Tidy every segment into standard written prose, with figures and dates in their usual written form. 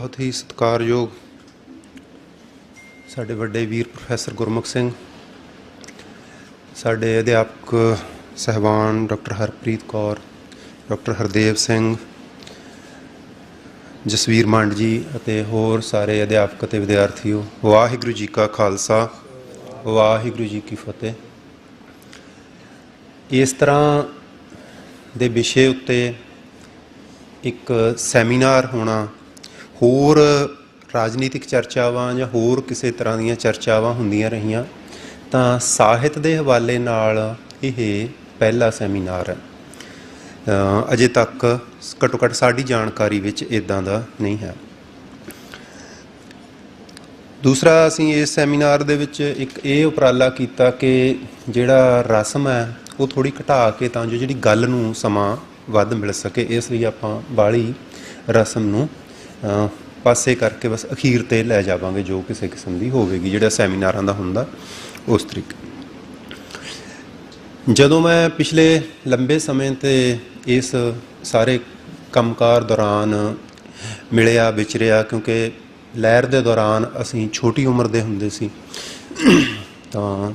बहुत ही सत्कारयोग साडे वड्डे वीर प्रोफैसर गुरमुख सिंह, साडे अध्यापक साहबान डॉक्टर हरप्रीत कौर, डॉक्टर हरदेव सिंह, जसवीर मंड जी अते होर सारे अध्यापक अते विद्यार्थियों, वाहिगुरू जी का खालसा वाहिगुरू जी की फतेह। इस तरह दे विषय उत्ते एक सैमीनार होना, होर राजनीतिक चर्चावां जां होर किसी तरह दीयां चर्चावां हुंदियां रहियां, तां साहित दे हवाले नाल यह पहला सैमीनार है। अजे तक घट्टो घट्ट साडी जानकारी विच इदां दा नहीं है। दूसरा असीं इस सैमीनार दे विच एक ये उपराला कीता कि जिहड़ा रस्म है वो थोड़ी घटा के तां जो जिहड़ी गल नूं समां वध मिल सके, इसलिए आपां बाहली रस्म नूं पासे करके बस अखीर ते लै जावांगे जो किसी किस्म की होवेगी, जिहड़ा सैमीनारां दा हुंदा उस तरीके। जदों मैं पिछले लंबे समय ते इस सारे कंमकार दौरान मिलिया विचरिया, क्योंकि लहर के दौरान असीं छोटी उम्र दे हुंदे सी, तां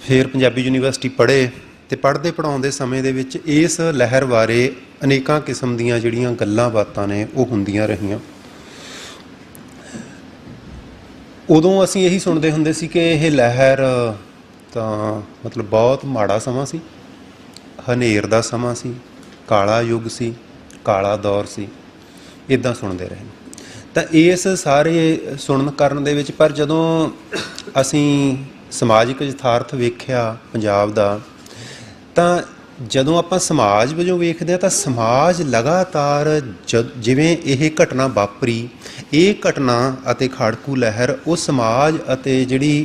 फिर पंजाबी यूनीवर्सिटी पढ़े तो पढ़ते पढ़ाउंदे समय दे विच इस लहर बारे अनेकां किस्म दीयां जिहड़ियां गल्लां बातां ने वो हुंदियां रहियां। उदों असीं यही सुणदे हुंदे सी कि यह लहर तां मतलब बहुत माड़ा समा सी, हनेर दा समा सी, काला युग सी, काला दौर सी, इदां सुणदे रहे। तां इस सारे सुणन करन दे विच पर जदों असीं समाजिक यथार्थ वेख्या पंजाब दा, तां जदों आपां समाज वजों वेखदे हां तां समाज लगातार जिवें यह घटना वापरी, ये घटना अते खाड़कू लहर वो समाज अते जिहड़ी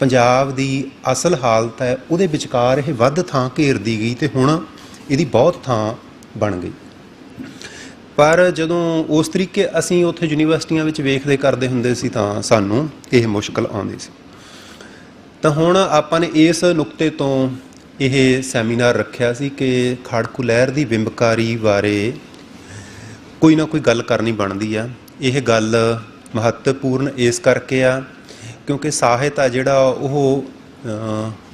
पंजाब दी असल हालत है उहदे विचकार यह वध थां घेरदी गई ते हुण इहदी बहुत थां बन गई। पर जदों उस तरीके असीं उत्थे यूनीवर्सिटियां विच वेखदे करदे हुंदे सी तां सानूं यह मुश्किल आउंदी सी। तां हुण आपां ने इस नुकते तो यह सैमीनार रखिया सी कि खाड़कू लहर की बिंबकारी बारे कोई ना कोई गल करनी बनती है। यह गल महत्वपूर्ण इस करके आ क्योंकि साहित्य आ जिहड़ा वो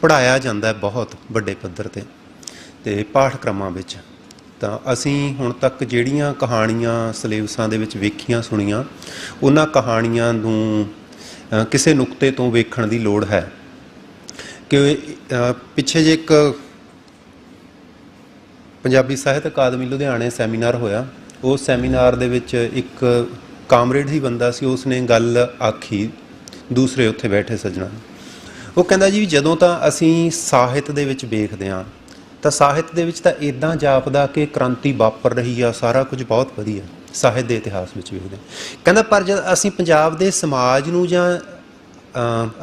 पढ़ाया जाता है बहुत वड्डे पद्धर ते पाठक्रमां विच। तां असीं हुण तक जिहड़ियां कहानियां सिलेबसां दे विच वेखियां सुणियां, उन्हां कहानियां नूं किसी नुकते तो वेखण दी लोड़ है कि पिछे जे एक पंजाबी साहित्य अकादमी लुधियाने सैमीनार होया, उस सैमीनार दे विच एक कामरेड ही बंदा सी, उसने गल आखी दूसरे उत्थे बैठे सज्जणा, वो कहंदा जी जदों तां असीं साहित्य दे विच वेखदे हां तां साहित्य दे विच तां इदां जापदा कि क्रांति वापर रही आ, सारा कुछ बहुत वधिया साहित्य दे इतिहास विच वेखदे। कहंदा पर जद असीं पंजाब दे समाज नूं जां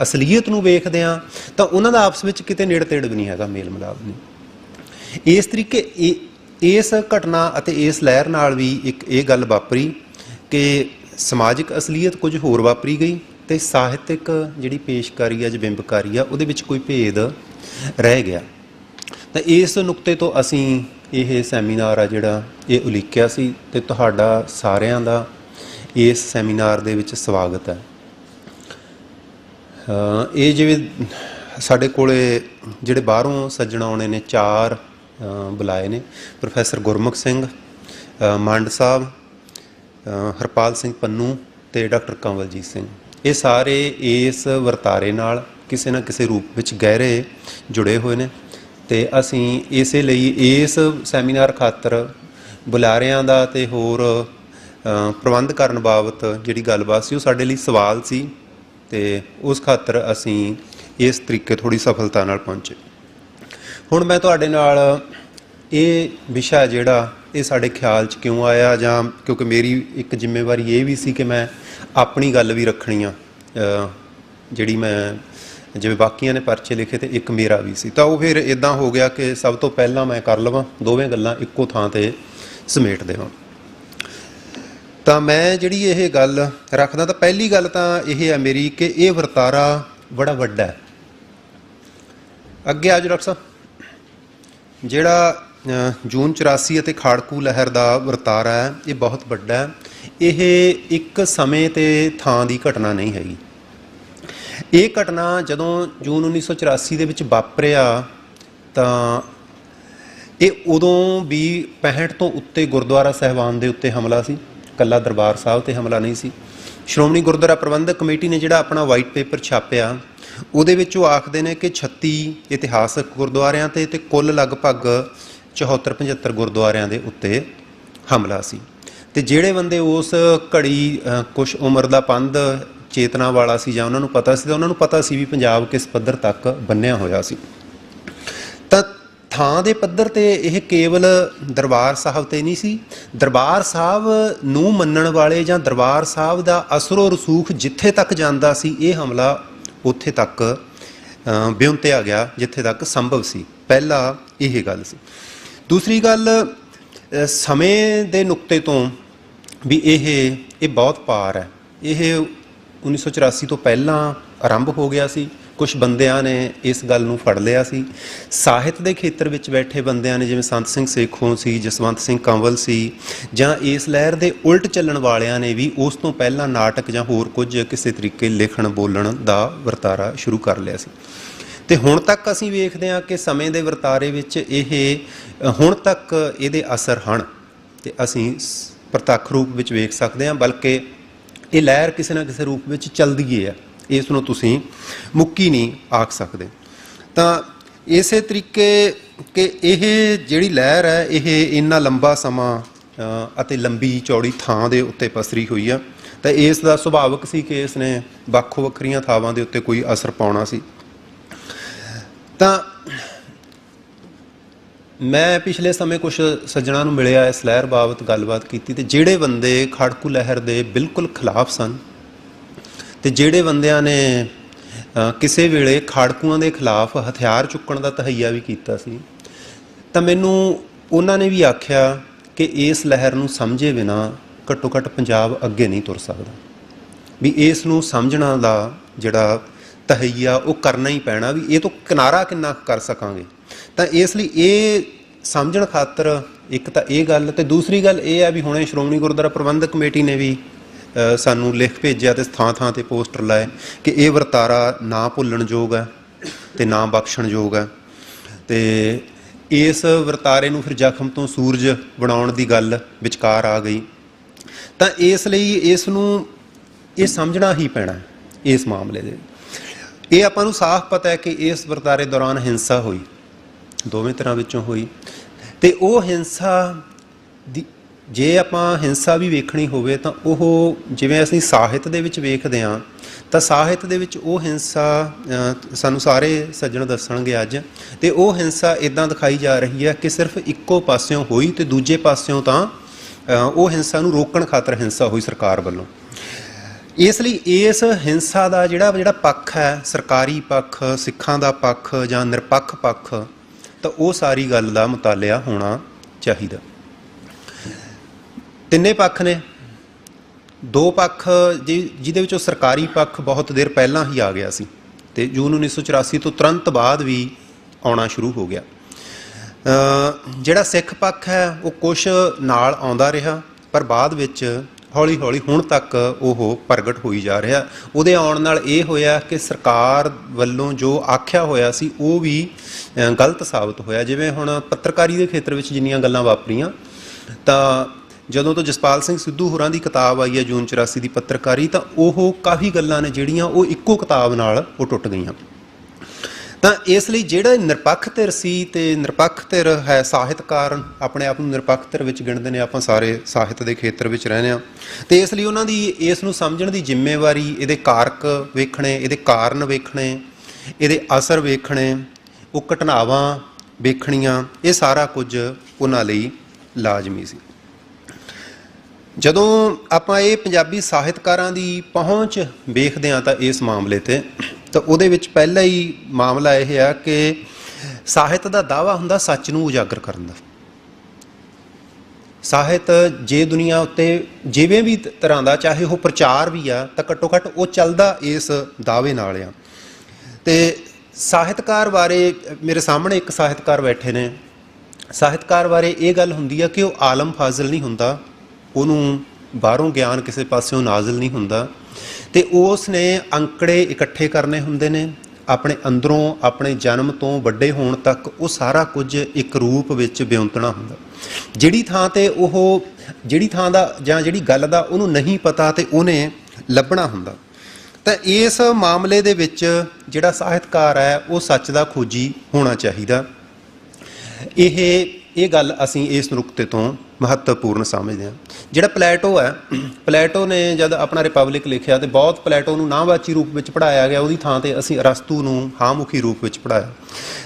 असलीयत नूं वेखदे हां तां उन्हां दा आपस विच किते नेड़ तेड़ भी नहीं हैगा, मेल मिलाप नहीं। इस तरीके इस घटना अते इस लहर नाल भी एक ये गल वापरी कि समाजिक असलीयत कुछ होर वापरी गई ते साहित्यक जिहड़ी पेशकारी है, बिंबकारी है, उहदे विच कोई भेद रह गया। तो इस नुकते तो असीं यह सैमीनार आ जिहड़ा ये उलीकिया सी ते तुहाडा सारिआं दा इस सैमीनार दे विच स्वागत है। ये जिवें साडे कोले जिहड़े बाहरों सज्जण आउणे ने, चार बुलाए ने, प्रोफैसर गुरमुख सिंह मंड साहब, हरपाल सिंह पन्नू ते डॉक्टर कंवलजीत सिंह, ये सारे इस वरतारे नाल किसी न किसी रूप विच गहरे जुड़े हुए ने। ते असीं इसे लई इस सैमीनार खातर बुलारिआं दा ते होर प्रबंध करन बाबत जिहड़ी गलबात सी, साडे लई सवाल सी ते उस खातर असीं इस तरीके थोड़ी सफलता नाल पहुँचे। हुण मैं तुहाडे नाल ये विशा जिहड़ा ये साडे ख्याल च क्यों आया, जां क्योंकि मेरी एक जिम्मेवारी ये भी सी कि मैं अपनी गल भी रखनी आ, जिहड़ी मैं जिवें बाकियां ने परचे लिखे तो एक मेरा भी सी, तो फिर इदां हो गया कि सब तो पहला मैं कर लवां, दोवें गल्लां इक्को थां ते समेट देवां। तो मैं जिहड़ी ये गल रखदा, तो पहली गल तो यह है मेरी कि यह वरतारा बड़ा वड्डा है। अगे आज डॉक्टर साहब जिहड़ा ਜੂਨ 84 ਅਤੇ ਖਾੜਕੂ ਲਹਿਰ ਦਾ ਵਰਤਾਰਾ ਹੈ ਇਹ ਬਹੁਤ ਵੱਡਾ ਹੈ। ਇਹ ਇੱਕ ਸਮੇਂ ਤੇ ਥਾਂ ਦੀ ਘਟਨਾ ਨਹੀਂ ਹੈਗੀ। ਇਹ ਘਟਨਾ ਜਦੋਂ ਜੂਨ 1984 ਦੇ ਵਿੱਚ ਵਾਪਰਿਆ ਤਾਂ ਇਹ ਉਦੋਂ ਵੀ 65 ਤੋਂ ਉੱਤੇ ਗੁਰਦੁਆਰਾ ਸਾਹਿਬਾਨ ਦੇ ਉੱਤੇ ਹਮਲਾ ਸੀ, ਇਕੱਲਾ ਦਰਬਾਰ ਸਾਹਿਬ ਤੇ ਹਮਲਾ ਨਹੀਂ ਸੀ। ਸ਼੍ਰੋਮਣੀ ਗੁਰਦੁਆਰਾ ਪ੍ਰਬੰਧਕ ਕਮੇਟੀ ਨੇ ਜਿਹੜਾ ਆਪਣਾ ਵਾਈਟ ਪੇਪਰ ਛਾਪਿਆ ਉਹਦੇ ਵਿੱਚ ਉਹ ਆਖਦੇ ਨੇ ਕਿ 36 ਇਤਿਹਾਸਕ ਗੁਰਦੁਆਰਿਆਂ ਤੇ ਕੁੱਲ ਲਗਭਗ 74-75 ਗੁਰਦੁਆਰਿਆਂ ਦੇ ਉੱਤੇ ਹਮਲਾ ਸੀ। ਤੇ ਜਿਹੜੇ ਬੰਦੇ ਉਸ ਘੜੀ ਕੁਛ ਉਮਰ ਦਾ ਪੰਧ ਚੇਤਨਾ ਵਾਲਾ ਸੀ ਜਾਂ ਉਹਨਾਂ ਨੂੰ ਪਤਾ ਸੀ ਤਾਂ ਉਹਨਾਂ ਨੂੰ ਪਤਾ ਸੀ ਵੀ ਪੰਜਾਬ ਕਿਸ ਪੱਧਰ ਤੱਕ ਬੰਨਿਆ ਹੋਇਆ ਸੀ। ਤਾਂ ਥਾਂ ਦੇ ਪੱਧਰ ਤੇ ਇਹ ਕੇਵਲ ਦਰਬਾਰ ਸਾਹਿਬ ਤੇ ਨਹੀਂ ਸੀ, ਦਰਬਾਰ ਸਾਹਿਬ ਨੂੰ ਮੰਨਣ ਵਾਲੇ ਜਾਂ ਦਰਬਾਰ ਸਾਹਿਬ ਦਾ ਅਸਰੋ ਰਸੂਖ ਜਿੱਥੇ ਤੱਕ ਜਾਂਦਾ ਸੀ ਇਹ ਹਮਲਾ ਉੱਥੇ ਤੱਕ ਵਿਉਂਤਿਆ ਗਿਆ ਜਿੱਥੇ ਤੱਕ ਸੰਭਵ ਸੀ। ਪਹਿਲਾ ਇਹ ਗੱਲ ਸੀ। ਦੂਸਰੀ ਗੱਲ ਸਮੇਂ ਦੇ ਨੁਕਤੇ ਤੋਂ ਵੀ ਇਹ ਬਹੁਤ ਪਾਰ ਹੈ। ਇਹ 1984 ਤੋਂ ਪਹਿਲਾਂ ਆਰੰਭ ਹੋ ਗਿਆ ਸੀ। ਕੁਝ ਬੰਦਿਆਂ ਨੇ ਇਸ ਗੱਲ ਨੂੰ ਫੜ ਲਿਆ ਸੀ। ਸਾਹਿਤ ਦੇ ਖੇਤਰ ਵਿੱਚ ਬੈਠੇ ਬੰਦਿਆਂ ਨੇ ਜਿਵੇਂ ਸੰਤ ਸਿੰਘ ਸੇਖੋਂ ਸੀ, ਜਸਵੰਤ ਸਿੰਘ ਕੰਵਲ ਸੀ ਜਾਂ ਇਸ ਲਹਿਰ ਦੇ ਉਲਟ ਚੱਲਣ ਵਾਲਿਆਂ ਨੇ ਵੀ ਉਸ ਤੋਂ ਪਹਿਲਾਂ ਨਾਟਕ ਜਾਂ ਹੋਰ ਕੁਝ ਕਿਸੇ ਤਰੀਕੇ ਲਿਖਣ ਬੋਲਣ ਦਾ ਵਰਤਾਰਾ ਸ਼ੁਰੂ ਕਰ ਲਿਆ ਸੀ। ਤੇ ਹੁਣ ਤੱਕ ਅਸੀਂ ਵੇਖਦੇ ਹਾਂ ਕਿ ਸਮੇਂ ਦੇ ਵਰਤਾਰੇ ਵਿੱਚ ਇਹ ਹੁਣ ਤੱਕ ਇਹਦੇ ਅਸਰ ਹਨ ਤੇ ਅਸੀਂ ਪ੍ਰਤੱਖ ਰੂਪ ਵਿੱਚ ਵੇਖ ਸਕਦੇ ਹਾਂ, ਬਲਕਿ ਇਹ ਲਹਿਰ ਕਿਸੇ ਨਾ ਕਿਸੇ ਰੂਪ ਵਿੱਚ ਚੱਲਦੀ ਹੈ, ਇਸ ਨੂੰ ਤੁਸੀਂ ਮੁੱਕੀ ਨਹੀਂ ਆਖ ਸਕਦੇ। ਤਾਂ ਇਸੇ ਤਰੀਕੇ ਕਿ ਇਹ ਜਿਹੜੀ ਲਹਿਰ ਹੈ ਇਹ ਇੰਨਾ ਲੰਬਾ ਸਮਾਂ ਅਤੇ ਲੰਬੀ ਚੌੜੀ ਥਾਂ ਦੇ ਉੱਤੇ ਪਸਰੀ ਹੋਈ ਆ ਤਾਂ ਇਸ ਦਾ ਸੁਭਾਵਿਕ ਸੀ ਕਿ ਇਸ ਨੇ ਵੱਖੋ ਵੱਖਰੀਆਂ ਥਾਵਾਂ ਦੇ ਉੱਤੇ ਕੋਈ ਅਸਰ ਪਾਉਣਾ ਸੀ। ਤਾਂ ਮੈਂ ਪਿਛਲੇ ਸਮੇਂ ਕੁਝ ਸੱਜਣਾਂ ਨੂੰ ਮਿਲਿਆ, ਇਸ ਲਹਿਰ ਬਾਬਤ ਗੱਲਬਾਤ ਕੀਤੀ ਤੇ ਜਿਹੜੇ ਬੰਦੇ ਖਾੜਕੂ ਲਹਿਰ ਦੇ ਬਿਲਕੁਲ ਖਿਲਾਫ ਸਨ ਤੇ ਜਿਹੜੇ ਬੰਦਿਆਂ ਨੇ ਕਿਸੇ ਵੇਲੇ ਖਾੜਕੂਆਂ ਦੇ ਖਿਲਾਫ ਹਥਿਆਰ ਚੁੱਕਣ ਦਾ ਤਹਈਆ ਵੀ ਕੀਤਾ ਸੀ, ਤਾਂ ਮੈਨੂੰ ਉਹਨਾਂ ਨੇ ਵੀ ਆਖਿਆ ਕਿ ਇਸ ਲਹਿਰ ਨੂੰ ਸਮਝੇ ਬਿਨਾਂ ਘੱਟੋ ਘੱਟ ਪੰਜਾਬ ਅੱਗੇ ਨਹੀਂ ਤੁਰ ਸਕਦਾ, ਵੀ ਇਸ ਨੂੰ ਸਮਝਣਾ ਦਾ ਜਿਹੜਾ ਤਹਈਆ ਉਹ ਕਰਨਾ ਹੀ ਪੈਣਾ, ਵੀ ਇਹ ਤੋਂ ਕਿਨਾਰਾ ਕਿੰਨਾ ਕਰ ਸਕਾਂਗੇ। ਤਾਂ ਇਸ ਲਈ ਇਹ ਸਮਝਣ ਖਾਤਰ ਇੱਕ ਤਾਂ ਇਹ ਗੱਲ ਤੇ ਦੂਸਰੀ ਗੱਲ ਇਹ ਹੈ ਵੀ ਹੁਣੇ ਸ਼੍ਰੋਮਣੀ ਗੁਰਦੁਆਰਾ ਪ੍ਰਬੰਧਕ ਕਮੇਟੀ ਨੇ ਵੀ ਸਾਨੂੰ ਲਿਖ ਭੇਜਿਆ ਤੇ ਥਾਂ ਥਾਂ ਤੇ ਪੋਸਟਰ ਲਾਏ ਕਿ ਇਹ ਵਰਤਾਰਾ ਨਾ ਭੁੱਲਣਯੋਗ ਹੈ ਤੇ ਨਾ ਬਖਸ਼ਣਯੋਗ ਹੈ ਤੇ ਇਸ ਵਰਤਾਰੇ ਨੂੰ ਫਿਰ ਜ਼ਖਮ ਤੋਂ ਸੂਰਜ ਬਣਾਉਣ ਦੀ ਗੱਲ ਵਿਚਕਾਰ ਆ ਗਈ। ਤਾਂ ਇਸ ਲਈ ਇਸ ਨੂੰ ਇਹ ਸਮਝਣਾ ਹੀ ਪੈਣਾ ਇਸ ਮਾਮਲੇ ਦੇ। ਇਹ ਆਪਾਂ ਨੂੰ ਸਾਫ਼ ਪਤਾ ਹੈ ਕਿ ਇਸ ਵਰਤਾਰੇ ਦੌਰਾਨ ਹਿੰਸਾ ਹੋਈ, ਦੋਵੇਂ ਤਰ੍ਹਾਂ ਵਿੱਚੋਂ ਹੋਈ ਤੇ ਉਹ ਹਿੰਸਾ ਦੀ ਜੇ ਆਪਾਂ ਹਿੰਸਾ ਵੀ ਵੇਖਣੀ ਹੋਵੇ ਤਾਂ ਉਹ ਜਿਵੇਂ ਅਸੀਂ ਸਾਹਿਤ ਦੇ ਵਿੱਚ ਵੇਖਦੇ ਹਾਂ ਤਾਂ ਸਾਹਿਤ ਦੇ ਵਿੱਚ ਉਹ ਹਿੰਸਾ ਸਾਨੂੰ ਸਾਰੇ ਸੱਜਣ ਦੱਸਣਗੇ ਅੱਜ, ਤੇ ਉਹ ਹਿੰਸਾ ਇੱਦਾਂ ਦਿਖਾਈ ਜਾ ਰਹੀ ਹੈ ਕਿ ਸਿਰਫ ਇੱਕੋ ਪਾਸਿਓਂ ਹੋਈ ਤੇ ਦੂਜੇ ਪਾਸਿਓਂ ਤਾਂ ਉਹ ਹਿੰਸਾ ਨੂੰ ਰੋਕਣ ਖਾਤਰ ਹਿੰਸਾ ਹੋਈ ਸਰਕਾਰ ਵੱਲੋਂ। ਇਸ ਲਈ ਇਸ ਹਿੰਸਾ ਦਾ ਜਿਹੜਾ ਪੱਖ ਹੈ, ਸਰਕਾਰੀ ਪੱਖ, ਸਿੱਖਾਂ ਦਾ ਪੱਖ ਜਾਂ ਨਿਰਪੱਖ ਪੱਖ, ਤਾਂ ਉਹ ਸਾਰੀ ਗੱਲ ਦਾ ਮੁਤਾਲਿਆ ਹੋਣਾ ਚਾਹੀਦਾ। ਤਿੰਨੇ ਪੱਖ ਨੇ, ਦੋ ਪੱਖ ਜਿਹਦੇ ਵਿੱਚੋਂ ਸਰਕਾਰੀ ਪੱਖ ਬਹੁਤ ਦੇਰ ਪਹਿਲਾਂ ਹੀ ਆ ਗਿਆ ਸੀ ਤੇ ਜੂਨ 1984 ਤੋਂ ਤੁਰੰਤ ਬਾਅਦ ਵੀ ਆਉਣਾ ਸ਼ੁਰੂ ਹੋ ਗਿਆ। ਜਿਹੜਾ ਸਿੱਖ ਪੱਖ ਹੈ ਉਹ ਕੁਛ ਨਾਲ ਆਉਂਦਾ ਰਿਹਾ ਪਰ ਬਾਅਦ ਵਿੱਚ ਹੌਲੀ ਹੌਲੀ ਹੁਣ ਤੱਕ ਉਹ ਪ੍ਰਗਟ ਹੋਈ ਜਾ ਰਿਹਾ। ਉਹਦੇ ਆਉਣ ਨਾਲ ਇਹ ਹੋਇਆ ਕਿ ਸਰਕਾਰ ਵੱਲੋਂ ਜੋ ਆਖਿਆ ਹੋਇਆ ਸੀ ਉਹ ਵੀ ਗਲਤ ਸਾਬਤ ਹੋਇਆ। ਜਿਵੇਂ ਹੁਣ ਪੱਤਰਕਾਰੀ ਦੇ ਖੇਤਰ ਵਿੱਚ ਜਿੰਨੀਆਂ ਗੱਲਾਂ ਵਾਪਰੀਆਂ, ਤਾਂ ਜਦੋਂ ਤੋਂ ਜਸਪਾਲ ਸਿੰਘ ਸਿੱਧੂ ਹੋਰਾਂ ਦੀ ਕਿਤਾਬ ਆਈ ਹੈ ਜੂਨ 84 ਦੀ ਪੱਤਰਕਾਰੀ, ਤਾਂ ਉਹ ਕਾਫੀ ਗੱਲਾਂ ਨੇ ਜਿਹੜੀਆਂ ਉਹ ਇੱਕੋ ਕਿਤਾਬ ਨਾਲ ਉਹ ਟੁੱਟ ਗਈਆਂ। ਤਾਂ ਇਸ ਲਈ ਜਿਹੜਾ ਨਿਰਪੱਖ ਧਿਰ ਸੀ ਤੇ ਨਿਰਪੱਖ ਧਿਰ ਹੈ, ਸਾਹਿਤਕਾਰ ਆਪਣੇ ਆਪ ਨੂੰ ਨਿਰਪੱਖ ਧਿਰ ਵਿੱਚ ਗਿਣਦੇ ਨੇ, ਆਪਾਂ ਸਾਰੇ ਸਾਹਿਤ ਦੇ ਖੇਤਰ ਵਿੱਚ ਰਹਿੰਦੇ ਹਾਂ, ਤੇ ਇਸ ਲਈ ਉਹਨਾਂ ਦੀ ਇਸ ਨੂੰ ਸਮਝਣ ਦੀ ਜ਼ਿੰਮੇਵਾਰੀ, ਇਹਦੇ ਕਾਰਕ ਵੇਖਣੇ, ਇਹਦੇ ਕਾਰਨ ਵੇਖਣੇ, ਇਹਦੇ ਅਸਰ ਵੇਖਣੇ, ਉਹ ਘਟਨਾਵਾਂ ਵੇਖਣੀਆਂ, ਇਹ ਸਾਰਾ ਕੁਝ ਉਹਨਾਂ ਲਈ ਲਾਜ਼ਮੀ ਸੀ। ਜਦੋਂ ਆਪਾਂ ਇਹ ਪੰਜਾਬੀ ਸਾਹਿਤਕਾਰਾਂ ਦੀ ਪਹੁੰਚ ਵੇਖਦੇ ਹਾਂ ਤਾਂ ਇਸ ਮਾਮਲੇ 'ਤੇ, ਤਾਂ ਉਹਦੇ ਵਿੱਚ ਪਹਿਲਾ ਹੀ ਮਾਮਲਾ ਇਹ ਆ ਕਿ ਸਾਹਿਤ ਦਾ ਦਾਅਵਾ ਹੁੰਦਾ ਸੱਚ ਨੂੰ ਉਜਾਗਰ ਕਰਨ ਦਾ। ਸਾਹਿਤ ਜੇ ਦੁਨੀਆ ਉੱਤੇ ਜਿਵੇਂ ਵੀ ਤਰ੍ਹਾਂ ਦਾ, ਚਾਹੇ ਉਹ ਪ੍ਰਚਾਰ ਵੀ ਆ, ਤਾਂ ਘੱਟੋ ਘੱਟ ਉਹ ਚੱਲਦਾ ਇਸ ਦਾਅਵੇ ਨਾਲ ਆ। ਤੇ ਸਾਹਿਤਕਾਰ ਬਾਰੇ ਮੇਰੇ ਸਾਹਮਣੇ ਇੱਕ ਸਾਹਿਤਕਾਰ ਬੈਠੇ ਨੇ ਸਾਹਿਤਕਾਰ ਬਾਰੇ ਇਹ ਗੱਲ ਹੁੰਦੀ ਆ ਕਿ ਉਹ ਆਲਮ ਫਾਜ਼ਲ ਨਹੀਂ ਹੁੰਦਾ, ਉਹਨੂੰ ਬਾਹਰੋਂ ਗਿਆਨ ਕਿਸੇ ਪਾਸਿਓਂ ਨਾਜ਼ਲ ਨਹੀਂ ਹੁੰਦਾ, ਅਤੇ ਉਸ ਨੇ ਅੰਕੜੇ ਇਕੱਠੇ ਕਰਨੇ ਹੁੰਦੇ ਨੇ ਆਪਣੇ ਅੰਦਰੋਂ, ਆਪਣੇ ਜਨਮ ਤੋਂ ਵੱਡੇ ਹੋਣ ਤੱਕ ਉਹ ਸਾਰਾ ਕੁਝ ਇੱਕ ਰੂਪ ਵਿੱਚ ਵਿਉਂਤਣਾ ਹੁੰਦਾ। ਜਿਹੜੀ ਥਾਂ 'ਤੇ ਉਹ ਜਿਹੜੀ ਥਾਂ ਦਾ ਜਾਂ ਜਿਹੜੀ ਗੱਲ ਦਾ ਉਹਨੂੰ ਨਹੀਂ ਪਤਾ ਤੇ ਉਹਨੇ ਲੱਭਣਾ ਹੁੰਦਾ। ਤਾਂ ਇਸ ਮਾਮਲੇ ਦੇ ਵਿੱਚ ਜਿਹੜਾ ਸਾਹਿਤਕਾਰ ਹੈ ਉਹ ਸੱਚ ਦਾ ਖੋਜੀ ਹੋਣਾ ਚਾਹੀਦਾ। ਇਹ ਗੱਲ ਅਸੀਂ ਇਸ ਨੁਕਤੇ ਤੋਂ ਮਹੱਤਵਪੂਰਨ ਸਮਝਦੇ ਹਾਂ। ਜਿਹੜਾ ਪਲੈਟੋ ਹੈ, ਪਲੈਟੋ ਨੇ ਜਦ ਆਪਣਾ ਰਿਪਬਲਿਕ ਲਿਖਿਆ ਤੇ ਬਹੁਤ ਪਲੈਟੋ ਨੂੰ ਨਾਂਹਵਾਚੀ ਰੂਪ ਵਿੱਚ ਪੜ੍ਹਾਇਆ ਗਿਆ, ਉਹਦੀ ਥਾਂ 'ਤੇ ਅਸੀਂ ਅਰਸਤੂ ਨੂੰ ਹਾਂਮੁਖੀ ਰੂਪ ਵਿੱਚ ਪੜ੍ਹਾਇਆ।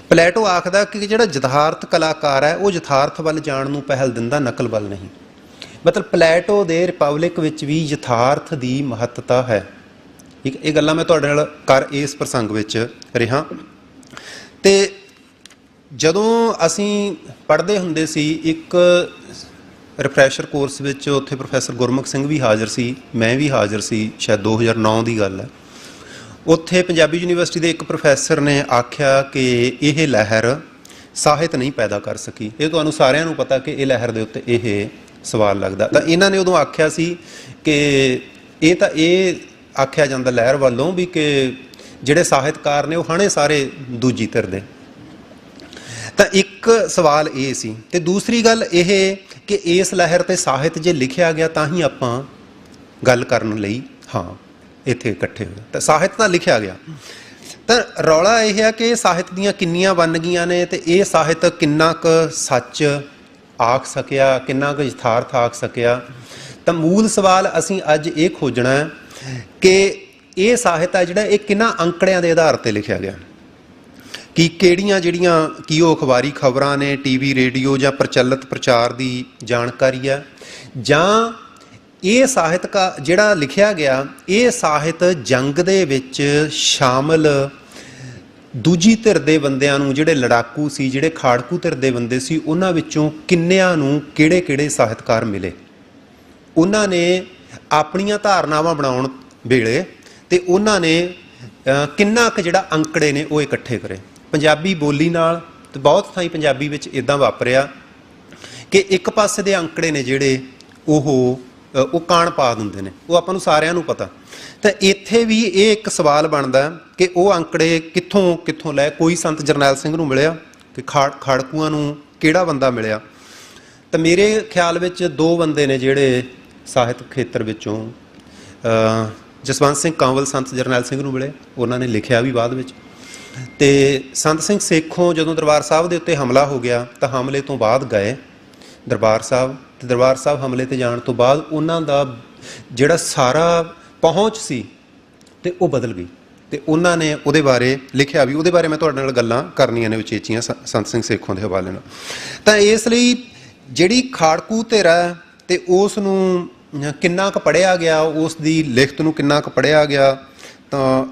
ਪਲੈਟੋ ਆਖਦਾ ਕਿ ਜਿਹੜਾ ਯਥਾਰਥ ਕਲਾਕਾਰ ਹੈ ਉਹ ਯਥਾਰਥ ਵੱਲ ਜਾਣ ਨੂੰ ਪਹਿਲ ਦਿੰਦਾ, ਨਕਲ ਵੱਲ ਨਹੀਂ। ਮਤਲਬ ਪਲੈਟੋ ਦੇ ਰਿਪਬਲਿਕ ਵਿੱਚ ਵੀ ਯਥਾਰਥ ਦੀ ਮਹੱਤਤਾ ਹੈ। ਇਹ ਗੱਲਾਂ ਮੈਂ ਤੁਹਾਡੇ ਨਾਲ ਕਰ ਇਸ ਪ੍ਰਸੰਗ ਵਿੱਚ ਰਿਹਾ। ਅਤੇ ਜਦੋਂ ਅਸੀਂ ਪੜ੍ਹਦੇ ਹੁੰਦੇ ਸੀ ਇੱਕ ਰਿਫਰੈਸ਼ਰ ਕੋਰਸ ਵਿੱਚ, ਉੱਥੇ ਪ੍ਰੋਫੈਸਰ ਗੁਰਮੁਖ ਸਿੰਘ ਵੀ ਹਾਜ਼ਰ ਸੀ, ਮੈਂ ਵੀ ਹਾਜ਼ਰ ਸੀ, ਸ਼ਾਇਦ 2009 ਦੀ ਗੱਲ ਹੈ। ਉੱਥੇ ਪੰਜਾਬੀ ਯੂਨੀਵਰਸਿਟੀ ਦੇ ਇੱਕ ਪ੍ਰੋਫੈਸਰ ਨੇ ਆਖਿਆ ਕਿ ਇਹ ਲਹਿਰ ਸਾਹਿਤ ਨਹੀਂ ਪੈਦਾ ਕਰ ਸਕੀ। ਇਹ ਤੁਹਾਨੂੰ ਸਾਰਿਆਂ ਨੂੰ ਪਤਾ ਕਿ ਇਹ ਲਹਿਰ ਦੇ ਉੱਤੇ ਇਹ ਸਵਾਲ ਲੱਗਦਾ। ਤਾਂ ਇਹਨਾਂ ਨੇ ਉਦੋਂ ਆਖਿਆ ਸੀ ਕਿ ਇਹ ਆਖਿਆ ਜਾਂਦਾ ਲਹਿਰ ਵੱਲੋਂ ਵੀ ਕਿ ਜਿਹੜੇ ਸਾਹਿਤਕਾਰ ਨੇ ਉਹ ਹਣੇ ਸਾਰੇ ਦੂਜੀ ਧਿਰ ਦੇ। ਤਾਂ ਇੱਕ ਸਵਾਲ ਇਹ ਸੀ, ਅਤੇ ਦੂਸਰੀ ਗੱਲ ਇਹ ਕਿ ਇਸ ਲਹਿਰ 'ਤੇ ਸਾਹਿਤ ਜੇ ਲਿਖਿਆ ਗਿਆ ਤਾਂ ਹੀ ਆਪਾਂ ਗੱਲ ਕਰਨ ਲਈ ਇੱਥੇ ਇਕੱਠੇ ਹੋਏ। ਤਾਂ ਸਾਹਿਤ ਤਾਂ ਲਿਖਿਆ ਗਿਆ, ਤਾਂ ਰੌਲਾ ਇਹ ਹੈ ਕਿ ਸਾਹਿਤ ਦੀਆਂ ਕਿੰਨੀਆਂ ਵੰਨਗੀਆਂ ਨੇ ਅਤੇ ਇਹ ਸਾਹਿਤ ਕਿੰਨਾ ਕੁ ਸੱਚ ਆਖ ਸਕਿਆ, ਕਿੰਨਾ ਕੁ ਯਥਾਰਥ ਆਖ ਸਕਿਆ। ਤਾਂ ਮੂਲ ਸਵਾਲ ਅਸੀਂ ਅੱਜ ਇਹ ਖੋਜਣਾ ਕਿ ਇਹ ਸਾਹਿਤ ਹੈ ਜਿਹੜਾ ਇਹ ਕਿਹਨਾਂ ਅੰਕੜਿਆਂ ਦੇ ਆਧਾਰ 'ਤੇ ਲਿਖਿਆ ਗਿਆ, ਕਿ ਕਿਹੜੀਆਂ ਕੀ ਉਹ ਅਖਬਾਰੀ ਖਬਰਾਂ ਨੇ, TV ਰੇਡੀਓ ਜਾਂ ਪ੍ਰਚਲਿਤ ਪ੍ਰਚਾਰ ਦੀ ਜਾਣਕਾਰੀ ਹੈ, ਜਾਂ ਇਹ ਸਾਹਿਤ ਜਿਹੜਾ ਲਿਖਿਆ ਗਿਆ ਇਹ ਸਾਹਿਤ ਜੰਗ ਦੇ ਵਿੱਚ ਸ਼ਾਮਲ ਦੂਜੀ ਧਿਰ ਦੇ ਬੰਦਿਆਂ ਨੂੰ, ਜਿਹੜੇ ਲੜਾਕੂ ਸੀ, ਜਿਹੜੇ ਖਾੜਕੂ ਧਿਰ ਦੇ ਬੰਦੇ ਸੀ, ਉਹਨਾਂ ਵਿੱਚੋਂ ਕਿੰਨਿਆਂ ਨੂੰ ਕਿਹੜੇ ਸਾਹਿਤਕਾਰ ਮਿਲੇ, ਉਹਨਾਂ ਨੇ ਆਪਣੀਆਂ ਧਾਰਨਾਵਾਂ ਬਣਾਉਣ ਵੇਲੇ ਅਤੇ ਉਹਨਾਂ ਨੇ ਕਿੰਨਾ ਕੁ ਜਿਹੜਾ ਅੰਕੜੇ ਨੇ ਉਹ ਇਕੱਠੇ ਕਰੇ। ਪੰਜਾਬੀ ਬੋਲੀ ਨਾਲ ਤੇ ਬਹੁਤ ਥਾਈਂ ਪੰਜਾਬੀ ਵਿੱਚ ਇੱਦਾਂ ਵਾਪਰਿਆ ਕਿ ਇੱਕ ਪਾਸੇ ਦੇ ਅੰਕੜੇ ਨੇ ਜਿਹੜੇ ਉਹ ਕਾਣ ਪਾ ਦਿੰਦੇ ਨੇ, ਉਹ ਆਪਾਂ ਨੂੰ ਸਾਰਿਆਂ ਨੂੰ ਪਤਾ। ਤਾਂ ਇੱਥੇ ਵੀ ਇਹ ਇੱਕ ਸਵਾਲ ਬਣਦਾ ਕਿ ਉਹ ਅੰਕੜੇ ਕਿੱਥੋਂ ਲੈ। ਕੋਈ ਸੰਤ ਜਰਨੈਲ ਸਿੰਘ ਨੂੰ ਮਿਲਿਆ ਕਿ ਖਾੜਕੂਆਂ ਨੂੰ ਕਿਹੜਾ ਬੰਦਾ ਮਿਲਿਆ। ਤਾਂ ਮੇਰੇ ਖਿਆਲ ਵਿੱਚ ਦੋ ਬੰਦੇ ਨੇ ਜਿਹੜੇ ਸਾਹਿਤ ਖੇਤਰ ਵਿੱਚੋਂ, ਜਸਵੰਤ ਸਿੰਘ ਕੰਵਲ ਸੰਤ ਜਰਨੈਲ ਸਿੰਘ ਨੂੰ ਮਿਲੇ, ਉਹਨਾਂ ਨੇ ਲਿਖਿਆ ਵੀ ਬਾਅਦ ਵਿੱਚ। ਅਤੇ ਸੰਤ ਸਿੰਘ ਸੇਖੋਂ ਜਦੋਂ ਦਰਬਾਰ ਸਾਹਿਬ ਦੇ ਉੱਤੇ ਹਮਲਾ ਹੋ ਗਿਆ ਤਾਂ ਹਮਲੇ ਤੋਂ ਬਾਅਦ ਗਏ ਦਰਬਾਰ ਸਾਹਿਬ, ਅਤੇ ਦਰਬਾਰ ਸਾਹਿਬ ਹਮਲੇ 'ਤੇ ਜਾਣ ਤੋਂ ਬਾਅਦ ਉਹਨਾਂ ਦਾ ਜਿਹੜਾ ਸਾਰਾ ਪਹੁੰਚ ਸੀ ਅਤੇ ਉਹ ਬਦਲ ਗਈ, ਅਤੇ ਉਹਨਾਂ ਨੇ ਉਹਦੇ ਬਾਰੇ ਲਿਖਿਆ ਵੀ। ਉਹਦੇ ਬਾਰੇ ਮੈਂ ਤੁਹਾਡੇ ਨਾਲ ਗੱਲਾਂ ਕਰਨੀਆਂ ਨੇ ਉਚੇਚੀਆਂ ਸੰਤ ਸਿੰਘ ਸੇਖੋਂ ਦੇ ਹਵਾਲੇ ਨਾਲ। ਤਾਂ ਇਸ ਲਈ ਜਿਹੜੀ ਖਾੜਕੂ ਧਿਰ ਹੈ ਅਤੇ ਉਸ ਨੂੰ ਕਿੰਨਾ ਕੁ ਪੜ੍ਹਿਆ ਗਿਆ, ਉਸ ਦੀ ਲਿਖਤ ਨੂੰ ਕਿੰਨਾ ਕੁ ਪੜ੍ਹਿਆ ਗਿਆ, ਤਾਂ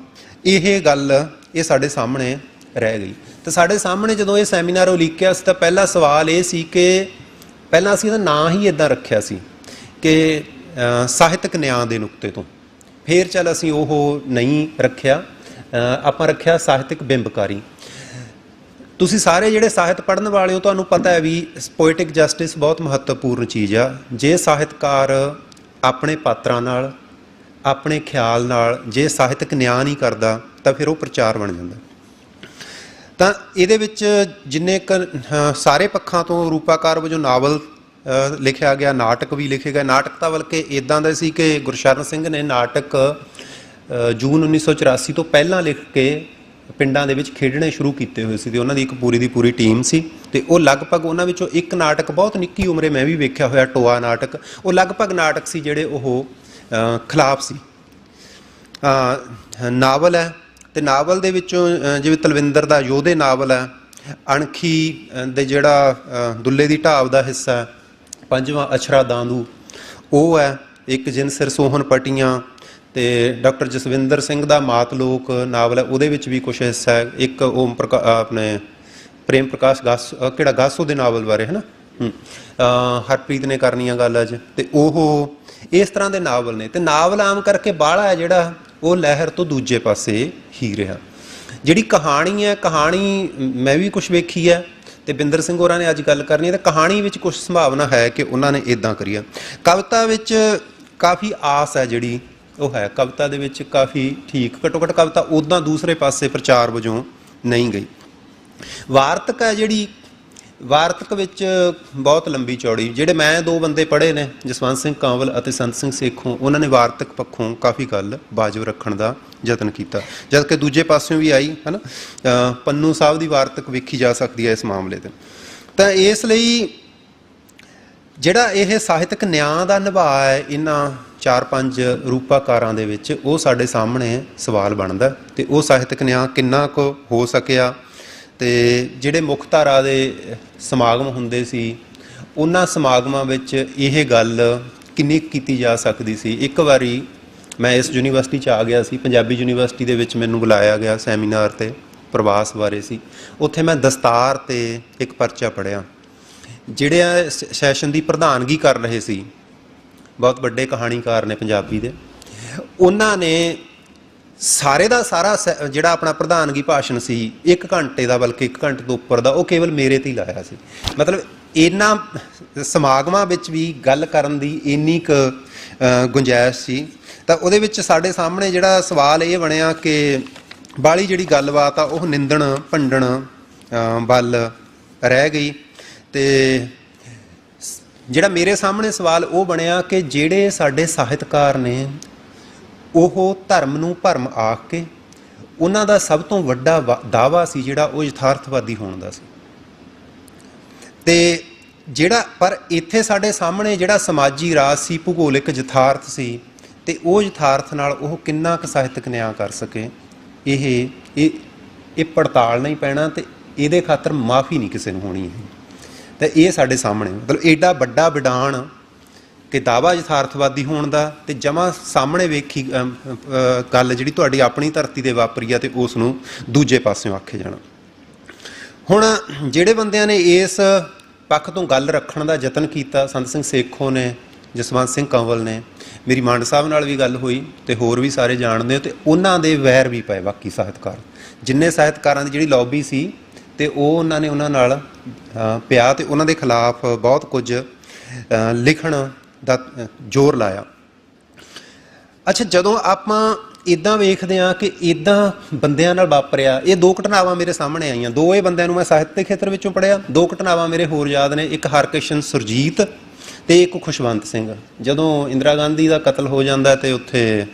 ਇਹ ਗੱਲ ਇਹ ਸਾਡੇ ਸਾਹਮਣੇ ਰਹਿ ਗਈ। ਤਾਂ ਸਾਡੇ ਸਾਹਮਣੇ ਜਦੋਂ ਇਹ ਸੈਮੀਨਾਰ ਉਲੀਕਿਆ ਸੀ ਤਾਂ ਪਹਿਲਾ ਸਵਾਲ ਇਹ ਸੀ ਕਿ ਪਹਿਲਾਂ ਅਸੀਂ ਇਹਦਾ ਨਾਂ ਹੀ ਇੱਦਾਂ ਰੱਖਿਆ ਸੀ ਕਿ ਸਾਹਿਤਕ ਨਿਆਂ ਦੇ ਨੁਕਤੇ ਤੋਂ, ਫਿਰ ਚੱਲ ਅਸੀਂ ਉਹ ਨਹੀਂ ਰੱਖਿਆ, ਆਪਾਂ ਰੱਖਿਆ ਸਾਹਿਤਕ ਬਿੰਬਕਾਰੀ। ਤੁਸੀਂ ਸਾਰੇ ਜਿਹੜੇ ਸਾਹਿਤ ਪੜ੍ਹਨ ਵਾਲੇ ਹੋ ਤੁਹਾਨੂੰ ਪਤਾ ਹੈ ਵੀ ਪੋਇਟਿਕ ਜਸਟਿਸ ਬਹੁਤ ਮਹੱਤਵਪੂਰਨ ਚੀਜ਼ ਆ। ਜੇ ਸਾਹਿਤਕਾਰ ਆਪਣੇ ਪਾਤਰਾਂ ਨਾਲ, ਆਪਣੇ ਖਿਆਲ ਨਾਲ ਜੇ ਸਾਹਿਤਕ ਨਿਆਂ ਨਹੀਂ ਕਰਦਾ ਤਾਂ ਫਿਰ ਉਹ ਪ੍ਰਚਾਰ ਬਣ ਜਾਂਦਾ। ਤਾਂ ਇਹਦੇ ਵਿੱਚ ਜਿੰਨੇ ਸਾਰੇ ਪੱਖਾਂ ਤੋਂ ਰੂਪਾਕਾਰ ਵਜੋਂ ਨਾਵਲ ਲਿਖਿਆ ਗਿਆ, ਨਾਟਕ ਵੀ ਲਿਖੇ ਗਏ। ਨਾਟਕ ਤਾਂ ਬਲਕਿ ਇੱਦਾਂ ਦਾ ਸੀ ਕਿ ਗੁਰਸ਼ਰਨ ਸਿੰਘ ਨੇ ਨਾਟਕ ਜੂਨ 1984 ਤੋਂ ਪਹਿਲਾਂ ਲਿਖ ਕੇ ਪਿੰਡਾਂ ਦੇ ਵਿੱਚ ਖੇਡਣੇ ਸ਼ੁਰੂ ਕੀਤੇ ਹੋਏ ਸੀ, ਅਤੇ ਉਹਨਾਂ ਦੀ ਇੱਕ ਪੂਰੀ ਦੀ ਪੂਰੀ ਟੀਮ ਸੀ। ਅਤੇ ਉਹ ਲਗਭਗ ਉਹਨਾਂ ਵਿੱਚੋਂ ਇੱਕ ਨਾਟਕ ਬਹੁਤ ਨਿੱਕੀ ਉਮਰੇ ਮੈਂ ਵੀ ਵੇਖਿਆ ਹੋਇਆ, ਟੋਆ ਨਾਟਕ, ਉਹ ਲਗਭਗ ਨਾਟਕ ਸੀ ਜਿਹੜੇ ਉਹ ਖਿਲਾਫ ਸੀ। ਨਾਵਲ ਹੈ, ਅਤੇ ਨਾਵਲ ਦੇ ਵਿੱਚੋਂ ਜਿਵੇਂ ਤਲਵਿੰਦਰ ਦਾ ਯੋਧੇ ਨਾਵਲ ਹੈ, ਅਣਖੀ ਦੇ ਜਿਹੜਾ ਦੁੱਲੇ ਦੀ ਢਾਬ ਦਾ ਹਿੱਸਾ, ਪੰਜਵਾਂ ਅਛਰਾ ਦਾਂਦੂ ਉਹ ਹੈ, ਇੱਕ ਜਿਨ ਸਿਰ ਸੋਹਣ ਪਟੀਆਂ, ਅਤੇ ਡਾਕਟਰ ਜਸਵਿੰਦਰ ਸਿੰਘ ਦਾ ਮਾਤਲੋਕ ਨਾਵਲ ਹੈ, ਉਹਦੇ ਵਿੱਚ ਵੀ ਕੁਛ ਹਿੱਸਾ ਹੈ। ਇੱਕ ਆਪਣੇ ਪ੍ਰੇਮ ਪ੍ਰਕਾਸ਼ ਗਾਸੋ ਦੇ ਨਾਵਲ ਬਾਰੇ ਹੈ ਨਾ, ਹਰਪ੍ਰੀਤ ਨੇ ਕਰਨੀਆਂ ਗੱਲ ਅੱਜ, ਅਤੇ ਉਹ ਇਸ ਤਰ੍ਹਾਂ ਦੇ ਨਾਵਲ ਨੇ। ਅਤੇ ਨਾਵਲ ਆਮ ਕਰਕੇ ਬਾਹਲਾ ਹੈ ਜਿਹੜਾ ਉਹ ਲਹਿਰ ਤੋਂ ਦੂਜੇ ਪਾਸੇ ਹੀ ਰਿਹਾ। ਜਿਹੜੀ ਕਹਾਣੀ ਹੈ, ਕਹਾਣੀ ਮੈਂ ਵੀ ਕੁਛ ਵੇਖੀ ਹੈ, ਤੇ ਬਿੰਦਰ ਸਿੰਘ ਹੋਰਾਂ ਨੇ ਅੱਜ ਗੱਲ ਕਰਨੀ ਹੈ। ਤਾਂ ਕਹਾਣੀ ਵਿੱਚ ਕੁਝ ਸੰਭਾਵਨਾ ਹੈ ਕਿ ਉਹਨਾਂ ਨੇ ਇੱਦਾਂ ਕਰੀ ਆ। ਕਵਿਤਾ ਵਿੱਚ ਕਾਫੀ ਆਸ ਹੈ ਜਿਹੜੀ ਉਹ ਹੈ, ਕਵਿਤਾ ਦੇ ਵਿੱਚ ਕਾਫੀ ਠੀਕ, ਘੱਟੋ ਘੱਟ ਕਵਿਤਾ ਉੱਦਾਂ ਦੂਸਰੇ ਪਾਸੇ ਪ੍ਰਚਾਰ ਵਜੋਂ ਨਹੀਂ ਗਈ। ਵਾਰਤਕ ਹੈ ਜਿਹੜੀ, ਵਾਰਤਕ ਵਿੱਚ ਬਹੁਤ ਲੰਬੀ ਚੌੜੀ, ਜਿਹੜੇ ਮੈਂ ਦੋ ਬੰਦੇ ਪੜ੍ਹੇ ਨੇ ਜਸਵੰਤ ਸਿੰਘ ਕੰਵਲ ਅਤੇ ਸੰਤ ਸਿੰਘ ਸੇਖੋਂ, ਉਹਨਾਂ ਨੇ ਵਾਰਤਕ ਪੱਖੋਂ ਕਾਫੀ ਗੱਲ ਵਾਜਬ ਰੱਖਣ ਦਾ ਯਤਨ ਕੀਤਾ, ਜਦ ਕਿ ਦੂਜੇ ਪਾਸਿਓਂ ਵੀ ਆਈ ਹੈ ਨਾ। ਪੰਨੂ ਸਾਹਿਬ ਦੀ ਵਾਰਤਕ ਵੇਖੀ ਜਾ ਸਕਦੀ ਹੈ ਇਸ ਮਾਮਲੇ 'ਤੇ। ਤਾਂ ਇਸ ਲਈ ਜਿਹੜਾ ਇਹ ਸਾਹਿਤਕ ਨਿਆਂ ਦਾ ਨਿਭਾਅ ਹੈ ਇਹਨਾਂ 4-5 ਰੂਪਾਕਾਰਾਂ ਦੇ ਵਿੱਚ, ਉਹ ਸਾਡੇ ਸਾਹਮਣੇ ਸਵਾਲ ਬਣਦਾ। ਅਤੇ ਉਹ ਸਾਹਿਤਕ ਨਿਆਂ ਕਿੰਨਾ ਕੁ ਹੋ ਸਕਿਆ, ਅਤੇ ਜਿਹੜੇ ਮੁੱਖ ਧਾਰਾ ਦੇ ਸਮਾਗਮ ਹੁੰਦੇ ਸੀ ਉਹਨਾਂ ਸਮਾਗਮਾਂ ਵਿੱਚ ਇਹ ਗੱਲ ਕਿੰਨੀ ਕੀਤੀ ਜਾ ਸਕਦੀ ਸੀ। ਇੱਕ ਵਾਰੀ ਮੈਂ ਇਸ ਯੂਨੀਵਰਸਿਟੀ 'ਚ ਆ ਗਿਆ ਸੀ, ਪੰਜਾਬੀ ਯੂਨੀਵਰਸਿਟੀ ਦੇ ਵਿੱਚ ਮੈਨੂੰ ਬੁਲਾਇਆ ਗਿਆ ਸੈਮੀਨਾਰ 'ਤੇ, ਪ੍ਰਵਾਸ ਬਾਰੇ ਸੀ। ਉੱਥੇ ਮੈਂ ਦਸਤਾਰ 'ਤੇ ਇੱਕ ਪਰਚਾ ਪੜ੍ਹਿਆ। ਜਿਹੜੇ ਸੈਸ਼ਨ ਦੀ ਪ੍ਰਧਾਨਗੀ ਕਰ ਰਹੇ ਸੀ, ਬਹੁਤ ਵੱਡੇ ਕਹਾਣੀਕਾਰ ਨੇ ਪੰਜਾਬੀ ਦੇ, ਉਹਨਾਂ ਨੇ ਸਾਰੇ ਦਾ ਸਾਰਾ ਜਿਹੜਾ ਆਪਣਾ ਪ੍ਰਧਾਨਗੀ ਭਾਸ਼ਣ ਸੀ 1 ਘੰਟੇ ਦਾ, ਬਲਕਿ 1 ਘੰਟੇ ਤੋਂ ਉੱਪਰ ਦਾ, ਉਹ ਕੇਵਲ ਮੇਰੇ 'ਤੇ ਹੀ ਲਾਇਆ ਸੀ। ਮਤਲਬ ਇਹਨਾਂ ਸਮਾਗਮਾਂ ਵਿੱਚ ਵੀ ਗੱਲ ਕਰਨ ਦੀ ਇੰਨੀ ਕੁ ਗੁੰਜਾਇਸ਼ ਸੀ। ਤਾਂ ਉਹਦੇ ਵਿੱਚ ਸਾਡੇ ਸਾਹਮਣੇ ਜਿਹੜਾ ਸਵਾਲ ਇਹ ਬਣਿਆ ਕਿ ਬਾਹਲੀ ਜਿਹੜੀ ਗੱਲਬਾਤ ਆ ਉਹ ਨਿੰਦਣ ਭੰਡਣ ਵੱਲ ਰਹਿ ਗਈ। ਅਤੇ ਜਿਹੜਾ ਮੇਰੇ ਸਾਹਮਣੇ ਸਵਾਲ ਉਹ ਬਣਿਆ ਕਿ ਜਿਹੜੇ ਸਾਡੇ ਸਾਹਿਤਕਾਰ ਨੇ ਉਹ ਧਰਮ ਨੂੰ ਭਰਮ ਆਖ ਕੇ, ਉਹਨਾਂ ਦਾ ਸਭ ਤੋਂ ਵੱਡਾ ਦਾਅਵਾ ਸੀ ਜਿਹੜਾ ਉਹ ਯਥਾਰਥਵਾਦੀ ਹੋਣ ਦਾ ਸੀ। ਅਤੇ ਜਿਹੜਾ ਪਰ ਇੱਥੇ ਸਾਡੇ ਸਾਹਮਣੇ ਜਿਹੜਾ ਸਮਾਜੀ ਰਾਜ ਸੀ, ਭੂਗੋਲਿਕ ਯਥਾਰਥ ਸੀ, ਅਤੇ ਉਹ ਯਥਾਰਥ ਨਾਲ ਉਹ ਕਿੰਨਾ ਕੁ ਸਾਹਿਤਕ ਨਿਆਂ ਕਰ ਸਕੇ, ਇਹ ਪੜਤਾਲ ਨਹੀਂ ਪੈਣਾ, ਅਤੇ ਇਹਦੇ ਖਾਤਰ ਮਾਫੀ ਨਹੀਂ ਕਿਸੇ ਨੂੰ ਹੋਣੀ ਹੈ। ਤਾਂ ਇਹ ਸਾਡੇ ਸਾਹਮਣੇ ਮਤਲਬ ਏਡਾ ਵੱਡਾ ਵਿਡਾਣ ਕਿ ਦਾਅਵਾ ਯਥਾਰਥਵਾਦੀ ਹੋਣ ਦਾ, ਅਤੇ ਜਮਾਂ ਸਾਹਮਣੇ ਵੇਖੀ ਗੱਲ ਜਿਹੜੀ ਤੁਹਾਡੀ ਆਪਣੀ ਧਰਤੀ 'ਤੇ ਵਾਪਰੀ ਆ, ਅਤੇ ਉਸ ਨੂੰ ਦੂਜੇ ਪਾਸਿਓਂ ਆਖੇ ਜਾਣਾ। ਹੁਣ ਜਿਹੜੇ ਬੰਦਿਆਂ ਨੇ ਇਸ ਪੱਖ ਤੋਂ ਗੱਲ ਰੱਖਣ ਦਾ ਯਤਨ ਕੀਤਾ, ਸੰਤ ਸਿੰਘ ਸੇਖੋਂ ਨੇ, ਜਸਵੰਤ ਸਿੰਘ ਕੰਵਲ ਨੇ, ਮੇਰੀ ਮੰਡ ਸਾਹਿਬ ਨਾਲ ਵੀ ਗੱਲ ਹੋਈ, ਅਤੇ ਹੋਰ ਵੀ ਸਾਰੇ ਜਾਣਦੇ ਹੋ, ਅਤੇ ਉਹਨਾਂ ਦੇ ਵੈਰ ਵੀ ਪਏ ਬਾਕੀ ਸਾਹਿਤਕਾਰ, ਜਿੰਨੇ ਸਾਹਿਤਕਾਰਾਂ ਦੀ ਜਿਹੜੀ ਲੌਬੀ ਸੀ, ਅਤੇ ਉਹ ਉਹਨਾਂ ਨੇ ਉਹਨਾਂ ਨਾਲ ਪਿਆ, ਅਤੇ ਉਹਨਾਂ ਦੇ ਖਿਲਾਫ ਬਹੁਤ ਕੁਝ ਲਿਖਣ ਦਾ ਜ਼ੋਰ ਲਾਇਆ। ਅੱਛਾ, ਜਦੋਂ ਆਪਾਂ ਇੱਦਾਂ ਵੇਖਦੇ ਹਾਂ ਕਿ ਇੱਦਾਂ ਬੰਦਿਆਂ ਨਾਲ ਵਾਪਰਿਆ, ਇਹ 2 ਘਟਨਾਵਾਂ ਮੇਰੇ ਸਾਹਮਣੇ ਆਈਆਂ। 2 ਇਹ ਬੰਦਿਆਂ ਨੂੰ ਮੈਂ ਸਾਹਿਤ ਦੇ ਖੇਤਰ ਵਿੱਚੋਂ ਪੜ੍ਹਿਆ। 2 ਘਟਨਾਵਾਂ ਮੇਰੇ ਹੋਰ ਯਾਦ ਨੇ, ਇੱਕ ਹਰਕਿਸ਼ਨ ਸੁਰਜੀਤ ਅਤੇ ਇੱਕ ਖੁਸ਼ਵੰਤ ਸਿੰਘ। ਜਦੋਂ ਇੰਦਰਾ ਗਾਂਧੀ ਦਾ ਕਤਲ ਹੋ ਜਾਂਦਾ ਅਤੇ ਉੱਥੇ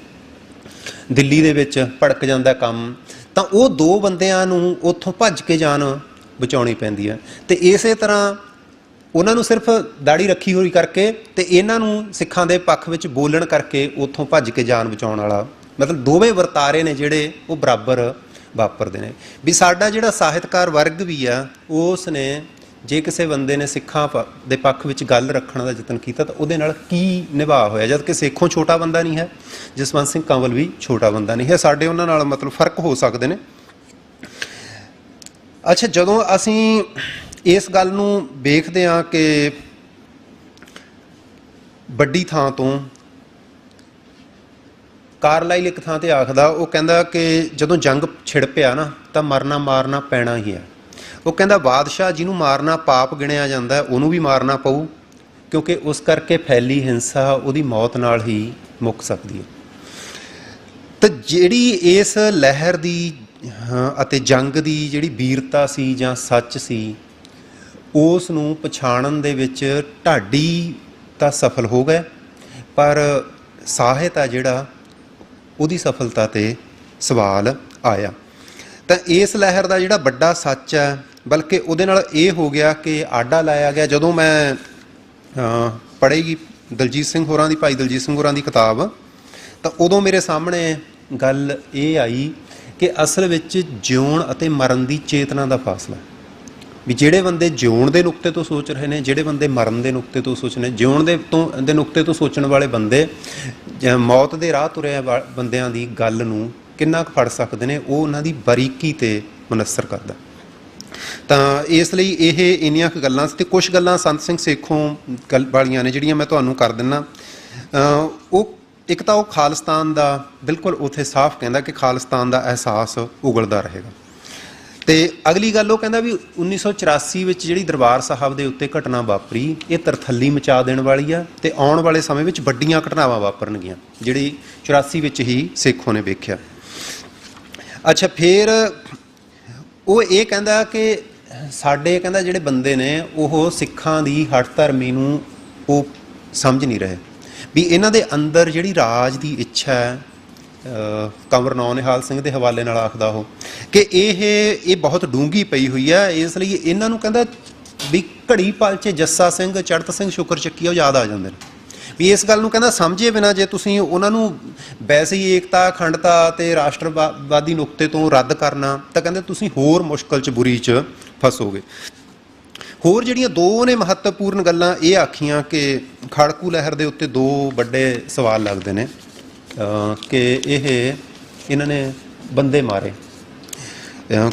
ਦਿੱਲੀ ਦੇ ਵਿੱਚ ਭੜਕ ਜਾਂਦਾ ਕੰਮ, ਤਾਂ ਉਹ 2 ਬੰਦਿਆਂ ਨੂੰ ਉੱਥੋਂ ਭੱਜ ਕੇ ਜਾਨ ਬਚਾਉਣੀ ਪੈਂਦੀ ਹੈ। ਅਤੇ ਇਸੇ ਤਰ੍ਹਾਂ ਉਹਨਾਂ ਨੂੰ ਸਿਰਫ ਦਾੜੀ ਰੱਖੀ ਹੋਈ ਕਰਕੇ, ਅਤੇ ਇਹਨਾਂ ਨੂੰ ਸਿੱਖਾਂ ਦੇ ਪੱਖ ਵਿੱਚ ਬੋਲਣ ਕਰਕੇ ਉੱਥੋਂ ਭੱਜ ਕੇ ਜਾਨ ਬਚਾਉਣ ਵਾਲਾ, ਮਤਲਬ ਦੋਵੇਂ ਵਰਤਾਰੇ ਨੇ ਜਿਹੜੇ ਉਹ ਬਰਾਬਰ ਵਾਪਰਦੇ ਨੇ। ਵੀ ਸਾਡਾ ਜਿਹੜਾ ਸਾਹਿਤਕਾਰ ਵਰਗ ਵੀ ਆ, ਉਸ ਨੇ ਜੇ ਕਿਸੇ ਬੰਦੇ ਨੇ ਸਿੱਖਾਂ ਦੇ ਪੱਖ ਵਿੱਚ ਗੱਲ ਰੱਖਣ ਦਾ ਯਤਨ ਕੀਤਾ ਤਾਂ ਉਹਦੇ ਨਾਲ ਕੀ ਨਿਭਾਅ ਹੋਇਆ, ਜਦ ਕਿ ਸੇਖੋਂ ਛੋਟਾ ਬੰਦਾ ਨਹੀਂ ਹੈ, ਜਸਵੰਤ ਸਿੰਘ ਕੰਵਲ ਵੀ ਛੋਟਾ ਬੰਦਾ ਨਹੀਂ ਹੈ, ਸਾਡੇ ਉਹਨਾਂ ਨਾਲ ਮਤਲਬ ਫਰਕ ਹੋ ਸਕਦੇ ਨੇ। ਅੱਛਾ, ਜਦੋਂ ਅਸੀਂ ਇਸ ਗੱਲ ਨੂੰ ਵੇਖਦੇ ਹਾਂ ਕਿ ਵੱਡੀ ਥਾਂ ਤੋਂ, ਕਾਰਲਾਈਲ ਇੱਕ ਥਾਂ 'ਤੇ ਆਖਦਾ, ਉਹ ਕਹਿੰਦਾ ਕਿ ਜਦੋਂ ਜੰਗ ਛਿੜ ਪਿਆ ਨਾ ਤਾਂ ਮਰਨਾ ਮਾਰਨਾ ਪੈਣਾ ਹੀ ਹੈ। ਉਹ ਕਹਿੰਦਾ ਬਾਦਸ਼ਾਹ ਜਿਹਨੂੰ ਮਾਰਨਾ ਪਾਪ ਗਿਣਿਆ ਜਾਂਦਾ ਉਹਨੂੰ ਵੀ ਮਾਰਨਾ ਪਊ, ਕਿਉਂਕਿ ਉਸ ਕਰਕੇ ਫੈਲੀ ਹਿੰਸਾ ਉਹਦੀ ਮੌਤ ਨਾਲ ਹੀ ਮੁੱਕ ਸਕਦੀ ਹੈ। ਤਾਂ ਜਿਹੜੀ ਇਸ ਲਹਿਰ ਦੀ ਅਤੇ ਜੰਗ ਦੀ ਜਿਹੜੀ ਵੀਰਤਾ ਸੀ ਜਾਂ ਸੱਚ ਸੀ, ਉਸ ਨੂੰ ਪਛਾਣਨ ਦੇ ਵਿੱਚ ਢਾਡੀ ਤਾਂ ਸਫਲ ਹੋ ਗਏ, ਪਰ ਸਾਹਿਤ ਆ ਜਿਹੜਾ ਉਹਦੀ ਸਫਲਤਾ 'ਤੇ ਸਵਾਲ ਆਇਆ। ਤਾਂ ਇਸ ਲਹਿਰ ਦਾ ਜਿਹੜਾ ਵੱਡਾ ਸੱਚ ਹੈ, ਬਲਕਿ ਉਹਦੇ ਨਾਲ ਇਹ ਹੋ ਗਿਆ ਕਿ ਆਡਾ ਲਾਇਆ ਗਿਆ। ਜਦੋਂ ਮੈਂ ਪੜ੍ਹੇਗੀ ਦਲਜੀਤ ਸਿੰਘ ਹੋਰਾਂ ਦੀ, ਭਾਈ ਦਲਜੀਤ ਸਿੰਘ ਹੋਰਾਂ ਦੀ ਕਿਤਾਬ, ਤਾਂ ਉਦੋਂ ਮੇਰੇ ਸਾਹਮਣੇ ਗੱਲ ਇਹ ਆਈ ਕਿ ਅਸਲ ਵਿੱਚ ਜਿਉਣ ਅਤੇ ਮਰਨ ਦੀ ਚੇਤਨਾ ਦਾ ਫਾਸਲਾ, ਵੀ ਜਿਹੜੇ ਬੰਦੇ ਜਿਉਣ ਦੇ ਨੁਕਤੇ ਤੋਂ ਸੋਚ ਰਹੇ ਨੇ, ਜਿਹੜੇ ਬੰਦੇ ਮਰਨ ਦੇ ਨੁਕਤੇ ਤੋਂ ਸੋਚ ਰਹੇ ਨੇ, ਜਿਉਣ ਦੇ ਨੁਕਤੇ ਤੋਂ ਸੋਚਣ ਵਾਲੇ ਬੰਦੇ ਮੌਤ ਦੇ ਰਾਹ ਤੁਰੇ ਬੰਦਿਆਂ ਦੀ ਗੱਲ ਨੂੰ ਕਿੰਨਾ ਕੁ ਫੜ ਸਕਦੇ ਨੇ, ਉਹ ਉਹਨਾਂ ਦੀ ਬਾਰੀਕੀ 'ਤੇ ਮੁਨਸਰ ਕਰਦਾ। ਤਾਂ ਇਸ ਲਈ ਇਹ ਇੰਨੀਆਂ ਕੁ ਗੱਲਾਂ ਸੀ। ਅਤੇ ਕੁਛ ਗੱਲਾਂ ਸੰਤ ਸਿੰਘ ਸੇਖੋਂ ਵਾਲੀਆਂ ਨੇ ਜਿਹੜੀਆਂ ਮੈਂ ਤੁਹਾਨੂੰ ਕਰ ਦਿੰਦਾ। ਉਹ ਇੱਕ ਤਾਂ ਉਹ ਖਾਲਿਸਤਾਨ ਦਾ ਬਿਲਕੁਲ ਉੱਥੇ ਸਾਫ਼ ਕਹਿੰਦਾ ਕਿ ਖਾਲਿਸਤਾਨ ਦਾ ਅਹਿਸਾਸ ਉਗਲਦਾ ਰਹੇਗਾ, ਤੇ ਅਗਲੀ ਗੱਲ ਉਹ ਕਹਿੰਦਾ ਵੀ 1984 ਵਿੱਚ ਜਿਹੜੀ ਦਰਬਾਰ ਸਾਹਿਬ ਦੇ ਉੱਤੇ ਘਟਨਾ ਵਾਪਰੀ ਇਹ ਤਰਥੱਲੀ ਮਚਾ ਦੇਣ ਵਾਲੀ ਆ ਤੇ ਆਉਣ ਵਾਲੇ ਸਮੇਂ ਵਿੱਚ ਵੱਡੀਆਂ ਘਟਨਾਵਾਂ ਵਾਪਰਨਗੀਆਂ, ਜਿਹੜੀ 84 ਵਿੱਚ ਹੀ ਸੇਖੋਂ ਨੇ ਵੇਖਿਆ। ਅੱਛਾ, ਫਿਰ ਉਹ ਇਹ ਕਹਿੰਦਾ ਕਿ ਸਾਡੇ ਕਹਿੰਦਾ ਜਿਹੜੇ ਬੰਦੇ ਨੇ ਉਹ ਸਿੱਖਾਂ ਦੀ ਹਠ ਧਰਮੀ ਨੂੰ ਉਹ ਸਮਝ ਨਹੀਂ ਰਹੇ, ਵੀ ਇਹਨਾਂ ਦੇ ਅੰਦਰ ਜਿਹੜੀ ਰਾਜ ਦੀ ਇੱਛਾ ਹੈ, ਕੰਵਰ ਨਿਹਾਲ ਸਿੰਘ ਦੇ ਹਵਾਲੇ ਨਾਲ ਆਖਦਾ ਉਹ ਕਿ ਇਹ ਬਹੁਤ ਡੂੰਘੀ ਪਈ ਹੋਈ ਹੈ, ਇਸ ਲਈ ਇਹਨਾਂ ਨੂੰ ਕਹਿੰਦਾ ਵੀ ਘੜੀ ਪਲ 'ਚ ਜੱਸਾ ਸਿੰਘ, ਚੜ੍ਹਤ ਸਿੰਘ, ਸ਼ੁਕਰ ਚੱਕੀਆ ਉਹ ਯਾਦ ਆ ਜਾਂਦੇ ਨੇ, ਵੀ ਇਸ ਗੱਲ ਨੂੰ ਕਹਿੰਦਾ ਸਮਝੇ ਬਿਨਾਂ ਜੇ ਤੁਸੀਂ ਉਹਨਾਂ ਨੂੰ ਵੈਸੇ ਹੀ ਏਕਤਾ, ਅਖੰਡਤਾ ਅਤੇ ਰਾਸ਼ਟਰਵਾਦੀ ਨੁਕਤੇ ਤੋਂ ਰੱਦ ਕਰਨਾ ਤਾਂ ਕਹਿੰਦੇ ਤੁਸੀਂ ਹੋਰ ਮੁਸ਼ਕਲ 'ਚ ਬੁਰੀ 'ਚ ਫਸੋਗੇ। ਹੋਰ ਜਿਹੜੀਆਂ ਦੋ ਨੇ ਮਹੱਤਵਪੂਰਨ ਗੱਲਾਂ ਇਹ ਆਖੀਆਂ ਕਿ ਖਾੜਕੂ ਲਹਿਰ ਦੇ ਉੱਤੇ ਦੋ ਵੱਡੇ ਸਵਾਲ ਲੱਗਦੇ ਨੇ ਕਿ ਇਹਨਾਂ ਨੇ ਬੰਦੇ ਮਾਰੇ,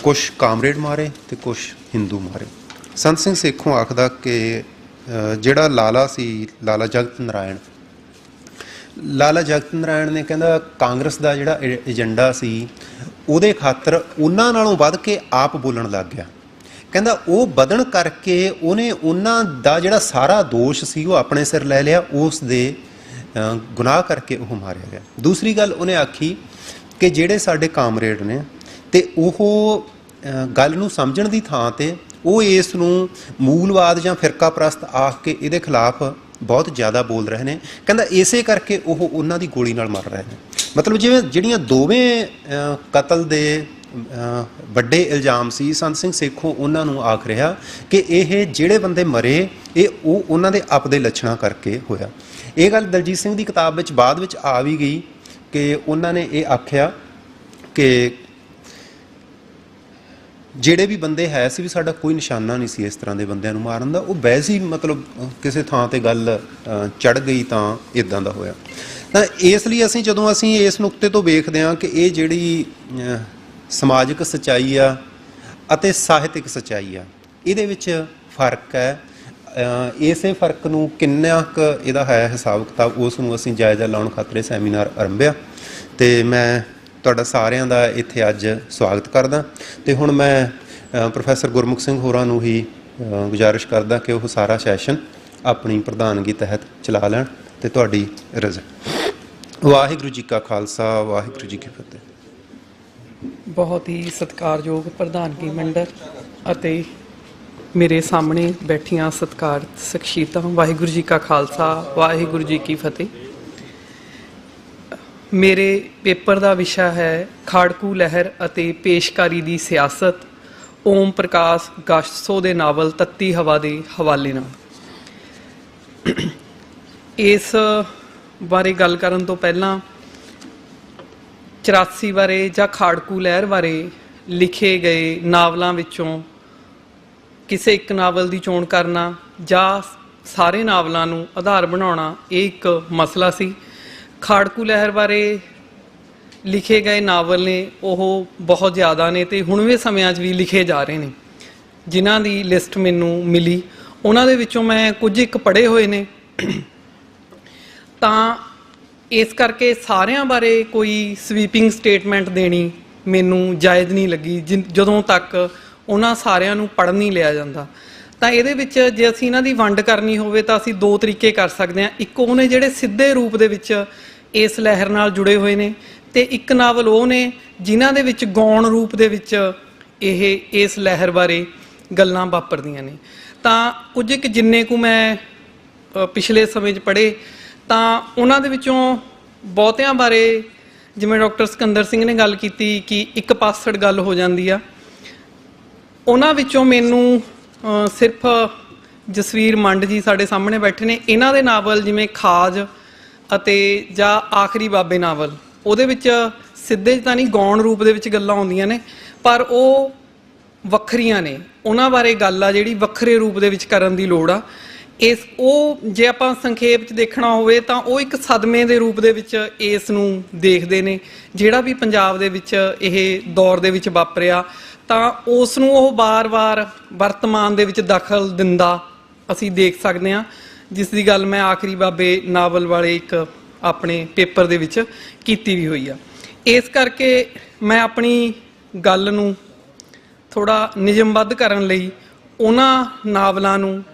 ਕੁਛ ਕਾਮਰੇਡ ਮਾਰੇ ਅਤੇ ਕੁਛ ਹਿੰਦੂ ਮਾਰੇ। ਸੰਤ ਸਿੰਘ ਸੇਖੋਂ ਆਖਦਾ ਕਿ ਜਿਹੜਾ ਲਾਲਾ ਸੀ, ਲਾਲਾ ਜਗਤ ਨਾਰਾਇਣ ਨੇ ਕਹਿੰਦਾ ਕਾਂਗਰਸ ਦਾ ਜਿਹੜਾ ਏਜੰਡਾ ਸੀ ਉਹਦੇ ਖਾਤਰ ਉਹਨਾਂ ਨਾਲੋਂ ਵੱਧ ਕੇ ਆਪ ਬੋਲਣ ਲੱਗ ਗਿਆ। ਕਹਿੰਦਾ ਉਹ ਵਧਣ ਕਰਕੇ ਉਹਨੇ ਉਹਨਾਂ ਦਾ ਜਿਹੜਾ ਸਾਰਾ ਦੋਸ਼ ਸੀ ਉਹ ਆਪਣੇ ਸਿਰ ਲੈ ਲਿਆ, ਉਸ ਦੇ ਗੁਨਾਹ ਕਰਕੇ ਉਹ ਮਾਰਿਆ ਗਿਆ। ਦੂਸਰੀ ਗੱਲ ਉਹਨੇ ਆਖੀ ਕਿ ਜਿਹੜੇ ਸਾਡੇ ਕਾਮਰੇਡ ਨੇ ਅਤੇ ਉਹ ਗੱਲ ਨੂੰ ਸਮਝਣ ਦੀ ਥਾਂ 'ਤੇ ਉਹ ਇਸ ਨੂੰ ਮੂਲਵਾਦ ਜਾਂ ਫਿਰਕਾ ਪ੍ਰਸਤ ਆਖ ਕੇ ਇਹਦੇ ਖਿਲਾਫ ਬਹੁਤ ਜ਼ਿਆਦਾ ਬੋਲ ਰਹੇ ਨੇ। ਕਹਿੰਦਾ ਇਸੇ ਕਰਕੇ ਉਹ ਉਹਨਾਂ ਦੀ ਗੋਲੀ ਨਾਲ ਮਰ ਰਹੇ ਨੇ। ਮਤਲਬ ਜਿਵੇਂ ਜਿਹੜੀਆਂ ਦੋਵੇਂ ਕਤਲ ਦੇ ਵੱਡੇ ਇਲਜ਼ਾਮ ਸੀ, ਸੰਤ ਸਿੰਘ ਸੇਖੋਂ ਉਹਨਾਂ ਨੂੰ ਆਖ ਰਿਹਾ ਕਿ ਇਹ ਜਿਹੜੇ ਬੰਦੇ ਮਰੇ ਇਹ ਉਹਨਾਂ ਦੇ ਆਪਦੇ ਲੱਛਣਾਂ ਕਰਕੇ ਹੋਇਆ। ਇਹ ਗੱਲ ਦਲਜੀਤ ਸਿੰਘ ਦੀ ਕਿਤਾਬ ਵਿੱਚ ਬਾਅਦ ਵਿੱਚ ਆ ਵੀ ਗਈ ਕਿ ਉਹਨਾਂ ਨੇ ਇਹ ਆਖਿਆ ਕਿ ਜਿਹੜੇ ਵੀ ਬੰਦੇ ਹੈ ਸੀ ਵੀ ਸਾਡਾ ਕੋਈ ਨਿਸ਼ਾਨਾ ਨਹੀਂ ਸੀ ਇਸ ਤਰ੍ਹਾਂ ਦੇ ਬੰਦਿਆਂ ਨੂੰ ਮਾਰਨ ਦਾ, ਉਹ ਵੈਸੇ ਹੀ ਮਤਲਬ ਕਿਸੇ ਥਾਂ 'ਤੇ ਗੱਲ ਚੜ੍ਹ ਗਈ ਤਾਂ ਇੱਦਾਂ ਦਾ ਹੋਇਆ। ਤਾਂ ਇਸ ਲਈ ਜਦੋਂ ਅਸੀਂ ਇਸ ਨੁਕਤੇ ਤੋਂ ਵੇਖਦੇ ਹਾਂ ਕਿ ਇਹ ਜਿਹੜੀ ਸਮਾਜਿਕ ਸੱਚਾਈ ਆ ਅਤੇ ਸਾਹਿਤਕ ਸੱਚਾਈ ਆ ਇਹਦੇ ਵਿੱਚ ਫਰਕ ਹੈ। ਇਸੇ ਫਰਕ ਨੂੰ ਕਿੰਨਾ ਕੁ ਇਹਦਾ ਹੈ ਹਿਸਾਬ ਕਿਤਾਬ, ਉਸ ਨੂੰ ਅਸੀਂ ਜਾਇਜ਼ਾ ਲਾਉਣ ਖਾਤਰ ਸੈਮੀਨਾਰ ਆਰੰਭਿਆ ਅਤੇ ਮੈਂ ਤੁਹਾਡਾ ਸਾਰਿਆਂ ਦਾ ਇੱਥੇ ਅੱਜ ਸਵਾਗਤ ਕਰਦਾ। ਅਤੇ ਹੁਣ ਮੈਂ ਪ੍ਰੋਫੈਸਰ ਗੁਰਮੁਖ ਸਿੰਘ ਹੋਰਾਂ ਨੂੰ ਹੀ ਗੁਜ਼ਾਰਿਸ਼ ਕਰਦਾ ਕਿ ਉਹ ਸਾਰਾ ਸੈਸ਼ਨ ਆਪਣੀ ਪ੍ਰਧਾਨਗੀ ਤਹਿਤ ਚਲਾ ਲੈਣ ਅਤੇ ਤੁਹਾਡੀ ਰਜ਼ਾ। ਵਾਹਿਗੁਰੂ ਜੀ ਕਾ ਖਾਲਸਾ, ਵਾਹਿਗੁਰੂ ਜੀ ਕੀ ਫਤਿਹ। ਬਹੁਤ ਹੀ ਸਤਿਕਾਰਯੋਗ ਪ੍ਰਧਾਨਗੀ ਮੰਡਲ ਅਤੇ ਮੇਰੇ ਸਾਹਮਣੇ ਬੈਠੀਆਂ ਸਤਿਕਾਰਤ ਸ਼ਖਸੀਅਤਾਂ, ਵਾਹਿਗੁਰੂ ਜੀ ਕਾ ਖਾਲਸਾ, ਵਾਹਿਗੁਰੂ ਜੀ ਕੀ ਫਤਿਹ। ਮੇਰੇ ਪੇਪਰ ਦਾ ਵਿਸ਼ਾ ਹੈ ਖਾੜਕੂ ਲਹਿਰ ਅਤੇ ਪੇਸ਼ਕਾਰੀ ਦੀ ਸਿਆਸਤ, ਓਮ ਪ੍ਰਕਾਸ਼ ਗਾਸਸੋ ਦੇ ਨਾਵਲ ਤੱਤੀ ਹਵਾ ਦੇ ਹਵਾਲੇ ਨਾਲ। ਇਸ ਬਾਰੇ ਗੱਲ ਕਰਨ ਤੋਂ ਪਹਿਲਾਂ 84 ਬਾਰੇ ਜਾਂ ਖਾੜਕੂ ਲਹਿਰ ਬਾਰੇ ਲਿਖੇ ਗਏ ਨਾਵਲਾਂ ਵਿੱਚੋਂ ਕਿਸੇ ਇੱਕ ਨਾਵਲ ਦੀ ਚੋਣ ਕਰਨਾ ਜਾਂ ਸਾਰੇ ਨਾਵਲਾਂ ਨੂੰ ਆਧਾਰ ਬਣਾਉਣਾ ਇਹ ਇੱਕ ਮਸਲਾ ਸੀ। ਖਾੜਕੂ ਲਹਿਰ ਬਾਰੇ ਲਿਖੇ ਗਏ ਨਾਵਲ ਨੇ ਉਹ ਬਹੁਤ ਜ਼ਿਆਦਾ ਨੇ ਅਤੇ ਹੁਣਵੇਂ ਸਮਿਆਂ 'ਚ ਵੀ ਲਿਖੇ ਜਾ ਰਹੇ ਨੇ। ਜਿਨ੍ਹਾਂ ਦੀ ਲਿਸਟ ਮੈਨੂੰ ਮਿਲੀ ਉਹਨਾਂ ਦੇ ਵਿੱਚੋਂ ਮੈਂ ਕੁਝ ਇੱਕ ਪੜ੍ਹੇ ਹੋਏ ਨੇ, ਤਾਂ ਇਸ ਕਰਕੇ ਸਾਰਿਆਂ ਬਾਰੇ ਕੋਈ ਸਵੀਪਿੰਗ ਸਟੇਟਮੈਂਟ ਦੇਣੀ ਮੈਨੂੰ ਜਾਇਜ਼ ਨਹੀਂ ਲੱਗੀ ਜਦੋਂ ਤੱਕ ਉਹਨਾਂ ਸਾਰਿਆਂ ਨੂੰ ਪੜ੍ਹ ਨਹੀਂ ਲਿਆ ਜਾਂਦਾ। ਤਾਂ ਇਹਦੇ ਵਿੱਚ ਜੇ ਅਸੀਂ ਇਹਨਾਂ ਦੀ ਵੰਡ ਕਰਨੀ ਹੋਵੇ ਤਾਂ ਅਸੀਂ ਦੋ ਤਰੀਕੇ ਕਰ ਸਕਦੇ ਹਾਂ। ਇੱਕ ਉਹ ਨੇ ਜਿਹੜੇ ਸਿੱਧੇ ਰੂਪ ਦੇ ਵਿੱਚ ਇਸ ਲਹਿਰ ਨਾਲ ਜੁੜੇ ਹੋਏ ਨੇ, ਅਤੇ ਇੱਕ ਨਾਵਲ ਉਹ ਨੇ ਜਿਨ੍ਹਾਂ ਦੇ ਵਿੱਚ ਗੌਣ ਰੂਪ ਦੇ ਵਿੱਚ ਇਹ ਇਸ ਲਹਿਰ ਬਾਰੇ ਗੱਲਾਂ ਵਾਪਰਦੀਆਂ ਨੇ। ਤਾਂ ਕੁਝ ਇੱਕ ਜਿੰਨੇ ਕੁ ਮੈਂ ਪਿਛਲੇ ਸਮੇਂ 'ਚ ਪੜ੍ਹੇ ਤਾਂ ਉਹਨਾਂ ਦੇ ਵਿੱਚੋਂ ਬਹੁਤਿਆਂ ਬਾਰੇ ਜਿਵੇਂ ਡਾਕਟਰ ਸਿਕੰਦਰ ਸਿੰਘ ਨੇ ਗੱਲ ਕੀਤੀ ਕਿ ਇੱਕ ਪਾਸੜ ਗੱਲ ਹੋ ਜਾਂਦੀ ਆ, ਉਹਨਾਂ ਵਿੱਚੋਂ ਮੈਨੂੰ ਸਿਰਫ ਜਸਵੀਰ ਮੰਡ ਜੀ ਸਾਡੇ ਸਾਹਮਣੇ ਬੈਠੇ ਨੇ, ਇਹਨਾਂ ਦੇ ਨਾਵਲ ਜਿਵੇਂ ਖਾਜ ਅਤੇ ਜਾਂ ਆਖਰੀ ਬਾਬੇ ਨਾਵਲ, ਉਹਦੇ ਵਿੱਚ ਸਿੱਧੇ ਤਾਂ ਨਹੀਂ ਗੌਣ ਰੂਪ ਦੇ ਵਿੱਚ ਗੱਲਾਂ ਆਉਂਦੀਆਂ ਨੇ ਪਰ ਉਹ ਵੱਖਰੀਆਂ ਨੇ, ਉਹਨਾਂ ਬਾਰੇ ਗੱਲ ਆ ਜਿਹੜੀ ਵੱਖਰੇ ਰੂਪ ਦੇ ਵਿੱਚ ਕਰਨ ਦੀ ਲੋੜ ਆ। ਉਹ ਜੇ ਆਪਾਂ ਸੰਖੇਪ 'ਚ ਦੇਖਣਾ ਹੋਵੇ ਤਾਂ ਉਹ ਇੱਕ ਸਦਮੇ ਦੇ ਰੂਪ ਦੇ ਵਿੱਚ ਇਸ ਨੂੰ ਦੇਖਦੇ ਨੇ, ਜਿਹੜਾ ਵੀ ਪੰਜਾਬ ਦੇ ਵਿੱਚ ਇਹ ਦੌਰ ਦੇ ਵਿੱਚ ਵਾਪਰਿਆ ਤਾਂ ਉਸ ਨੂੰ ਉਹ ਵਾਰ-ਵਾਰ ਵਰਤਮਾਨ ਦੇ ਵਿੱਚ ਦਖਲ ਦਿੰਦਾ ਅਸੀਂ ਦੇਖ ਸਕਦੇ ਹਾਂ, ਜਿਸ ਦੀ ਗੱਲ ਮੈਂ ਆਖਰੀ ਬਾਬੇ ਨਾਵਲ ਵਾਲੇ ਇੱਕ ਆਪਣੇ ਪੇਪਰ ਦੇ ਵਿੱਚ ਕੀਤੀ ਵੀ ਹੋਈ ਆ। ਇਸ ਕਰਕੇ ਮੈਂ ਆਪਣੀ ਗੱਲ ਨੂੰ ਥੋੜ੍ਹਾ ਨਿਯਮਬੱਧ ਕਰਨ ਲਈ ਉਹਨਾਂ ਨਾਵਲਾਂ ਨੂੰ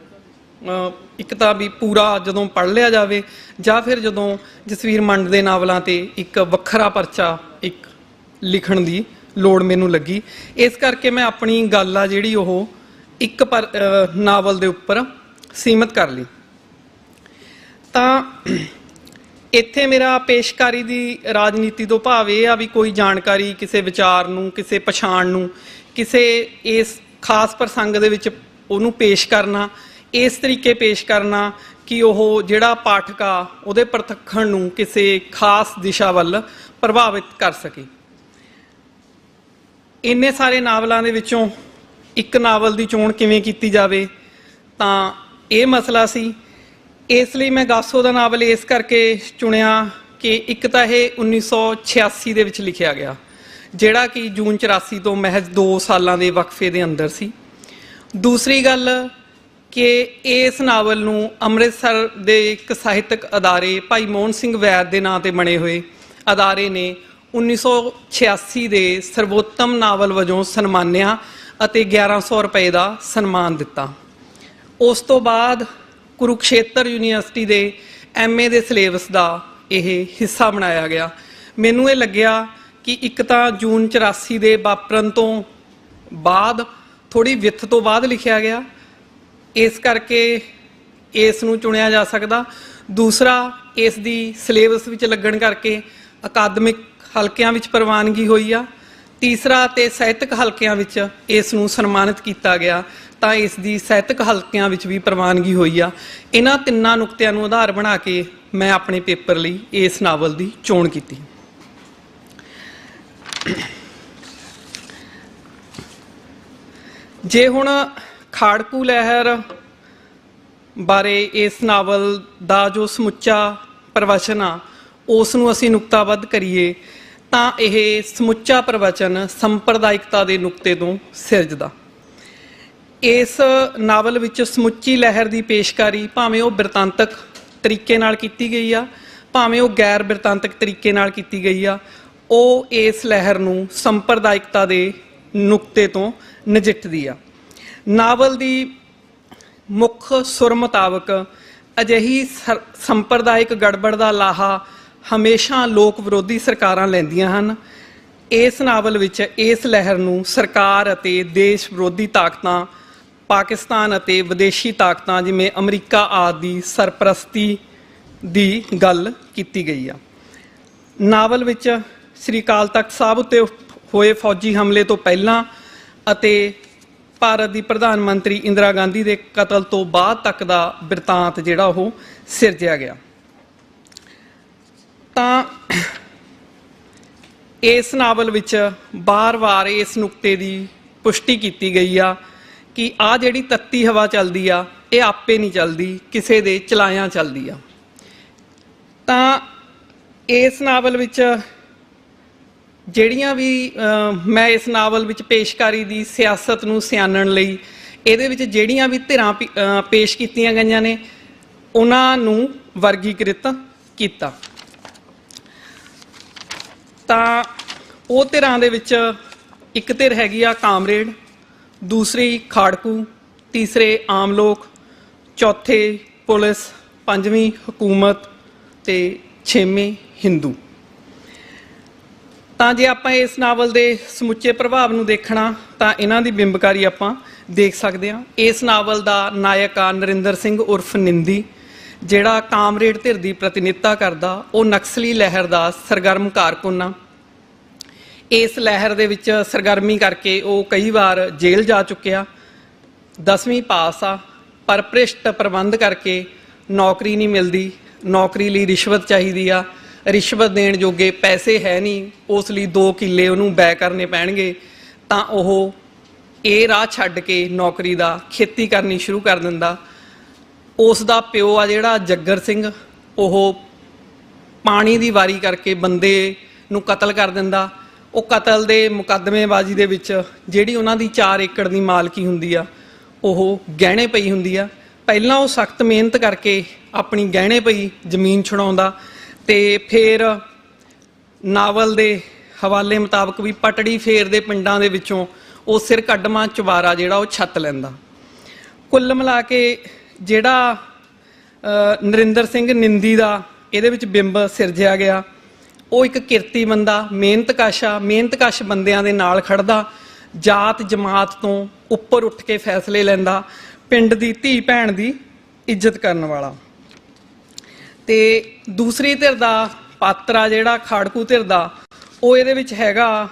ਇੱਕ ਤਾਂ ਵੀ ਪੂਰਾ ਜਦੋਂ ਪੜ੍ਹ ਲਿਆ ਜਾਵੇ, ਜਾਂ ਫਿਰ ਜਦੋਂ ਜਸਵੀਰ ਮੰਡ ਦੇ ਨਾਵਲਾਂ 'ਤੇ ਇੱਕ ਵੱਖਰਾ ਪਰਚਾ ਇੱਕ ਲਿਖਣ ਦੀ ਲੋੜ ਮੈਨੂੰ ਲੱਗੀ। ਇਸ ਕਰਕੇ ਮੈਂ ਆਪਣੀ ਗੱਲ ਆ ਜਿਹੜੀ ਉਹ ਇੱਕ ਨਾਵਲ ਦੇ ਉੱਪਰ ਸੀਮਤ ਕਰ ਲਈ। ਤਾਂ ਇੱਥੇ ਮੇਰਾ ਪੇਸ਼ਕਾਰੀ ਦੀ ਰਾਜਨੀਤੀ ਤੋਂ ਭਾਵ ਇਹ ਆ ਵੀ ਕੋਈ ਜਾਣਕਾਰੀ ਕਿਸੇ ਵਿਚਾਰ ਨੂੰ, ਕਿਸੇ ਪਛਾਣ ਨੂੰ, ਕਿਸੇ ਇਸ ਖਾਸ ਪ੍ਰਸੰਗ ਦੇ ਵਿੱਚ ਉਹਨੂੰ ਪੇਸ਼ ਕਰਨਾ, ਇਸ ਤਰੀਕੇ ਪੇਸ਼ ਕਰਨਾ ਕਿ ਉਹ ਜਿਹੜਾ ਪਾਠਕ ਆ ਉਹਦੇ ਪ੍ਰਤੱਖਣ ਨੂੰ ਕਿਸੇ ਖਾਸ ਦਿਸ਼ਾ ਵੱਲ ਪ੍ਰਭਾਵਿਤ ਕਰ ਸਕੇ। ਇੰਨੇ ਸਾਰੇ ਨਾਵਲਾਂ ਦੇ ਵਿੱਚੋਂ ਇੱਕ ਨਾਵਲ ਦੀ ਚੋਣ ਕਿਵੇਂ ਕੀਤੀ ਜਾਵੇ, ਤਾਂ ਇਹ ਮਸਲਾ ਸੀ। ਇਸ ਲਈ ਮੈਂ ਗਾਸੋ ਦਾ ਨਾਵਲ ਇਸ ਕਰਕੇ ਚੁਣਿਆ ਕਿ ਇੱਕ ਤਾਂ ਇਹ 1986 ਦੇ ਵਿੱਚ ਲਿਖਿਆ ਗਿਆ, ਜਿਹੜਾ ਕਿ ਜੂਨ 84 ਤੋਂ ਮਹਿਜ਼ 2 ਸਾਲਾਂ ਦੇ ਵਕਫੇ ਦੇ ਅੰਦਰ ਸੀ। ਦੂਸਰੀ ਗੱਲ ਕਿ ਇਸ ਨਾਵਲ ਨੂੰ ਅੰਮ੍ਰਿਤਸਰ ਦੇ ਇੱਕ ਸਾਹਿਤਕ ਅਦਾਰੇ ਭਾਈ ਮੋਹਨ ਸਿੰਘ ਵੈਦ ਦੇ ਨਾਂ 'ਤੇ ਬਣੇ ਹੋਏ ਅਦਾਰੇ ਨੇ 1986 ਦੇ ਸਰਵੋਤਮ ਨਾਵਲ ਵਜੋਂ ਸਨਮਾਨਿਆ ਅਤੇ 1100 ਰੁਪਏ ਦਾ ਸਨਮਾਨ ਦਿੱਤਾ। ਉਸ ਤੋਂ ਬਾਅਦ ਕੁਰੂਕਸ਼ੇਤਰ ਯੂਨੀਵਰਸਿਟੀ ਦੇ MA ਦੇ ਸਿਲੇਬਸ ਦਾ ਇਹ ਹਿੱਸਾ ਬਣਾਇਆ ਗਿਆ। ਮੈਨੂੰ ਇਹ ਲੱਗਿਆ ਕਿ ਇੱਕ ਤਾਂ ਜੂਨ 84 ਦੇ ਵਾਪਰਨ ਤੋਂ ਬਾਅਦ ਥੋੜ੍ਹੀ ਵਿੱਥ ਤੋਂ ਬਾਅਦ ਲਿਖਿਆ ਗਿਆ, ਇਸ ਕਰਕੇ ਇਸ ਨੂੰ ਚੁਣਿਆ ਜਾ ਸਕਦਾ। ਦੂਸਰਾ, ਇਸ ਦੀ ਸਿਲੇਬਸ ਵਿੱਚ ਲੱਗਣ ਕਰਕੇ ਅਕਾਦਮਿਕ ਹਲਕਿਆਂ ਵਿੱਚ ਪ੍ਰਵਾਨਗੀ ਹੋਈ ਆ। ਤੀਸਰਾ, ਤੇ ਸਾਹਿਤਕ ਹਲਕਿਆਂ ਵਿੱਚ ਇਸ ਨੂੰ ਸਨਮਾਨਿਤ ਕੀਤਾ ਗਿਆ, ਤਾਂ ਇਸ ਦੀ ਸਾਹਿਤਕ ਹਲਕਿਆਂ ਵਿੱਚ ਵੀ ਪ੍ਰਵਾਨਗੀ ਹੋਈ ਆ। ਇਹਨਾਂ ਤਿੰਨਾਂ ਨੁਕਤਿਆਂ ਨੂੰ ਆਧਾਰ ਬਣਾ ਕੇ ਮੈਂ ਆਪਣੇ ਪੇਪਰ ਲਈ ਇਸ ਨਾਵਲ ਦੀ ਚੋਣ ਕੀਤੀ। ਜੇ ਹੁਣ ਖਾੜਕੂ ਲਹਿਰ ਬਾਰੇ ਇਸ ਨਾਵਲ ਦਾ ਜੋ ਸਮੁੱਚਾ ਪ੍ਰਵਚਨ ਆ ਉਸ ਨੂੰ ਅਸੀਂ ਨੁਕਤਾਬੱਧ ਕਰੀਏ, ਤਾਂ ਇਹ ਸਮੁੱਚਾ ਪ੍ਰਵਚਨ ਸੰਪਰਦਾਇਕਤਾ ਦੇ ਨੁਕਤੇ ਤੋਂ ਸਿਰਜਦਾ। ਇਸ ਨਾਵਲ ਵਿੱਚ ਸਮੁੱਚੀ ਲਹਿਰ ਦੀ ਪੇਸ਼ਕਾਰੀ ਭਾਵੇਂ ਉਹ ਬਿਰਤਾਂਤਕ ਤਰੀਕੇ ਨਾਲ ਕੀਤੀ ਗਈ ਆ, ਭਾਵੇਂ ਉਹ ਗੈਰ ਬਿਰਤਾਂਤਕ ਤਰੀਕੇ ਨਾਲ ਕੀਤੀ ਗਈ ਆ, ਉਹ ਇਸ ਲਹਿਰ ਨੂੰ ਸੰਪਰਦਾਇਕਤਾ ਦੇ ਨੁਕਤੇ ਤੋਂ ਨਜਿੱਠਦੀ ਆ। ਨਾਵਲ ਦੀ ਮੁੱਖ ਸੁਰ ਮੁਤਾਬਕ ਅਜਿਹੀ ਸੰਪਰਦਾਇਕ ਗੜਬੜ ਦਾ ਲਾਹਾ ਹਮੇਸ਼ਾ ਲੋਕ ਵਿਰੋਧੀ ਸਰਕਾਰਾਂ ਲੈਂਦੀਆਂ ਹਨ। ਇਸ ਨਾਵਲ ਵਿੱਚ ਇਸ ਲਹਿਰ ਨੂੰ ਸਰਕਾਰ ਅਤੇ ਦੇਸ਼ ਵਿਰੋਧੀ ਤਾਕਤਾਂ, ਪਾਕਿਸਤਾਨ ਅਤੇ ਵਿਦੇਸ਼ੀ ਤਾਕਤਾਂ ਜਿਵੇਂ ਅਮਰੀਕਾ ਆਦਿ ਦੀ ਸਰਪ੍ਰਸਤੀ ਦੀ ਗੱਲ ਕੀਤੀ ਗਈ ਆ। ਨਾਵਲ ਵਿੱਚ ਸ੍ਰੀ ਅਕਾਲ ਤਖ਼ਤ ਸਾਹਿਬ ਉੱਤੇ ਹੋਏ ਫੌਜੀ ਹਮਲੇ ਤੋਂ ਪਹਿਲਾਂ ਅਤੇ ਭਾਰਤ ਦੀ ਪ੍ਰਧਾਨ ਮੰਤਰੀ ਇੰਦਰਾ ਗਾਂਧੀ ਦੇ ਕਤਲ ਤੋਂ ਬਾਅਦ ਤੱਕ ਦਾ ਬਿਰਤਾਂਤ ਜਿਹੜਾ ਉਹ ਸਿਰਜਿਆ ਗਿਆ। ਤਾਂ ਇਸ ਨਾਵਲ ਵਿੱਚ ਵਾਰ-ਵਾਰ ਇਸ ਨੁਕਤੇ ਦੀ ਪੁਸ਼ਟੀ ਕੀਤੀ ਗਈ ਆ ਕਿ ਆਹ ਜਿਹੜੀ ਤੱਤੀ ਹਵਾ ਚੱਲਦੀ ਆ ਇਹ ਆਪੇ ਨਹੀਂ ਚੱਲਦੀ, ਕਿਸੇ ਦੇ ਚਲਾਇਆਂ ਚੱਲਦੀ ਆ। ਤਾਂ ਇਸ ਨਾਵਲ ਵਿੱਚ ਜਿਹੜੀਆਂ ਵੀ ਮੈਂ ਇਸ ਨਾਵਲ ਵਿੱਚ ਪੇਸ਼ਕਾਰੀ ਦੀ ਸਿਆਸਤ ਨੂੰ ਸਿਆਣਨ ਲਈ ਇਹਦੇ ਵਿੱਚ ਜਿਹੜੀਆਂ ਵੀ ਧਿਰਾਂ ਪੇਸ਼ ਕੀਤੀਆਂ ਗਈਆਂ ਨੇ ਉਹਨਾਂ ਨੂੰ ਵਰਗੀਕ੍ਰਿਤ ਕੀਤਾ। ਤਾਂ ਉਹ ਧਿਰਾਂ ਦੇ ਵਿੱਚ ਇੱਕ ਧਿਰ ਹੈਗੀ ਆ ਕਾਮਰੇਡ, ਦੂਸਰੀ ਖਾੜਕੂ, ਤੀਸਰੇ ਆਮ ਲੋਕ, ਚੌਥੇ ਪੁਲਿਸ, ਪੰਜਵੀਂ ਹਕੂਮਤ ਤੇ ਛੇਵੇਂ ਹਿੰਦੂ। ਤਾਂ ਜੇ ਆਪਾਂ ਇਸ ਨਾਵਲ ਦੇ ਸਮੁੱਚੇ ਪ੍ਰਭਾਵ ਨੂੰ ਦੇਖਣਾ ਤਾਂ ਇਹਨਾਂ ਦੀ ਬਿੰਬਕਾਰੀ ਆਪਾਂ ਦੇਖ ਸਕਦੇ ਹਾਂ। ਇਸ ਨਾਵਲ ਦਾ ਨਾਇਕ ਆ ਨਰਿੰਦਰ ਸਿੰਘ ਉਰਫ ਨਿੰਦੀ, ਜਿਹੜਾ ਕਾਮਰੇਡ ਧਿਰ ਦੀ ਪ੍ਰਤੀਨਿਧਤਾ ਕਰਦਾ। ਉਹ ਨਕਸਲੀ ਲਹਿਰ ਦਾ ਸਰਗਰਮ ਕਾਰਕੁਨ ਆ। ਇਸ ਲਹਿਰ ਦੇ ਵਿੱਚ ਸਰਗਰਮੀ ਕਰਕੇ ਉਹ ਕਈ ਵਾਰ ਜੇਲ੍ਹ ਜਾ ਚੁੱਕਿਆ। 10ਵੀਂ ਪਾਸ ਆ, ਪਰ ਭ੍ਰਿਸ਼ਟ ਪ੍ਰਬੰਧ ਕਰਕੇ ਨੌਕਰੀ ਨਹੀਂ ਮਿਲਦੀ। ਨੌਕਰੀ ਲਈ ਰਿਸ਼ਵਤ ਚਾਹੀਦੀ ਆ, ਰਿਸ਼ਵਤ ਦੇਣ ਜੋਗੇ ਪੈਸੇ ਹੈ ਨਹੀਂ, ਉਸ ਲਈ 2 ਕਿੱਲੇ ਉਹਨੂੰ ਬੈ ਕਰਨੇ ਪੈਣਗੇ। ਤਾਂ ਉਹ ਇਹ ਰਾਹ ਛੱਡ ਕੇ ਨੌਕਰੀ ਦਾ ਖੇਤੀ ਕਰਨੀ ਸ਼ੁਰੂ ਕਰ ਦਿੰਦਾ। ਉਸ ਦਾ ਪਿਓ ਆ ਜਿਹੜਾ ਜੱਗਰ ਸਿੰਘ, ਉਹ ਪਾਣੀ ਦੀ ਵਾਰੀ ਕਰਕੇ ਬੰਦੇ ਨੂੰ ਕਤਲ ਕਰ ਦਿੰਦਾ। ਉਹ ਕਤਲ ਦੇ ਮੁਕੱਦਮੇਬਾਜ਼ੀ ਦੇ ਵਿੱਚ ਜਿਹੜੀ ਉਹਨਾਂ ਦੀ 4 ਏਕੜ ਦੀ ਮਾਲਕੀ ਹੁੰਦੀ ਆ ਉਹ ਗਹਿਣੇ ਪਈ ਹੁੰਦੀ ਆ। ਪਹਿਲਾਂ ਉਹ ਸਖਤ ਮਿਹਨਤ ਕਰਕੇ ਆਪਣੀ ਗਹਿਣੇ ਪਈ ਜ਼ਮੀਨ ਛੁਡਾਉਂਦਾ ਤੇ ਫਿਰ ਨਾਵਲ ਦੇ ਹਵਾਲੇ ਮੁਤਾਬਕ ਵੀ ਪਟੜੀ ਫੇਰ ਦੇ ਪਿੰਡਾਂ ਦੇ ਵਿੱਚੋਂ ਉਹ ਸਿਰ ਕੱਢਵਾਂ ਚੁਬਾਰਾ ਜਿਹੜਾ ਉਹ ਛੱਤ ਲੈਂਦਾ। ਕੁੱਲ ਮਿਲਾ ਕੇ ਜਿਹੜਾ ਨਰਿੰਦਰ ਸਿੰਘ ਨਿੰਦੀ ਦਾ ਇਹਦੇ ਵਿੱਚ ਬਿੰਬ ਸਿਰਜਿਆ ਗਿਆ, ਉਹ ਇੱਕ ਕਿਰਤੀ ਬੰਦਾ, ਮਿਹਨਤਕਸ਼ ਬੰਦਿਆਂ ਦੇ ਨਾਲ ਖੜਦਾ, ਜਾਤ ਜਮਾਤ ਤੋਂ ਉੱਪਰ ਉੱਠ ਕੇ ਫੈਸਲੇ ਲੈਂਦਾ, ਪਿੰਡ ਦੀ ਧੀ ਭੈਣ ਦੀ ਇੱਜ਼ਤ ਕਰਨ ਵਾਲਾ। ਤੇ ਦੂਸਰੀ ਧਿਰ ਦਾ ਪਾਤਰ ਆ ਜਿਹੜਾ ਖਾੜਕੂ ਧਿਰ ਦਾ, ਉਹ ਇਹਦੇ ਵਿੱਚ ਹੈਗਾ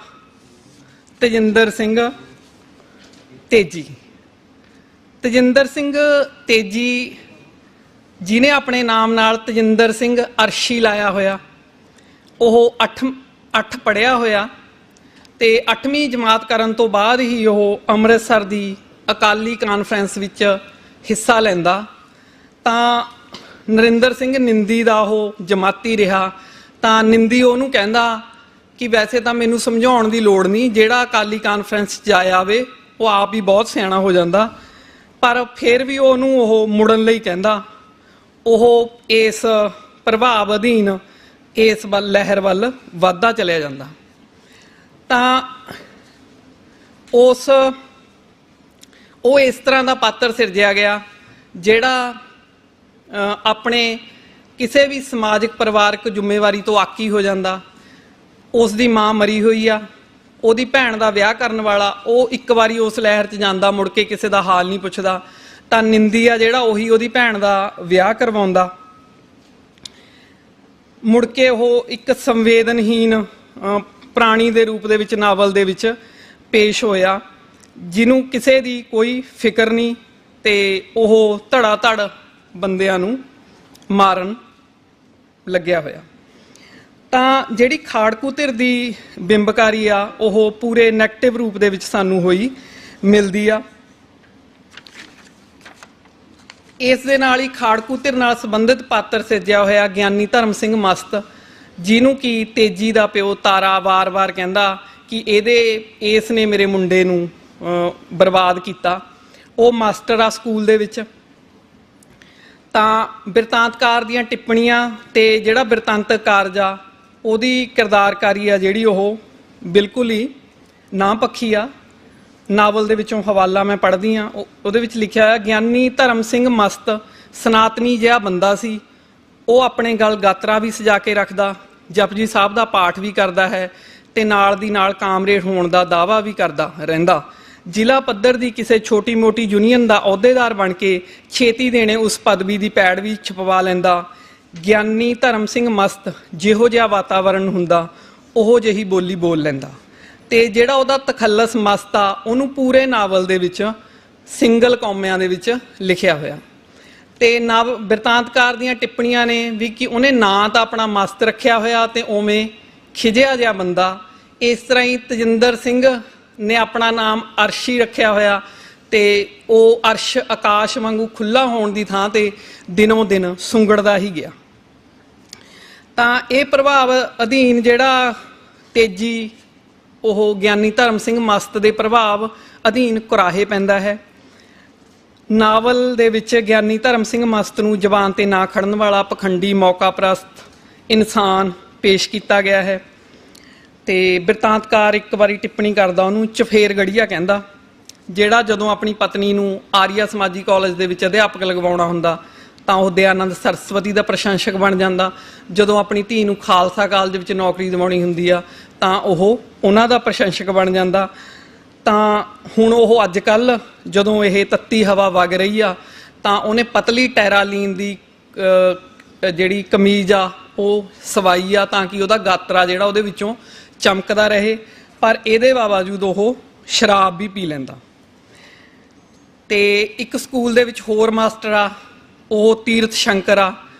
ਤੇਜਿੰਦਰ ਸਿੰਘ ਤੇਜੀ। ਤੇਜਿੰਦਰ ਸਿੰਘ ਤੇਜੀ ਜਿਹਨੇ ਆਪਣੇ ਨਾਮ ਨਾਲ ਤੇਜਿੰਦਰ ਸਿੰਘ ਅਰਸ਼ੀ ਲਾਇਆ ਹੋਇਆ, ਉਹ 8 ਪੜ੍ਹਿਆ ਹੋਇਆ ਤੇ 8ਵੀਂ ਜਮਾਤ ਕਰਨ ਤੋਂ ਬਾਅਦ ਹੀ ਉਹ ਅੰਮ੍ਰਿਤਸਰ ਦੀ ਅਕਾਲੀ ਕਾਨਫਰੰਸ ਵਿੱਚ ਹਿੱਸਾ ਲੈਂਦਾ। ਤਾਂ ਨਰਿੰਦਰ ਸਿੰਘ ਨਿੰਦੀ ਦਾ ਉਹ ਜਮਾਤੀ ਰਿਹਾ। ਤਾਂ ਨਿੰਦੀ ਉਹਨੂੰ ਕਹਿੰਦਾ ਕਿ ਵੈਸੇ ਤਾਂ ਮੈਨੂੰ ਸਮਝਾਉਣ ਦੀ ਲੋੜ ਨਹੀਂ, ਜਿਹੜਾ ਅਕਾਲੀ ਕਾਨਫਰੰਸ 'ਚ ਜਾ ਆਵੇ ਉਹ ਆਪ ਹੀ ਬਹੁਤ ਸਿਆਣਾ ਹੋ ਜਾਂਦਾ, ਪਰ ਫਿਰ ਵੀ ਉਹਨੂੰ ਉਹ ਮੁੜਨ ਲਈ ਕਹਿੰਦਾ। ਉਹ ਇਸ ਪ੍ਰਭਾਵ ਅਧੀਨ ਇਸ ਲਹਿਰ ਵੱਲ ਵੱਧਦਾ ਚਲਿਆ ਜਾਂਦਾ। ਤਾਂ ਉਹ ਇਸ ਤਰ੍ਹਾਂ ਦਾ ਪਾਤਰ ਸਿਰਜਿਆ ਗਿਆ ਜਿਹੜਾ ਆਪਣੇ ਕਿਸੇ ਵੀ ਸਮਾਜਿਕ ਪਰਿਵਾਰਕ ਜ਼ਿੰਮੇਵਾਰੀ ਤੋਂ ਆਕੀ ਹੋ ਜਾਂਦਾ। ਉਸ ਦੀ ਮਾਂ ਮਰੀ ਹੋਈ ਆ, ਉਹਦੀ ਭੈਣ ਦਾ ਵਿਆਹ ਕਰਨ ਵਾਲਾ, ਉਹ ਇੱਕ ਵਾਰੀ ਉਸ ਲਹਿਰ 'ਚ ਜਾਂਦਾ, ਮੁੜ ਕੇ ਕਿਸੇ ਦਾ ਹਾਲ ਨਹੀਂ ਪੁੱਛਦਾ। ਤਾਂ ਨਿੰਦੀ ਆ ਜਿਹੜਾ ਉਹੀ ਉਹਦੀ ਭੈਣ ਦਾ ਵਿਆਹ ਕਰਵਾਉਂਦਾ। ਮੁੜ ਕੇ ਉਹ ਇੱਕ ਸੰਵੇਦਨਹੀਨ ਪ੍ਰਾਣੀ ਦੇ ਰੂਪ ਦੇ ਵਿੱਚ ਨਾਵਲ ਦੇ ਵਿੱਚ ਪੇਸ਼ ਹੋਇਆ, ਜਿਹਨੂੰ ਕਿਸੇ ਦੀ ਕੋਈ ਫਿਕਰ ਨਹੀਂ ਤੇ ਉਹ ਧੜਾ ਧੜ ਬੰਦਿਆਂ ਨੂੰ ਮਾਰਨ ਲੱਗਿਆ ਹੋਇਆ। ਤਾਂ ਜਿਹੜੀ ਖਾੜਕੂ ਧਿਰ ਦੀ ਬਿੰਬਕਾਰੀ ਆ ਉਹ ਪੂਰੇ ਨੈਗੇਟਿਵ ਰੂਪ ਦੇ ਵਿੱਚ ਸਾਨੂੰ ਹੋਈ ਮਿਲਦੀ ਆ। ਇਸ ਦੇ ਨਾਲ ਹੀ ਖਾੜਕੂ ਧਿਰ ਨਾਲ ਸੰਬੰਧਿਤ ਪਾਤਰ ਸਿਰਜਿਆ ਹੋਇਆ ਗਿਆਨੀ ਧਰਮ ਸਿੰਘ ਮਸਤ, ਜਿਹਨੂੰ ਕਿ ਤੇਜੀ ਦਾ ਪਿਓ ਤਾਰਾ ਵਾਰ-ਵਾਰ ਕਹਿੰਦਾ ਕਿ ਇਸ ਨੇ ਮੇਰੇ ਮੁੰਡੇ ਨੂੰ ਬਰਬਾਦ ਕੀਤਾ। ਉਹ ਮਾਸਟਰ ਆ ਸਕੂਲ ਦੇ ਵਿੱਚ। ਤਾਂ ਬਿਰਤਾਂਤਕਾਰ ਦੀਆਂ ਟਿੱਪਣੀਆਂ ਤੇ ਜਿਹੜਾ ਬਿਰਤਾਂਤਕ ਕਾਰਜ ਆ ਉਹਦੀ ਕਿਰਦਾਰਕਾਰੀ ਆ ਜਿਹੜੀ ਉਹ ਬਿਲਕੁਲ ਹੀ ਨਾ ਪੱਖੀ ਆ। ਨਾਵਲ ਦੇ ਵਿੱਚੋਂ ਹਵਾਲਾ ਮੈਂ ਪੜ੍ਹਦੀ ਹਾਂ, ਉਹਦੇ ਵਿੱਚ ਲਿਖਿਆ ਹੋਇਆ, ਗਿਆਨੀ ਧਰਮ ਸਿੰਘ ਮਸਤ ਸਨਾਤਨੀ ਜਿਹਾ ਬੰਦਾ ਸੀ। ਉਹ ਆਪਣੇ ਗਲ ਗਾਤਰਾ ਵੀ ਸਜਾ ਕੇ ਰੱਖਦਾ, ਜਪਜੀ ਸਾਹਿਬ ਦਾ ਪਾਠ ਵੀ ਕਰਦਾ ਹੈ ਤੇ ਨਾਲ ਦੀ ਨਾਲ ਕਾਮਰੇਡ ਹੋਣ ਦਾ ਦਾਅਵਾ ਵੀ ਕਰਦਾ ਰਹਿੰਦਾ। ਜ਼ਿਲ੍ਹਾ ਪੱਧਰ ਦੀ ਕਿਸੇ ਛੋਟੀ ਮੋਟੀ ਯੂਨੀਅਨ ਦਾ ਅਹੁਦੇਦਾਰ ਬਣ ਕੇ ਛੇਤੀ ਦੇਣੇ ਉਸ ਪਦਵੀ ਦੀ ਪੈੜ ਵੀ ਛਪਵਾ ਲੈਂਦਾ। ਗਿਆਨੀ ਧਰਮ ਸਿੰਘ ਮਸਤ ਜਿਹੋ ਜਿਹਾ ਵਾਤਾਵਰਨ ਹੁੰਦਾ ਉਹੋ ਜਿਹੀ ਬੋਲੀ ਬੋਲ ਲੈਂਦਾ। ਤੇ ਜਿਹੜਾ ਉਹਦਾ ਤਖੱਲਸ ਮਸਤ ਆ ਉਹਨੂੰ ਪੂਰੇ ਨਾਵਲ ਦੇ ਵਿੱਚ ਸਿੰਗਲ ਕੌਮਿਆਂ ਦੇ ਵਿੱਚ ਲਿਖਿਆ ਹੋਇਆ। ਤੇ ਬਿਰਤਾਂਤਕਾਰ ਦੀਆਂ ਟਿੱਪਣੀਆਂ ਨੇ ਵੀ ਕਿ ਉਹਨੇ ਨਾਂ ਤਾਂ ਆਪਣਾ ਮਸਤ ਰੱਖਿਆ ਹੋਇਆ ਤੇ ਉਵੇਂ ਖਿਜਿਆ ਜਿਹਾ ਬੰਦਾ। ਇਸ ਤਰ੍ਹਾਂ ਹੀ ਤੇਜਿੰਦਰ ਸਿੰਘ ਨੇ ਆਪਣਾ ਨਾਮ ਅਰਸ਼ੀ ਰੱਖਿਆ ਹੋਇਆ ਤੇ ਉਹ ਅਰਸ਼ ਆਕਾਸ਼ ਵਾਂਗੂ ਖੁੱਲ੍ਹਾ ਹੋਣ ਦੀ ਥਾਂ ਤੇ ਦਿਨੋਂ ਦਿਨ ਸੁੰਗੜਦਾ ਹੀ ਗਿਆ। ਤਾਂ ਇਹ ਪ੍ਰਭਾਵ ਅਧੀਨ ਜਿਹੜਾ ਤੇਜੀ ਉਹ ਗਿਆਨੀ ਧਰਮ ਸਿੰਘ ਮਸਤ ਦੇ ਪ੍ਰਭਾਵ ਅਧੀਨ ਕੁਰਾਹੇ ਪੈਂਦਾ ਹੈ। ਨਾਵਲ ਦੇ ਵਿੱਚ ਗਿਆਨੀ ਧਰਮ ਸਿੰਘ ਮਸਤ ਨੂੰ ਜ਼ਬਾਨ ਤੇ ਨਾ ਖੜਨ ਵਾਲਾ ਪਖੰਡੀ ਮੌਕਾ ਪ੍ਰਸਤ ਇਨਸਾਨ ਪੇਸ਼ ਕੀਤਾ ਗਿਆ ਹੈ। ਤੇ ਬਿਰਤਾਂਤਕਾਰ ਇੱਕ ਵਾਰੀ ਟਿੱਪਣੀ ਕਰਦਾ, ਉਹਨੂੰ ਚਫੇਰ ਗੜੀਆ ਕਹਿੰਦਾ, ਜਿਹੜਾ ਜਦੋਂ ਆਪਣੀ ਪਤਨੀ ਨੂੰ ਆਰੀਆ ਸਮਾਜੀ ਕਾਲਜ ਦੇ ਵਿੱਚ ਅਧਿਆਪਕ ਲਗਵਾਉਣਾ ਹੁੰਦਾ ਤਾਂ ਉਹ ਦਇਆਨੰਦ ਸਰਸਵਤੀ ਦਾ ਪ੍ਰਸ਼ੰਸਕ ਬਣ ਜਾਂਦਾ। ਜਦੋਂ ਆਪਣੀ ਧੀ ਨੂੰ ਖਾਲਸਾ ਕਾਲਜ ਵਿੱਚ ਨੌਕਰੀ ਦਿਵਾਉਣੀ ਹੁੰਦੀ ਆ ਤਾਂ ਉਹ ਉਹਨਾਂ ਦਾ ਪ੍ਰਸ਼ੰਸਕ ਬਣ ਜਾਂਦਾ। ਤਾਂ ਹੁਣ ਉਹ ਅੱਜ ਕੱਲ੍ਹ ਜਦੋਂ ਇਹ ਤੱਤੀ ਹਵਾ ਵਗ ਰਹੀ ਆ ਤਾਂ ਉਹਨੇ ਪਤਲੀ ਟੈਰਾਲੀਨ ਦੀ ਜਿਹੜੀ ਕਮੀਜ਼ ਆ ਉਹ ਸਵਾਈ ਆ ਤਾਂ ਕਿ ਉਹਦਾ ਗਾਤਰਾ ਜਿਹੜਾ ਉਹਦੇ ਵਿੱਚੋਂ ਚਮਕਦਾ ਰਹੇ, ਪਰ ਇਹਦੇ ਬਾਵਜੂਦ ਉਹ ਸ਼ਰਾਬ ਵੀ ਪੀ ਲੈਂਦਾ। ਤੇ ਇੱਕ ਸਕੂਲ ਦੇ ਵਿੱਚ ਹੋਰ ਮਾਸਟਰ ਆ, ਉਹ ਤੀਰਥ ਸ਼ੰਕਰ ਆ,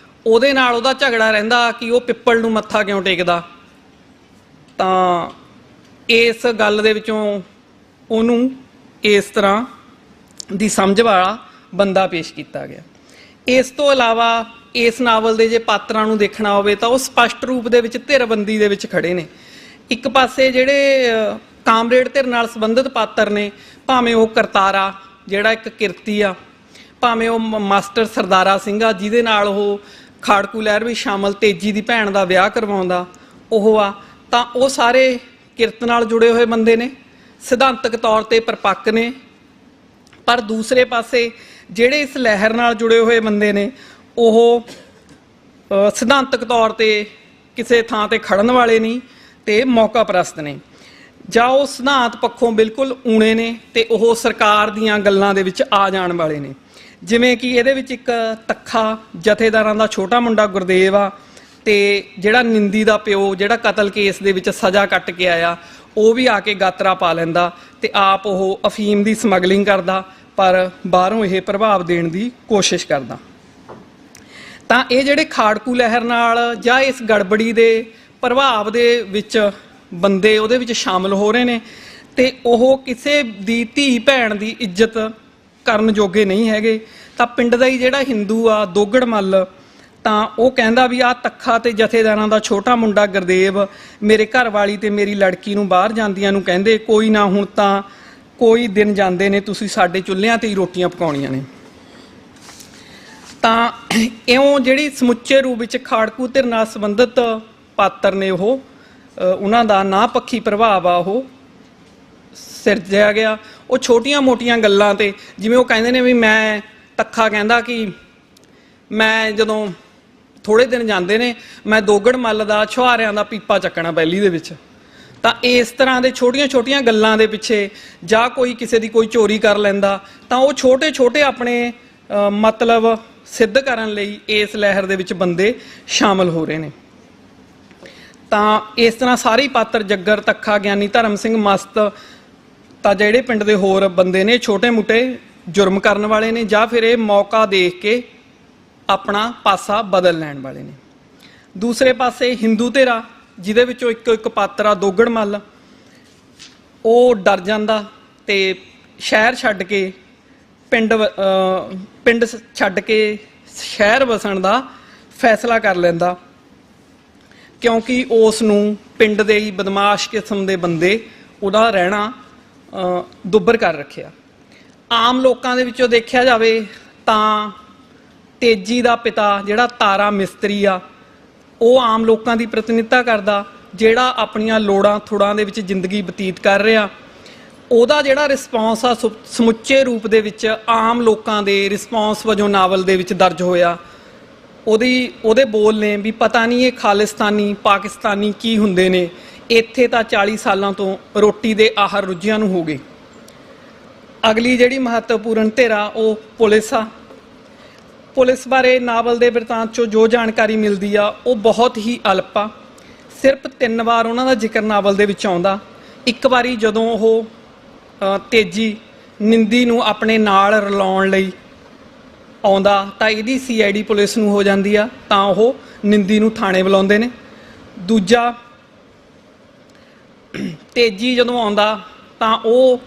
ਉਹਦੇ ਨਾਲ ਉਹਦਾ ਝਗੜਾ ਰਹਿੰਦਾ ਕਿ ਉਹ ਪਿੱਪਲ ਨੂੰ ਮੱਥਾ ਕਿਉਂ ਟੇਕਦਾ। ਤਾਂ ਇਸ ਗੱਲ ਦੇ ਵਿੱਚੋਂ ਉਹਨੂੰ ਇਸ ਤਰ੍ਹਾਂ ਦੀ ਸਮਝ ਵਾਲਾ ਬੰਦਾ ਪੇਸ਼ ਕੀਤਾ ਗਿਆ। ਇਸ ਤੋਂ ਇਲਾਵਾ ਇਸ ਨਾਵਲ ਦੇ ਜੇ ਪਾਤਰਾਂ ਨੂੰ ਦੇਖਣਾ ਹੋਵੇ ਤਾਂ ਉਹ ਸਪਸ਼ਟ ਰੂਪ ਦੇ ਵਿੱਚ ਧਿਰਬੰਦੀ ਦੇ ਵਿੱਚ ਖੜੇ ਨੇ। ਇੱਕ ਪਾਸੇ ਜਿਹੜੇ ਕਾਮਰੇਡ ਧਿਰ ਨਾਲ ਸੰਬੰਧਿਤ ਪਾਤਰ ਨੇ, ਭਾਵੇਂ ਉਹ ਕਰਤਾਰਾ ਜਿਹੜਾ ਇੱਕ ਕਿਰਤੀ ਆ, ਭਾਵੇਂ ਉਹ ਮਾਸਟਰ ਸਰਦਾਰਾ ਸਿੰਘ ਆ ਜਿਹਦੇ ਨਾਲ ਉਹ ਖਾੜਕੂ ਲਹਿਰ ਵਿੱਚ ਸ਼ਾਮਲ ਤੇਜੀ ਦੀ ਭੈਣ ਦਾ ਵਿਆਹ ਕਰਵਾਉਂਦਾ ਉਹ ਆ, ਤਾਂ ਉਹ ਸਾਰੇ ਕਿਰਤ ਨਾਲ ਜੁੜੇ ਹੋਏ ਬੰਦੇ ਨੇ। ਸਿਧਾਂਤਕ ਤੌਰ ਤੇ ਪਰਪੱਕ ਨੇ, ਪਰ ਦੂਸਰੇ ਪਾਸੇ ਜਿਹੜੇ ਇਸ ਲਹਿਰ ਨਾਲ ਜੁੜੇ ਹੋਏ ਬੰਦੇ ਨੇ ਉਹ ਸਿਧਾਂਤਕ ਤੌਰ ਤੇ ਕਿਸੇ ਥਾਂ ਤੇ ਖੜਨ ਵਾਲੇ ਨਹੀਂ ਤੇ ਮੌਕਾ ਪ੍ਰਸਤ ਨੇ, ਜਾਂ ਉਹ ਸਿਧਾਂਤ ਪੱਖੋਂ ਬਿਲਕੁਲ ਊਣੇ ਨੇ ਤੇ ਉਹ ਸਰਕਾਰ ਦੀਆਂ ਗੱਲਾਂ ਦੇ ਵਿੱਚ ਆ ਜਾਣ ਵਾਲੇ ਨੇ। ਜਿਵੇਂ ਕਿ ਇਹਦੇ ਵਿੱਚ ਇੱਕ ਤੱਖਾ ਜਥੇਦਾਰਾਂ ਦਾ ਛੋਟਾ ਮੁੰਡਾ ਗੁਰਦੇਵ ਆ, ਤੇ ਜਿਹੜਾ ਨਿੰਦੀ ਦਾ ਪਿਓ ਜਿਹੜਾ ਕਤਲ ਕੇਸ ਦੇ ਵਿੱਚ ਸਜ਼ਾ ਕੱਟ ਕੇ ਆਇਆ ਉਹ ਵੀ ਆ ਕੇ ਗਾਤਰਾ ਪਾ ਲੈਂਦਾ ਤੇ ਆਪ ਉਹ ਅਫੀਮ ਦੀ ਸਮਗਲਿੰਗ ਕਰਦਾ, ਪਰ ਬਾਹਰੋਂ ਇਹ ਪ੍ਰਭਾਵ ਦੇਣ ਦੀ ਕੋਸ਼ਿਸ਼ ਕਰਦਾ। ਤਾਂ ਇਹ ਜਿਹੜੇ ਖਾੜਕੂ ਲਹਿਰ ਨਾਲ ਜਾਂ ਇਸ ਗੜਬੜੀ ਦੇ ਪ੍ਰਭਾਵ ਦੇ ਵਿੱਚ ਬੰਦੇ ਉਹਦੇ ਵਿੱਚ ਸ਼ਾਮਲ ਹੋ ਰਹੇ ਨੇ ਤੇ ਉਹ ਕਿਸੇ ਦੀ ਧੀ ਭੈਣ ਦੀ ਇੱਜ਼ਤ ਕਰਨ ਜੋਗੇ ਨਹੀਂ ਹੈਗੇ। ਤਾਂ ਪਿੰਡ ਦਾ ਹੀ ਜਿਹੜਾ ਹਿੰਦੂ ਆ ਦੋਗੜ ਮੱਲ, ਤਾਂ ਉਹ ਕਹਿੰਦਾ ਵੀ ਆਹ ਤੱਖਾ ਤੇ ਜਥੇਦਾਰਾਂ ਦਾ ਛੋਟਾ ਮੁੰਡਾ ਗੁਰਦੇਵ ਮੇਰੇ ਘਰ ਵਾਲੀ ਤੇ ਮੇਰੀ ਲੜਕੀ ਨੂੰ ਬਾਹਰ ਜਾਂਦੀਆਂ ਨੂੰ ਕਹਿੰਦੇ ਕੋਈ ਨਾ ਹੁਣ ਤਾਂ ਕੋਈ ਦਿਨ ਜਾਂਦੇ ਨੇ ਤੁਸੀਂ ਸਾਡੇ ਚੁੱਲ੍ਹਿਆਂ ਤੇ ਹੀ ਰੋਟੀਆਂ ਪਕਾਉਣੀਆਂ ਨੇ। ਤਾਂ ਇਉਂ ਜਿਹੜੀ ਸਮੁੱਚੇ ਰੂਪ ਵਿੱਚ ਖਾੜਕੂ ਧਿਰ ਨਾਲ ਸੰਬੰਧਿਤ ਪਾਤਰ ਨੇ ਉਹ ਉਹਨਾਂ ਦਾ ਨਾ ਪੱਖੀ ਪ੍ਰਭਾਵ ਆ ਉਹ ਸਿਰਜਿਆ ਗਿਆ। ਉਹ ਛੋਟੀਆਂ-ਮੋਟੀਆਂ ਗੱਲਾਂ ਤੇ ਜਿਵੇਂ ਉਹ ਕਹਿੰਦੇ ਨੇ ਵੀ ਮੈਂ ਤੱਖਾ ਕਹਿੰਦਾ ਕਿ ਮੈਂ ਜਦੋਂ ਥੋੜ੍ਹੇ ਦਿਨ ਜਾਂਦੇ ਨੇ ਮੈਂ ਦੋਗੜ ਮੱਲ ਦਾ ਛੁਹਾਰਿਆਂ ਦਾ ਪੀਪਾ ਚੱਕਣਾ ਪਹਿਲੀ ਦੇ ਵਿੱਚ। ਤਾਂ ਇਸ ਤਰ੍ਹਾਂ ਦੇ ਛੋਟੀਆਂ-ਛੋਟੀਆਂ ਗੱਲਾਂ ਦੇ ਪਿੱਛੇ ਜਾਂ ਕੋਈ ਕਿਸੇ ਦੀ ਕੋਈ ਚੋਰੀ ਕਰ ਲੈਂਦਾ ਤਾਂ ਉਹ ਛੋਟੇ-ਛੋਟੇ ਆਪਣੇ ਮਤਲਬ ਸਿੱਧ ਕਰਨ ਲਈ ਇਸ ਲਹਿਰ ਦੇ ਵਿੱਚ ਬੰਦੇ ਸ਼ਾਮਲ ਹੋ ਰਹੇ ਨੇ। ਤਾਂ ਇਸ ਤਰ੍ਹਾਂ ਸਾਰੇ ਪਾਤਰ ਜੱਗਰ ਤੱਖਾ ਗਿਆਨੀ ਧਰਮ ਸਿੰਘ ਮਸਤ ਤਾਂ ਜਿਹੜੇ ਪਿੰਡ ਦੇ ਹੋਰ ਬੰਦੇ ਨੇ ਛੋਟੇ-ਮੋਟੇ ਜੁਰਮ ਕਰਨ ਵਾਲੇ ਨੇ ਜਾਂ ਫਿਰ ਇਹ ਮੌਕਾ ਦੇਖ ਕੇ ਆਪਣਾ ਪਾਸਾ ਬਦਲ ਲੈਣ ਵਾਲੇ ਨੇ। ਦੂਸਰੇ ਪਾਸੇ ਹਿੰਦੂ ਧਿਰਾ ਜਿਹਦੇ ਵਿੱਚੋਂ ਇੱਕ ਪਾਤਰ ਆ ਦੋਗੜ ਮੱਲ, ਉਹ ਡਰ ਜਾਂਦਾ ਤੇ ਸ਼ਹਿਰ ਛੱਡ ਕੇ ਪਿੰਡ ਛੱਡ ਕੇ ਸ਼ਹਿਰ ਵਸਣ ਦਾ ਫੈਸਲਾ ਕਰ ਲੈਂਦਾ, ਕਿਉਂਕਿ ਉਸ ਨੂੰ ਪਿੰਡ ਦੇ ਹੀ ਬਦਮਾਸ਼ ਕਿਸਮ ਦੇ ਬੰਦੇ ਉਹਦਾ ਰਹਿਣਾ ਦੁੱਬਰ ਕਰ ਰੱਖਿਆ। ਆਮ ਲੋਕਾਂ ਦੇ ਵਿੱਚੋਂ ਦੇਖਿਆ ਜਾਵੇ ਤਾਂ ਤੇਜੀ ਦਾ ਪਿਤਾ ਜਿਹੜਾ ਤਾਰਾ ਮਿਸਤਰੀ ਆ ਉਹ ਆਮ ਲੋਕਾਂ ਦੀ ਪ੍ਰਤੀਨਿਧਤਾ ਕਰਦਾ, ਜਿਹੜਾ ਆਪਣੀਆਂ ਲੋੜਾਂ ਥੁੜਾਂ ਦੇ ਵਿੱਚ ਜ਼ਿੰਦਗੀ ਬਤੀਤ ਕਰ ਰਿਹਾ। ਉਹਦਾ ਜਿਹੜਾ ਰਿਸਪੌਂਸ ਆ ਸਮੁੱਚੇ ਰੂਪ ਦੇ ਵਿੱਚ ਆਮ ਲੋਕਾਂ ਦੇ ਰਿਸਪੌਂਸ ਵਜੋਂ ਨਾਵਲ ਦੇ ਵਿੱਚ ਦਰਜ ਹੋਇਆ। ਉਹਦੇ ਬੋਲ ਨੇ ਵੀ ਪਤਾ ਨਹੀਂ ਇਹ ਖਾਲਿਸਤਾਨੀ ਪਾਕਿਸਤਾਨੀ ਕੀ ਹੁੰਦੇ ਨੇ, ਇੱਥੇ ਤਾਂ 40 ਸਾਲਾਂ ਤੋਂ ਰੋਟੀ ਦੇ ਆਹਰ ਰੁੱਝਿਆਂ ਨੂੰ ਹੋ ਗਏ। ਅਗਲੀ ਜਿਹੜੀ ਮਹੱਤਵਪੂਰਨ ਧਿਰਾ ਉਹ ਪੁਲਿਸ ਆ। ਪੁਲਿਸ ਬਾਰੇ ਨਾਵਲ ਦੇ ਬਿਰਤਾਂਤ 'ਚੋਂ ਜੋ ਜਾਣਕਾਰੀ ਮਿਲਦੀ ਆ ਉਹ ਬਹੁਤ ਹੀ ਅਲਪ ਆ। ਸਿਰਫ 3 ਵਾਰ ਉਹਨਾਂ ਦਾ ਜ਼ਿਕਰ ਨਾਵਲ ਦੇ ਵਿੱਚ ਆਉਂਦਾ। ਇੱਕ ਵਾਰੀ ਜਦੋਂ ਉਹ ਤੇਜੀ ਨਿੰਦੀ ਨੂੰ ਆਪਣੇ ਨਾਲ ਰਲਾਉਣ ਲਈ ਆਉਂਦਾ ਤਾਂ ਇਹਦੀ CID ਪੁਲਿਸ ਨੂੰ ਹੋ ਜਾਂਦੀ ਆ, ਤਾਂ ਉਹ ਨਿੰਦੀ ਨੂੰ ਥਾਣੇ ਬੁਲਾਉਂਦੇ ਨੇ। ਦੂਜਾ, ਤੇਜੀ ਜਦੋਂ ਆਉਂਦਾ ਤਾਂ ਉਹ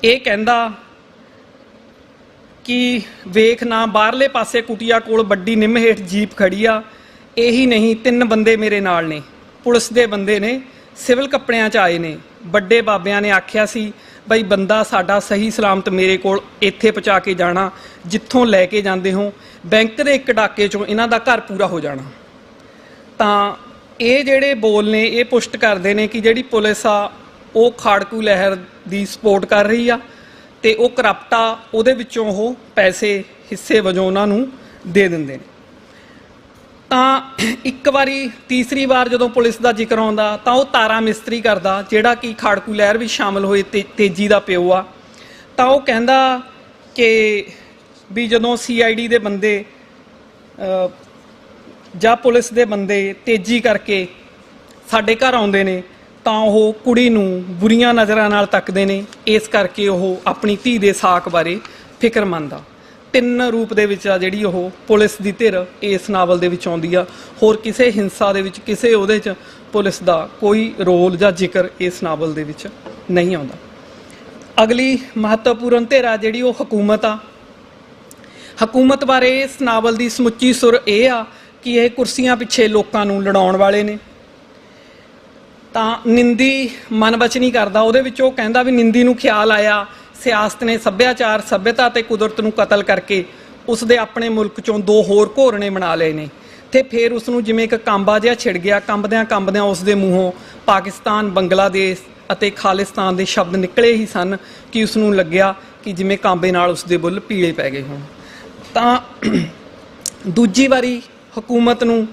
ਇਹ ਕਹਿੰਦਾ ਕਿ ਵੇਖ ਨਾ ਬਾਹਰਲੇ ਪਾਸੇ ਕੁਟੀਆ ਕੋਲ ਵੱਡੀ ਨਿੰਮ ਹੇਠ ਜੀਪ ਖੜੀ ਆ, ਇਹੀ ਨਹੀਂ 3 ਬੰਦੇ ਮੇਰੇ ਨਾਲ ਨੇ, ਪੁਲਿਸ ਦੇ ਬੰਦੇ ਨੇ, ਸਿਵਲ ਕੱਪੜਿਆਂ 'ਚ ਆਏ ਨੇ। ਵੱਡੇ ਬਾਬਿਆਂ ਨੇ ਆਖਿਆ ਸੀ ਬਈ ਬੰਦਾ ਸਾਡਾ ਸਹੀ ਸਲਾਮਤ ਮੇਰੇ ਕੋਲ ਇੱਥੇ ਪਹੁੰਚਾ ਕੇ ਜਾਣਾ, ਜਿੱਥੋਂ ਲੈ ਕੇ ਜਾਂਦੇ ਹੋ ਬੈਂਕ ਦੇ ਇੱਕ ਡਾਕੇ 'ਚੋਂ ਇਹਨਾਂ ਦਾ ਘਰ ਪੂਰਾ ਹੋ ਜਾਣਾ। ਤਾਂ ਇਹ ਜਿਹੜੇ ਬੋਲ ਨੇ ਇਹ ਪੁਸ਼ਟ ਕਰਦੇ ਨੇ ਕਿ ਜਿਹੜੀ ਪੁਲਿਸ ਆ ਉਹ ਖਾੜਕੂ ਲਹਿਰ ਦੀ ਸਪੋਰਟ ਕਰ ਰਹੀ ਆ ਤੇ ਉਹ ਕਰਪਟ ਆ, ਉਹਦੇ ਵਿੱਚੋਂ ਉਹ ਪੈਸੇ ਹਿੱਸੇ ਵਜੋਂ ਉਹਨਾਂ ਨੂੰ ਦੇ ਦਿੰਦੇ ਨੇ। ਤਾਂ ਇੱਕ ਵਾਰੀ ਤੀਸਰੀ ਵਾਰ ਜਦੋਂ ਪੁਲਿਸ ਦਾ ਜ਼ਿਕਰ ਆਉਂਦਾ ਤਾਂ ਉਹ ਤਾਰਾ ਮਿਸਤਰੀ ਕਰਦਾ, ਜਿਹੜਾ ਕਿ ਖਾੜਕੂ ਲਹਿਰ ਵਿੱਚ ਸ਼ਾਮਲ ਹੋਏ ਤੇਜੀ ਦਾ ਪਿਓ ਆ। ਤਾਂ ਉਹ ਕਹਿੰਦਾ ਕਿ ਵੀ ਜਦੋਂ CID ਦੇ ਬੰਦੇ ਜਾਂ ਪੁਲਿਸ ਦੇ ਬੰਦੇ ਤੇਜੀ ਕਰਕੇ ਸਾਡੇ ਘਰ ਆਉਂਦੇ ਨੇ ਤਾਂ ਉਹ ਕੁੜੀ ਨੂੰ ਬੁਰੀਆਂ ਨਜ਼ਰਾਂ ਨਾਲ ਤੱਕਦੇ ਨੇ, ਇਸ ਕਰਕੇ ਉਹ ਆਪਣੀ ਧੀ ਦੇ ਸਾਕ ਬਾਰੇ ਫਿਕਰਮੰਦ ਆ। 3 ਰੂਪ ਦੇ ਵਿੱਚ ਆ ਜਿਹੜੀ ਉਹ ਪੁਲਿਸ ਦੀ ਧਿਰ ਇਸ ਨਾਵਲ ਦੇ ਵਿੱਚ ਆਉਂਦੀ ਆ। ਹੋਰ ਕਿਸੇ ਹਿੰਸਾ ਦੇ ਵਿੱਚ ਕਿਸੇ ਉਹਦੇ 'ਚ ਪੁਲਿਸ ਦਾ ਕੋਈ ਰੋਲ ਜਾਂ ਜ਼ਿਕਰ ਇਸ ਨਾਵਲ ਦੇ ਵਿੱਚ ਨਹੀਂ ਆਉਂਦਾ। ਅਗਲੀ ਮਹੱਤਵਪੂਰਨ ਧਿਰ ਆ ਜਿਹੜੀ ਉਹ ਹਕੂਮਤ ਆ। ਹਕੂਮਤ ਬਾਰੇ ਇਸ ਨਾਵਲ ਦੀ ਸਮੁੱਚੀ ਸੁਰ ਇਹ ਆ ਕਿ ਇਹ ਕੁਰਸੀਆਂ ਪਿੱਛੇ ਲੋਕਾਂ ਨੂੰ ਲੜਾਉਣ ਵਾਲੇ ਨੇ। ਤਾਂ ਨਿੰਦੀ ਮਨ ਬਚ ਨਹੀਂ ਕਰਦਾ, ਉਹਦੇ ਵਿੱਚ ਉਹ ਕਹਿੰਦਾ ਵੀ ਨਿੰਦੀ ਨੂੰ ਖਿਆਲ ਆਇਆ ਸਿਆਸਤ ਨੇ ਸੱਭਿਆਚਾਰ ਸੱਭਿਅਤਾ ਤੇ ਕੁਦਰਤ ਨੂੰ ਕਤਲ ਕਰਕੇ ਉਸ ਦੇ ਆਪਣੇ ਮੁਲਕ 'ਚੋਂ 2 ਹੋਰ ਘੋਰਣੇ ਬਣਾ ਲਏ ਨੇ ਤੇ ਫਿਰ ਉਸ ਨੂੰ ਜਿਵੇਂ ਇੱਕ ਕਾਂਬਾ ਜਿਹਾ ਛਿੜ ਗਿਆ, ਕੰਬਦਿਆਂ ਉਸ ਦੇ ਮੂੰਹੋਂ ਪਾਕਿਸਤਾਨ ਬੰਗਲਾਦੇਸ਼ ਅਤੇ ਖਾਲਿਸਤਾਨ ਦੇ ਸ਼ਬਦ ਨਿਕਲੇ ਹੀ ਸਨ ਕਿ ਉਸ ਨੂੰ ਲੱਗਿਆ ਕਿ ਜਿਵੇਂ ਕਾਂਬੇ ਨਾਲ ਉਸ ਦੇ ਬੁੱਲ ਪੀਲੇ ਪੈ ਗਏ ਹੋਣ। ਤਾਂ ਦੂਜੀ ਵਾਰੀ ਹਕੂਮਤ ਨੂੰ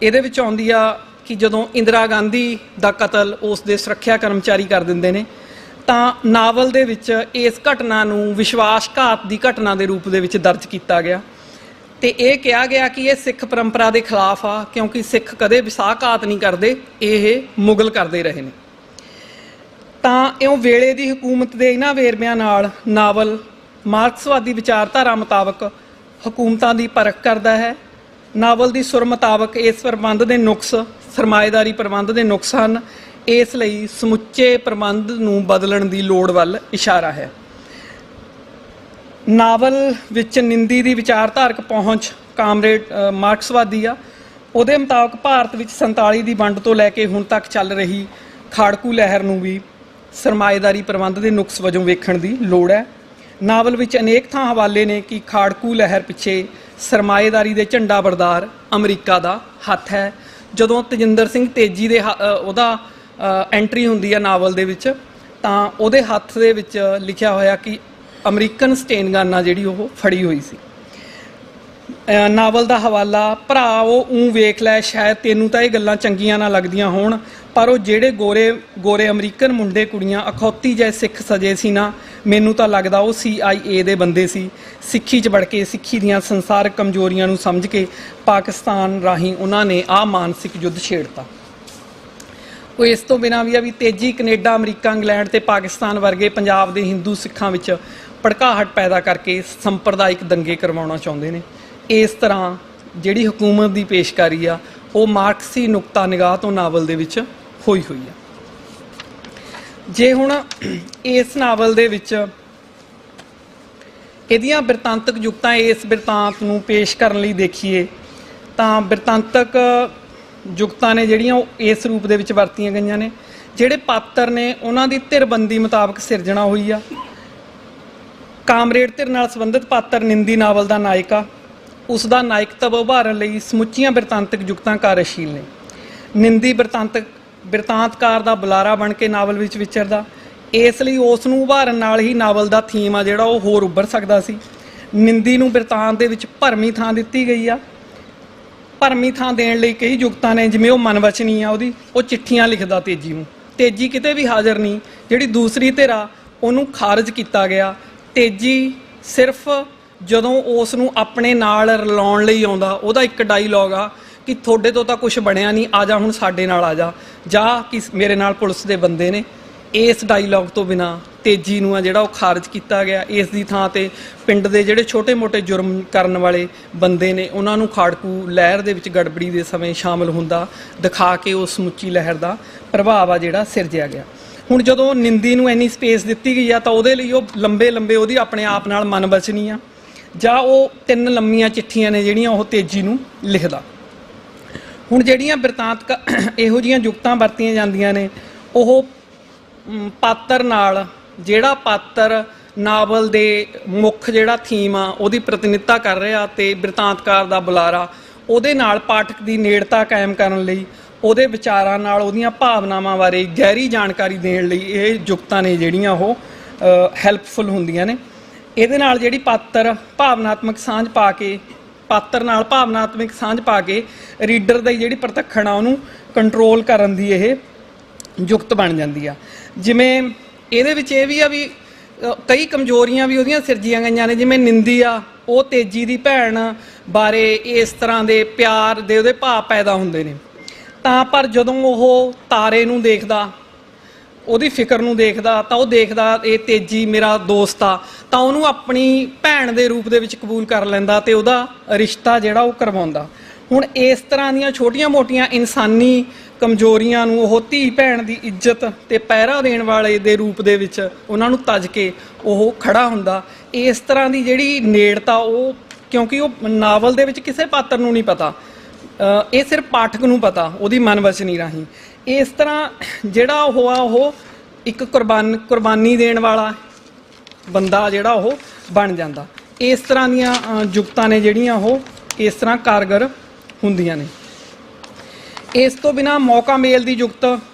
ਇਹਦੇ ਵਿੱਚ ਆਉਂਦੀ ਆ ਕਿ ਜਦੋਂ ਇੰਦਰਾ ਗਾਂਧੀ ਦਾ ਕਤਲ ਉਸ ਦੇ ਸੁਰੱਖਿਆ ਕਰਮਚਾਰੀ ਕਰ ਦਿੰਦੇ ਨੇ, ਤਾਂ ਨਾਵਲ ਦੇ ਵਿੱਚ ਇਸ ਘਟਨਾ ਨੂੰ ਵਿਸ਼ਵਾਸਘਾਤ ਦੀ ਘਟਨਾ ਦੇ ਰੂਪ ਦੇ ਵਿੱਚ ਦਰਜ ਕੀਤਾ ਗਿਆ ਤੇ ਇਹ ਕਿਹਾ ਗਿਆ ਕਿ ਇਹ ਸਿੱਖ ਪਰੰਪਰਾ ਦੇ ਖਿਲਾਫ ਆ, ਕਿਉਂਕਿ ਸਿੱਖ ਕਦੇ ਵਿਸ਼ਵਾਸਘਾਤ ਨਹੀਂ ਕਰਦੇ, ਇਹ ਮੁਗਲ ਕਰਦੇ ਰਹੇ ਨੇ। ਤਾਂ ਇਉਂ ਵੇਲੇ ਦੀ ਹਕੂਮਤ ਦੇ ਇਹਨਾਂ ਵੇਰਵਿਆਂ ਨਾਲ ਨਾਵਲ ਮਾਰਕਸਵਾਦੀ ਵਿਚਾਰਧਾਰਾ ਮੁਤਾਬਕ ਹਕੂਮਤਾਂ ਦੀ ਪਰਖ ਕਰਦਾ ਹੈ। ਨਾਵਲ ਦੀ ਸੁਰ ਮੁਤਾਬਕ ਇਸ ਪ੍ਰਬੰਧ ਦੇ ਨੁਕਸ ਸਰਮਾਏਦਾਰੀ ਪ੍ਰਬੰਧ ਦੇ ਨੁਕਸ ਹਨ, ਇਸ ਲਈ ਸਮੁੱਚੇ ਪ੍ਰਬੰਧ ਨੂੰ ਬਦਲਣ ਦੀ ਲੋੜ ਵੱਲ ਇਸ਼ਾਰਾ ਹੈ। ਨਾਵਲ ਵਿੱਚ ਨਿੰਦੀ ਦੀ ਵਿਚਾਰਧਾਰਕ ਪਹੁੰਚ ਕਾਮਰੇਡ ਮਾਰਕਸਵਾਦੀ ਆ। ਉਹਦੇ ਮੁਤਾਬਕ ਭਾਰਤ ਵਿੱਚ 47 ਦੀ ਵੰਡ ਤੋਂ ਲੈ ਕੇ ਹੁਣ ਤੱਕ ਚੱਲ ਰਹੀ ਖਾੜਕੂ ਲਹਿਰ ਨੂੰ ਵੀ ਸਰਮਾਏਦਾਰੀ ਪ੍ਰਬੰਧ ਦੇ ਨੁਕਸ ਵਜੋਂ ਵੇਖਣ ਦੀ ਲੋੜ ਹੈ। ਨਾਵਲ ਵਿੱਚ ਅਨੇਕ ਥਾਂ ਹਵਾਲੇ ਨੇ ਕਿ ਖਾੜਕੂ ਲਹਿਰ ਪਿੱਛੇ ਸਰਮਾਏਦਾਰੀ ਦੇ ਝੰਡਾ ਬਰਦਾਰ ਅਮਰੀਕਾ ਦਾ ਹੱਥ ਹੈ। ਜਦੋਂ ਤੇਜਿੰਦਰ ਸਿੰਘ ਤੇਜੀ ਦੇ ਉਹਦਾ ਐਂਟਰੀ ਹੁੰਦੀ ਹੈ ਨਾਵਲ ਦੇ ਵਿੱਚ, ਤਾਂ ਉਹਦੇ ਹੱਥ ਦੇ ਵਿੱਚ ਲਿਖਿਆ ਹੋਇਆ ਕਿ ਅਮਰੀਕਨ ਸਟੇਨਗਨ ਆ ਜਿਹੜੀ ਉਹ ਫੜੀ ਹੋਈ ਸੀ। ਨਾਵਲ ਦਾ ਹਵਾਲਾ ਭਰਾ ਉਹ ਵੇਖ ਲੈ, ਸ਼ਾਇਦ ਤੈਨੂੰ ਤਾਂ ਇਹ ਗੱਲਾਂ ਚੰਗੀਆਂ ਨਾ ਲੱਗਦੀਆਂ ਹੋਣ, ਪਰ ਉਹ ਜਿਹੜੇ ਗੋਰੇ ਅਮਰੀਕਨ ਮੁੰਡੇ ਕੁੜੀਆਂ ਅਖੌਤੀ ਜਿਹੇ ਸਿੱਖ ਸਜੇ ਸੀ ਨਾ, ਮੈਨੂੰ ਤਾਂ ਲੱਗਦਾ ਉਹ CIA ਦੇ ਬੰਦੇ ਸੀ। ਸਿੱਖੀ 'ਚ ਵੜ ਕੇ ਸਿੱਖੀ ਦੀਆਂ ਸੰਸਾਰਕ ਕਮਜ਼ੋਰੀਆਂ ਨੂੰ ਸਮਝ ਕੇ ਪਾਕਿਸਤਾਨ ਰਾਹੀਂ ਉਹਨਾਂ ਨੇ ਆਹ ਮਾਨਸਿਕ ਯੁੱਧ ਛੇੜਤਾ। ਉਹ ਇਸ ਤੋਂ ਬਿਨਾਂ ਵੀ ਆ ਵੀ ਤੇਜੀ ਕੈਨੇਡਾ, ਅਮਰੀਕਾ, ਇੰਗਲੈਂਡ ਤੇ ਪਾਕਿਸਤਾਨ ਵਰਗੇ ਪੰਜਾਬ ਦੇ ਹਿੰਦੂ ਸਿੱਖਾਂ ਵਿੱਚ ਭੜਕਾਹਟ ਪੈਦਾ ਕਰਕੇ ਸੰਪਰਦਾਇਕ ਦੰਗੇ ਕਰਵਾਉਣਾ ਚਾਹੁੰਦੇ ਨੇ। ਇਸ ਤਰ੍ਹਾਂ ਜਿਹੜੀ ਹਕੂਮਤ ਦੀ ਪੇਸ਼ਕਾਰੀ ਆ ਉਹ ਮਾਰਕਸੀ ਨੁਕਤਾ ਨਿਗਾਹ ਤੋਂ ਨਾਵਲ ਦੇ ਵਿੱਚ ਹੋਈ ਆ। ਜੇ ਹੁਣ ਇਸ ਨਾਵਲ ਦੇ ਵਿੱਚ ਇਹਦੀਆਂ ਬਿਰਤਾਂਤਕ ਯੁਕਤਾਂ, ਇਸ ਬਿਰਤਾਂਤ ਨੂੰ ਪੇਸ਼ ਕਰਨ ਲਈ ਦੇਖੀਏ ਤਾਂ ਬਿਰਤਾਂਤਕ ਯੁਕਤਾਂ ਨੇ ਜਿਹੜੀਆਂ ਉਹ ਇਸ ਰੂਪ ਦੇ ਵਿੱਚ ਵਰਤੀਆਂ ਗਈਆਂ ਨੇ। ਜਿਹੜੇ ਪਾਤਰ ਨੇ ਉਹਨਾਂ ਦੀ ਧਿਰਬੰਦੀ ਮੁਤਾਬਕ ਸਿਰਜਣਾ ਹੋਈ ਆ। ਕਾਮਰੇਡ ਧਿਰ ਨਾਲ ਸੰਬੰਧਿਤ ਪਾਤਰ ਨਿੰਦੀ ਨਾਵਲ ਦਾ ਨਾਇਕ ਆ। ਉਸ ਦਾ ਨਾਇਕਤਵ ਉਭਾਰਨ ਲਈ ਸਮੁੱਚੀਆਂ ਬਿਰਤਾਂਤਕ ਯੁਕਤਾਂ ਕਾਰਜਸ਼ੀਲ ਨੇ। ਨਿੰਦੀ ਬਿਰਤਾਂਤਕਾਰ ਦਾ ਬੁਲਾਰਾ ਬਣ ਕੇ ਨਾਵਲ ਵਿੱਚ ਵਿਚਰਦਾ, ਇਸ ਲਈ ਉਸ ਨੂੰ ਉਭਾਰਨ ਨਾਲ ਹੀ ਨਾਵਲ ਦਾ ਥੀਮ ਆ ਜਿਹੜਾ ਉਹ ਹੋਰ ਉੱਭਰ ਸਕਦਾ ਸੀ। ਨਿੰਦੀ ਨੂੰ ਬਿਰਤਾਂਤ ਦੇ ਵਿੱਚ ਭਰਮੀ ਥਾਂ ਦਿੱਤੀ ਗਈ ਆ। ਭਰਮੀ ਥਾਂ ਦੇਣ ਲਈ ਕਈ ਯੁਕਤਾਂ ਨੇ, ਜਿਵੇਂ ਉਹ ਮਨਵਚਨੀ ਆ ਉਹਦੀ, ਉਹ ਚਿੱਠੀਆਂ ਲਿਖਦਾ ਤੇਜੀ ਨੂੰ। ਤੇਜੀ ਕਿਤੇ ਵੀ ਹਾਜ਼ਰ ਨਹੀਂ। ਜਿਹੜੀ ਦੂਸਰੀ ਧਿਰ ਆ ਉਹਨੂੰ ਖਾਰਜ ਕੀਤਾ ਗਿਆ। ਤੇਜੀ ਸਿਰਫ ਜਦੋਂ ਉਸ ਨੂੰ ਆਪਣੇ ਨਾਲ ਰਲਾਉਣ ਲਈ ਆਉਂਦਾ, ਉਹਦਾ ਇੱਕ ਡਾਇਲੋਗ ਆ ਕਿ ਤੁਹਾਡੇ ਤੋਂ ਤਾਂ ਕੁਝ ਬਣਿਆ ਨਹੀਂ, ਆ ਜਾ ਹੁਣ ਸਾਡੇ ਨਾਲ ਆ ਜਾ, ਜਾਂ ਕਿ ਮੇਰੇ ਨਾਲ ਪੁਲਿਸ ਦੇ ਬੰਦੇ ਨੇ। ਇਸ ਡਾਇਲੋਗ ਤੋਂ ਬਿਨਾਂ ਤੇਜੀ ਨੂੰ ਆ ਜਿਹੜਾ ਉਹ ਖਾਰਜ ਕੀਤਾ ਗਿਆ। ਇਸ ਦੀ ਥਾਂ ਤੇ ਪਿੰਡ ਦੇ ਜਿਹੜੇ ਛੋਟੇ-ਮੋਟੇ ਜੁਰਮ ਕਰਨ ਵਾਲੇ ਬੰਦੇ ਨੇ ਉਹਨਾਂ ਨੂੰ ਖਾੜਕੂ ਲਹਿਰ ਦੇ ਵਿੱਚ ਗੜਬੜੀ ਦੇ ਸਮੇਂ ਸ਼ਾਮਲ ਹੁੰਦਾ ਦਿਖਾ ਕੇ ਉਸ ਸਮੁੱਚੀ ਲਹਿਰ ਦਾ ਪ੍ਰਭਾਵ ਆ ਜਿਹੜਾ ਸਿਰਜਿਆ ਗਿਆ। ਹੁਣ ਜਦੋਂ ਨਿੰਦੀ ਨੂੰ ਇੰਨੀ ਸਪੇਸ ਦਿੱਤੀ ਗਈ ਆ ਤਾਂ ਉਹਦੇ ਲਈ ਉਹ ਲੰਬੇ ਉਹਦੀ ਆਪਣੇ ਆਪ ਨਾਲ ਮਨਵਚਨੀ ਆ, ਜਾਂ ਉਹ 3 ਲੰਮੀਆਂ ਚਿੱਠੀਆਂ ਨੇ ਜਿਹੜੀਆਂ ਉਹ ਤੇਜੀ ਨੂੰ ਲਿਖਦਾ। ਹੁਣ ਜਿਹੜੀਆਂ ਬਿਰਤਾਂਤਕ ਇਹੋ ਜਿਹੀਆਂ ਯੁਕਤਾਂ ਵਰਤੀਆਂ ਜਾਂਦੀਆਂ ਨੇ, ਉਹ ਪਾਤਰ ਨਾਲ, ਜਿਹੜਾ ਪਾਤਰ ਨਾਵਲ ਦੇ ਮੁੱਖ ਜਿਹੜਾ ਥੀਮ ਆ ਉਹਦੀ ਪ੍ਰਤੀਨਿਧਤਾ ਕਰ ਰਿਹਾ ਤੇ ਬਿਰਤਾਂਤਕਾਰ ਦਾ ਬੁਲਾਰਾ, ਉਹਦੇ ਨਾਲ ਪਾਠਕ ਦੀ ਨੇੜਤਾ ਕਾਇਮ ਕਰਨ ਲਈ, ਉਹਦੇ ਵਿਚਾਰਾਂ ਨਾਲ ਉਹਦੀਆਂ ਭਾਵਨਾਵਾਂ ਬਾਰੇ ਗਹਿਰੀ ਜਾਣਕਾਰੀ ਦੇਣ ਲਈ ਇਹ ਯੁਕਤਾਂ ਨੇ ਜਿਹੜੀਆਂ ਉਹ ਹੈਲਪਫੁਲ ਹੁੰਦੀਆਂ ਨੇ। ਇਹਦੇ ਨਾਲ ਜਿਹੜੀ ਪਾਤਰ ਨਾਲ ਭਾਵਨਾਤਮਕ ਸਾਂਝ ਪਾ ਕੇ ਰੀਡਰ ਦੀ ਜਿਹੜੀ ਪ੍ਰਤੱਖਣ ਆ ਉਹਨੂੰ ਕੰਟਰੋਲ ਕਰਨ ਦੀ ਇਹ ਯੁਕਤ ਬਣ ਜਾਂਦੀ ਆ। ਜਿਵੇਂ ਇਹਦੇ ਵਿੱਚ ਇਹ ਵੀ ਆ ਵੀ ਕਈ ਕਮਜ਼ੋਰੀਆਂ ਵੀ ਉਹਦੀਆਂ ਸਿਰਜੀਆਂ ਗਈਆਂ ਨੇ। ਜਿਵੇਂ ਨਿੰਦੀ ਆ, ਉਹ ਤੇਜੀ ਦੀ ਭੈਣ ਬਾਰੇ ਇਸ ਤਰ੍ਹਾਂ ਦੇ ਪਿਆਰ ਦੇ ਉਹਦੇ ਭਾਵ ਪੈਦਾ ਹੁੰਦੇ ਨੇ, ਤਾਂ ਪਰ ਜਦੋਂ ਉਹ ਤਾਰੇ ਨੂੰ ਦੇਖਦਾ, ਉਹਦੀ ਫਿਕਰ ਨੂੰ ਦੇਖਦਾ, ਤਾਂ ਉਹ ਦੇਖਦਾ ਇਹ ਤੇਜੀ ਮੇਰਾ ਦੋਸਤ ਆ, ਤਾਂ ਉਹਨੂੰ ਆਪਣੀ ਭੈਣ ਦੇ ਰੂਪ ਦੇ ਵਿੱਚ ਕਬੂਲ ਕਰ ਲੈਂਦਾ ਤੇ ਉਹਦਾ ਰਿਸ਼ਤਾ ਜਿਹੜਾ ਉਹ ਕਰਵਾਉਂਦਾ। ਹੁਣ ਇਸ ਤਰ੍ਹਾਂ ਦੀਆਂ ਛੋਟੀਆਂ-ਮੋਟੀਆਂ ਇਨਸਾਨੀ ਕਮਜ਼ੋਰੀਆਂ ਨੂੰ ਉਹ ਧੀ ਭੈਣ ਦੀ ਇੱਜ਼ਤ ਤੇ ਪਹਿਰਾ ਦੇਣ ਵਾਲੇ ਦੇ ਰੂਪ ਦੇ ਵਿੱਚ ਉਹਨਾਂ ਨੂੰ ਤਜ ਕੇ ਉਹ ਖੜਾ ਹੁੰਦਾ। ਇਸ ਤਰ੍ਹਾਂ ਦੀ ਜਿਹੜੀ ਨੇੜਤਾ, ਉਹ ਕਿਉਂਕਿ ਉਹ ਨਾਵਲ ਦੇ ਵਿੱਚ ਕਿਸੇ ਪਾਤਰ ਨੂੰ ਨਹੀਂ ਪਤਾ, ਇਹ ਸਿਰਫ ਪਾਠਕ ਨੂੰ ਪਤਾ ਉਹਦੀ ਮਨਵਚਨੀ ਰਾਹੀਂ। ਇਸ ਤਰ੍ਹਾਂ ਜਿਹੜਾ ਉਹ ਆ ਉਹ ਇੱਕ ਕੁਰਬਾਨੀ ਦੇਣ ਵਾਲਾ ਬੰਦਾ ਜਿਹੜਾ ਉਹ ਬਣ ਜਾਂਦਾ। ਇਸ ਤਰ੍ਹਾਂ ਦੀਆਂ ਯੁਕਤਾਂ ਨੇ ਜਿਹੜੀਆਂ ਉਹ ਇਸ ਤਰ੍ਹਾਂ ਕਾਰਗਰ ਹੁੰਦੀਆਂ ਨੇ। ਇਸ ਤੋਂ ਬਿਨਾਂ ਮੌਕਾ ਮੇਲ ਦੀ ਯੁਕਤ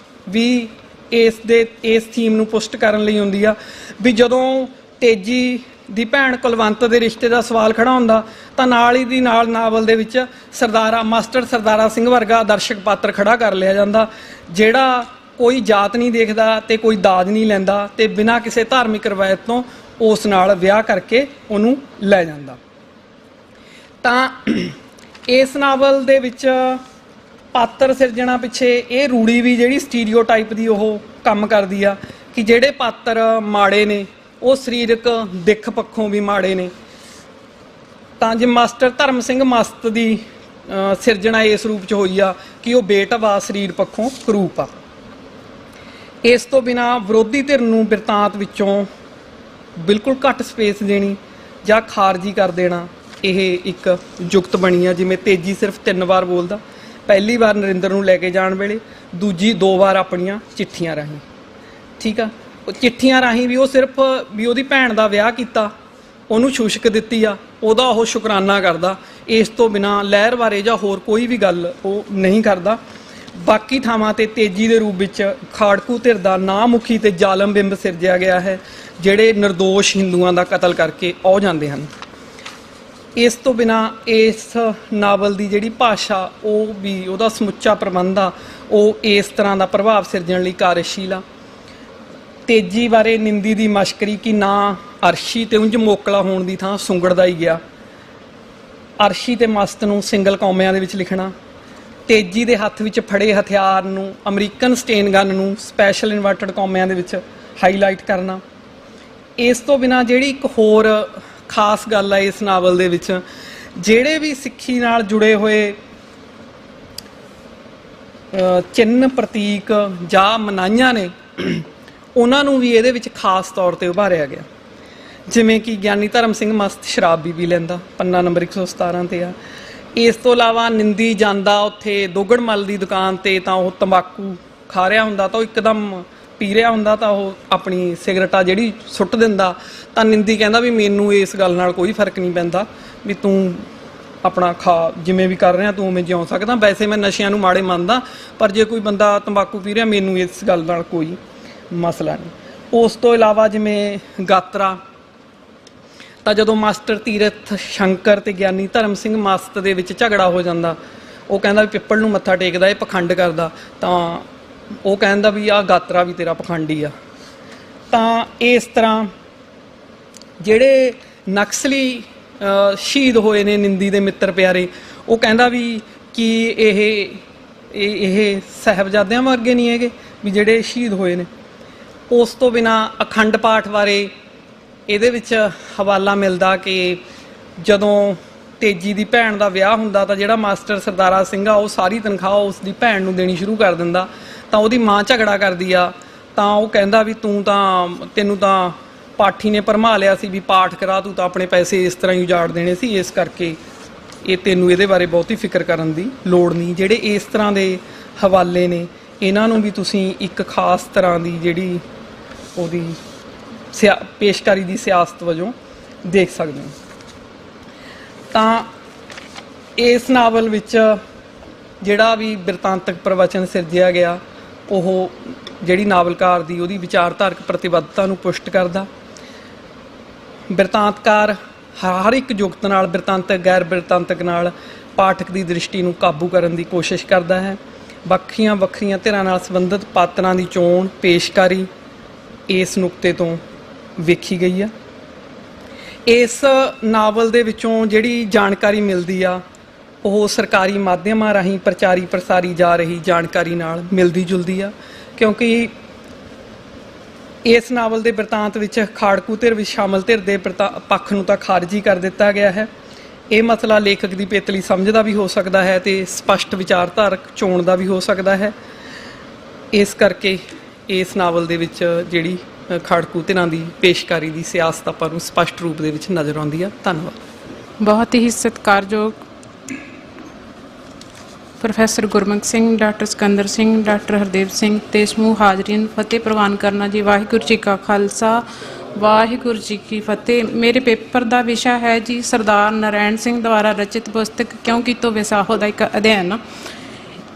ਵੀ ਇਸ ਥੀਮ ਨੂੰ ਪੁਸ਼ਟ ਕਰਨ ਲਈ ਹੁੰਦੀ ਆ ਵੀ ਜਦੋਂ ਤੇਜੀ ਦੀ ਭੈਣ ਕੁਲਵੰਤ ਦੇ ਰਿਸ਼ਤੇ ਦਾ ਸਵਾਲ ਖੜਾ ਹੁੰਦਾ ਤਾਂ ਨਾਲ ਹੀ ਦੀ ਨਾਲ ਨਾਵਲ ਦੇ ਵਿੱਚ ਮਾਸਟਰ ਸਰਦਾਰਾ ਸਿੰਘ ਵਰਗਾ ਆਦਰਸ਼ਕ ਪਾਤਰ ਖੜਾ ਕਰ ਲਿਆ ਜਾਂਦਾ, ਜਿਹੜਾ ਕੋਈ ਜਾਤ ਨਹੀਂ ਦੇਖਦਾ ਤੇ ਕੋਈ ਦਾਜ ਨਹੀਂ ਲੈਂਦਾ ਤੇ ਬਿਨਾਂ ਕਿਸੇ ਧਾਰਮਿਕ ਰਵਾਇਤ ਤੋਂ ਉਸ ਨਾਲ ਵਿਆਹ ਕਰਕੇ ਉਹਨੂੰ ਲੈ ਜਾਂਦਾ। ਤਾਂ ਇਸ ਨਾਵਲ ਦੇ ਵਿੱਚ ਪਾਤਰ ਸਿਰਜਣਾ ਪਿੱਛੇ ਇਹ ਰੂੜੀ ਵੀ ਜਿਹੜੀ ਸਟੀਰੀਓਟਾਈਪ ਦੀ ਉਹ ਕੰਮ ਕਰਦੀ ਆ ਕਿ ਜਿਹੜੇ ਪਾਤਰ ਮਾੜੇ ਨੇ ਉਹ ਸਰੀਰਕ ਦਿੱਖ ਪੱਖੋਂ ਵੀ ਮਾੜੇ ਨੇ। ਤਾਂ ਜੇ ਮਾਸਟਰ ਧਰਮ ਸਿੰਘ ਮਸਤ ਦੀ ਸਿਰਜਣਾ ਇਸ ਰੂਪ 'ਚ ਹੋਈ ਆ ਕਿ ਉਹ ਬੇਟਵਾ ਸਰੀਰ ਪੱਖੋਂ ਕਰੂਪ ਆ। ਇਸ ਤੋਂ ਬਿਨਾਂ ਵਿਰੋਧੀ ਧਿਰ ਨੂੰ ਬਿਰਤਾਂਤ ਵਿੱਚੋਂ ਬਿਲਕੁਲ ਘੱਟ ਸਪੇਸ ਦੇਣੀ ਜਾਂ ਖਾਰਜੀ ਕਰ ਦੇਣਾ, ਇਹ ਇੱਕ ਜੁਗਤ ਬਣੀ ਆ। ਜਿਵੇਂ ਤੇਜੀ ਸਿਰਫ 3 ਵਾਰ ਬੋਲਦਾ, ਪਹਿਲੀ ਵਾਰ ਨਰਿੰਦਰ ਨੂੰ ਲੈ ਕੇ ਜਾਣ ਵੇਲੇ, ਦੂਜੀ 2 ਵਾਰ ਆਪਣੀਆਂ ਚਿੱਠੀਆਂ ਰਾਹੀਂ। ਠੀਕ ਆ, ਉਹ ਚਿੱਠੀਆਂ ਰਾਹੀਂ ਵੀ ਉਹ ਸਿਰਫ ਵੀ ਉਹਦੀ ਭੈਣ ਦਾ ਵਿਆਹ ਕੀਤਾ, ਉਹਨੂੰ ਸ਼ੂਸ਼ਕ ਦਿੱਤੀ ਆ, ਉਹਦਾ ਉਹ ਸ਼ੁਕਰਾਨਾ ਕਰਦਾ। ਇਸ ਤੋਂ ਬਿਨਾਂ ਲਹਿਰ ਬਾਰੇ ਜਾਂ ਹੋਰ ਕੋਈ ਵੀ ਗੱਲ ਉਹ ਨਹੀਂ ਕਰਦਾ। ਬਾਕੀ ਥਾਵਾਂ ਤੇ ਤੇਜੀ ਦੇ ਰੂਪ ਵਿੱਚ ਖਾੜਕੂ ਧਿਰ ਦਾ ਨਾਂ ਮੁਖੀ ਤੇ ਜ਼ਾਲਮ ਬਿੰਬ ਸਿਰਜਿਆ ਗਿਆ ਹੈ, ਜਿਹੜੇ ਨਿਰਦੋਸ਼ ਹਿੰਦੂਆਂ ਦਾ ਕਤਲ ਕਰਕੇ ਔ ਜਾਂਦੇ ਹਨ। ਇਸ ਤੋਂ ਬਿਨਾਂ ਇਸ ਨਾਵਲ ਦੀ ਜਿਹੜੀ ਭਾਸ਼ਾ ਉਹ ਵੀ ਉਹਦਾ ਸਮੁੱਚਾ ਪ੍ਰਬੰਧ ਆ ਉਹ ਇਸ ਤਰ੍ਹਾਂ ਦਾ ਪ੍ਰਭਾਵ ਸਿਰਜਣ ਲਈ ਕਾਰਜਸ਼ੀਲ ਆ। ਤੇਜੀ ਬਾਰੇ ਨਿੰਦੀ ਦੀ ਮਸ਼ਕਰੀ ਕਿ ਨਾ ਅਰਸ਼ੀ ਤੇ ਉਂਝ ਮੋਕਲਾ ਹੋਣ ਦੀ ਥਾਂ ਸੁੰਗੜਦਾ ਹੀ ਗਿਆ। ਅਰਸ਼ੀ ਤੇ ਮਸਤ ਨੂੰ ਸਿੰਗਲ ਕੌਮਿਆਂ ਦੇ ਵਿੱਚ ਲਿਖਣਾ, ਤੇਜੀ ਦੇ ਹੱਥ ਵਿੱਚ ਫੜੇ ਹਥਿਆਰ ਨੂੰ ਅਮਰੀਕਨ ਸਟੇਨ ਗਨ ਨੂੰ ਸਪੈਸ਼ਲ ਇਨਵਰਟਡ ਕੌਮਿਆਂ ਦੇ ਵਿੱਚ ਹਾਈਲਾਈਟ ਕਰਨਾ। ਇਸ ਤੋਂ ਬਿਨਾਂ ਜਿਹੜੀ ਇੱਕ ਹੋਰ ਖਾਸ ਗੱਲ ਆ ਇਸ ਨਾਵਲ ਦੇ ਵਿੱਚ, ਜਿਹੜੇ ਵੀ ਸਿੱਖੀ ਨਾਲ ਜੁੜੇ ਹੋਏ ਚਿੰਨ੍ਹ ਪ੍ਰਤੀਕ ਜਾਂ ਮਨਾਹੀਆਂ ਨੇ ਉਹਨਾਂ ਨੂੰ ਵੀ ਇਹਦੇ ਵਿੱਚ ਖਾਸ ਤੌਰ ਤੇ ਉਭਾਰਿਆ ਗਿਆ। ਜਿਵੇਂ ਕਿ ਗਿਆਨੀ ਧਰਮ ਸਿੰਘ ਮਸਤ ਸ਼ਰਾਬ ਵੀ ਲੈਂਦਾ, ਪੰਨਾ ਨੰਬਰ 117 ਤੇ ਆ। ਇਸ ਤੋਂ ਇਲਾਵਾ ਨਿੰਦੀ ਜਾਂਦਾ ਉੱਥੇ ਦੋਗੜਮੱਲ ਦੀ ਦੁਕਾਨ ਤੇ, ਤਾਂ ਉਹ ਤੰਬਾਕੂ ਖਾ ਰਿਹਾ ਹੁੰਦਾ, ਤਾਂ ਉਹ ਇੱਕਦਮ ਪੀ ਰਿਹਾ ਹੁੰਦਾ, ਤਾਂ ਉਹ ਆਪਣੀ ਸਿਗਰਟ ਆ ਜਿਹੜੀ ਸੁੱਟ ਦਿੰਦਾ। ਤਾਂ ਨਿੰਦੀ ਕਹਿੰਦਾ ਵੀ ਮੈਨੂੰ ਇਸ ਗੱਲ ਨਾਲ ਕੋਈ ਫਰਕ ਨਹੀਂ ਪੈਂਦਾ, ਵੀ ਤੂੰ ਆਪਣਾ ਖਾ, ਜਿਵੇਂ ਵੀ ਕਰ ਰਿਹਾ ਤੂੰ ਉਵੇਂ ਜਿਉਂ ਸਕਦਾ। ਵੈਸੇ ਮੈਂ ਨਸ਼ਿਆਂ ਨੂੰ ਮਾੜੇ ਮੰਨਦਾ, ਪਰ ਜੇ ਕੋਈ ਬੰਦਾ ਤੰਬਾਕੂ ਪੀ ਰਿਹਾ ਮੈਨੂੰ ਇਸ ਗੱਲ ਨਾਲ ਕੋਈ ਮਸਲਾ ਨਹੀਂ। ਉਸ ਤੋਂ ਇਲਾਵਾ ਜਿਵੇਂ ਗਾਤਰਾ, ਤਾਂ ਜਦੋਂ ਮਾਸਟਰ ਤੀਰਥ ਸ਼ੰਕਰ ਤੇ ਗਿਆਨੀ ਧਰਮ ਸਿੰਘ ਮਸਤ ਦੇ ਵਿੱਚ ਝਗੜਾ ਹੋ ਜਾਂਦਾ, ਉਹ ਕਹਿੰਦਾ ਵੀ ਪਿੱਪਲ ਨੂੰ ਮੱਥਾ ਟੇਕਦਾ, ਇਹ ਪਖੰਡ ਕਰਦਾ, ਤਾਂ ਉਹ ਕਹਿੰਦਾ ਵੀ ਆਹ ਗਾਤਰਾ ਵੀ ਤੇਰਾ ਪਖੰਡੀ ਆ। ਤਾਂ ਇਸ ਤਰ੍ਹਾਂ ਜਿਹੜੇ ਨਕਸਲੀ ਸ਼ਹੀਦ ਹੋਏ ਨੇ ਨਿੰਦੀ ਦੇ ਮਿੱਤਰ ਪਿਆਰੇ, ਉਹ ਕਹਿੰਦਾ ਵੀ ਕਿ ਇਹ ਸਾਹਿਬਜ਼ਾਦਿਆਂ ਵਰਗੇ ਨਹੀਂ ਹੈਗੇ ਵੀ ਜਿਹੜੇ ਸ਼ਹੀਦ ਹੋਏ ਨੇ। ਉਸ ਤੋਂ ਬਿਨਾਂ ਅਖੰਡ ਪਾਠ ਬਾਰੇ ਇਹਦੇ ਵਿੱਚ ਹਵਾਲਾ ਮਿਲਦਾ ਕਿ ਜਦੋਂ ਤੇਜੀ ਦੀ ਭੈਣ ਦਾ ਵਿਆਹ ਹੁੰਦਾ ਤਾਂ ਜਿਹੜਾ ਮਾਸਟਰ ਸਰਦਾਰਾ ਸਿੰਘ ਆ ਉਹ ਸਾਰੀ ਤਨਖਾਹ ਉਸ ਦੀ ਭੈਣ ਨੂੰ ਦੇਣੀ ਸ਼ੁਰੂ ਕਰ ਦਿੰਦਾ। ਤਾਂ ਉਹਦੀ ਮਾਂ ਝਗੜਾ ਕਰਦੀ ਆ, ਤਾਂ ਉਹ ਕਹਿੰਦਾ ਵੀ ਤੈਨੂੰ ਤਾਂ ਪਾਠੀ ਨੇ ਭਰਮਾ ਲਿਆ ਸੀ ਵੀ ਪਾਠ ਕਰਾ, ਤੂੰ ਤਾਂ ਆਪਣੇ ਪੈਸੇ ਇਸ ਤਰ੍ਹਾਂ ਹੀ ਉਜਾੜ ਦੇਣੇ ਸੀ, ਇਸ ਕਰਕੇ ਤੈਨੂੰ ਇਹਦੇ ਬਾਰੇ ਬਹੁਤੀ ਫਿਕਰ ਕਰਨ ਦੀ ਲੋੜ ਨਹੀਂ। ਜਿਹੜੇ ਇਸ ਤਰ੍ਹਾਂ ਦੇ ਹਵਾਲੇ ਨੇ, ਇਹਨਾਂ ਨੂੰ ਵੀ ਤੁਸੀਂ ਇੱਕ ਖਾਸ ਤਰ੍ਹਾਂ ਦੀ ਜਿਹੜੀ ਉਹਦੀ ਪੇਸ਼ਕਾਰੀ ਦੀ ਸਿਆਸਤ ਵਜੋਂ ਦੇਖ ਸਕਦੇ ਹੋ। ਤਾਂ ਇਸ ਨਾਵਲ ਵਿੱਚ ਜਿਹੜਾ ਵੀ ਬਿਰਤਾਂਤਕ ਪ੍ਰਵਚਨ ਸਿਰਜਿਆ ਗਿਆ, ਉਹ ਜਿਹੜੀ ਨਾਵਲਕਾਰ ਦੀ ਉਹਦੀ ਵਿਚਾਰਧਾਰਕ ਪ੍ਰਤੀਬੱਧਤਾ ਨੂੰ ਪੁਸ਼ਟ ਕਰਦਾ। ਬਿਰਤਾਂਤਕਾਰ ਹਰ ਇੱਕ ਜੁਗਤ ਨਾਲ, ਬਿਰਤਾਂਤਕ ਗੈਰ ਬਿਰਤਾਂਤਕ ਨਾਲ ਪਾਠਕ ਦੀ ਦ੍ਰਿਸ਼ਟੀ ਨੂੰ ਕਾਬੂ ਕਰਨ ਦੀ ਕੋਸ਼ਿਸ਼ ਕਰਦਾ ਹੈ। ਵੱਖਰੀਆਂ ਵੱਖਰੀਆਂ ਧਿਰਾਂ ਨਾਲ ਸੰਬੰਧਿਤ ਪਾਤਰਾਂ ਦੀ ਚੋਣ ਪੇਸ਼ਕਾਰੀ ਇਸ ਨੁਕਤੇ ਤੋਂ ਵੇਖੀ ਗਈ ਆ। ਇਸ ਨਾਵਲ ਦੇ ਵਿੱਚੋਂ ਜਿਹੜੀ ਜਾਣਕਾਰੀ ਮਿਲਦੀ ਆ ਉਹ ਸਰਕਾਰੀ ਮਾਧਿਅਮਾਂ ਰਾਹੀਂ ਪ੍ਰਚਾਰੀ ਪ੍ਰਸਾਰੀ ਜਾ ਰਹੀ ਜਾਣਕਾਰੀ ਨਾਲ ਮਿਲਦੀ ਜੁਲਦੀ ਆ, ਕਿਉਂਕਿ ਇਸ ਨਾਵਲ ਦੇ ਬਿਰਤਾਂਤ ਵਿੱਚ ਖਾੜਕੂ ਧਿਰ ਵਿੱਚ ਸ਼ਾਮਲ ਧਿਰ ਦੇ ਪੱਖ ਨੂੰ ਤਾਂ ਖਾਰਜੀ ਕਰ ਦਿੱਤਾ ਗਿਆ ਹੈ। ਇਹ ਮਸਲਾ ਲੇਖਕ ਦੀ ਪੇਤਲੀ ਸਮਝ ਦਾ ਵੀ ਹੋ ਸਕਦਾ ਹੈ ਤੇ ਸਪਸ਼ਟ ਵਿਚਾਰਧਾਰਕ ਚੋਣ ਦਾ ਵੀ ਹੋ ਸਕਦਾ ਹੈ। ਇਸ ਕਰਕੇ ਇਸ ਨਾਵਲ ਦੇ ਵਿੱਚ ਜਿਹੜੀ ਖਾੜਕੂ ਧਿਰਾਂ ਦੀ ਪੇਸ਼ਕਾਰੀ ਦੀ ਸਿਆਸਤ ਆਪਾਂ ਨੂੰ ਸਪਸ਼ਟ ਰੂਪ ਦੇ ਵਿੱਚ ਨਜ਼ਰ ਆਉਂਦੀ ਆ। ਧੰਨਵਾਦ। ਬਹੁਤ ਹੀ ਸਤਿਕਾਰਯੋਗ professor Gurmukh Singh, doctor Sikandar Singh, doctor Hardev Singh ਤੇ ਸਮੂਹ ਹਾਜ਼ਰੀਨ, ਫਤਿਹ ਪ੍ਰਵਾਨ ਕਰਨਾ ਜੀ। ਵਾਹਿਗੁਰੂ ਜੀ ਕਾ ਖਾਲਸਾ, ਵਾਹਿਗੁਰੂ ਜੀ ਕੀ ਫਤਿਹ। ਮੇਰੇ ਪੇਪਰ ਦਾ ਵਿਸ਼ਾ ਹੈ ਜੀ ਸਰਦਾਰ ਨਾਰਾਇਣ ਸਿੰਘ ਦੁਆਰਾ ਰਚਿਤ ਪੁਸਤਕ ਕਿਉਂ ਕੀਤੋ ਵਿਸਾਹੋ ਦਾ ਇੱਕ ਅਧਿਐਨ।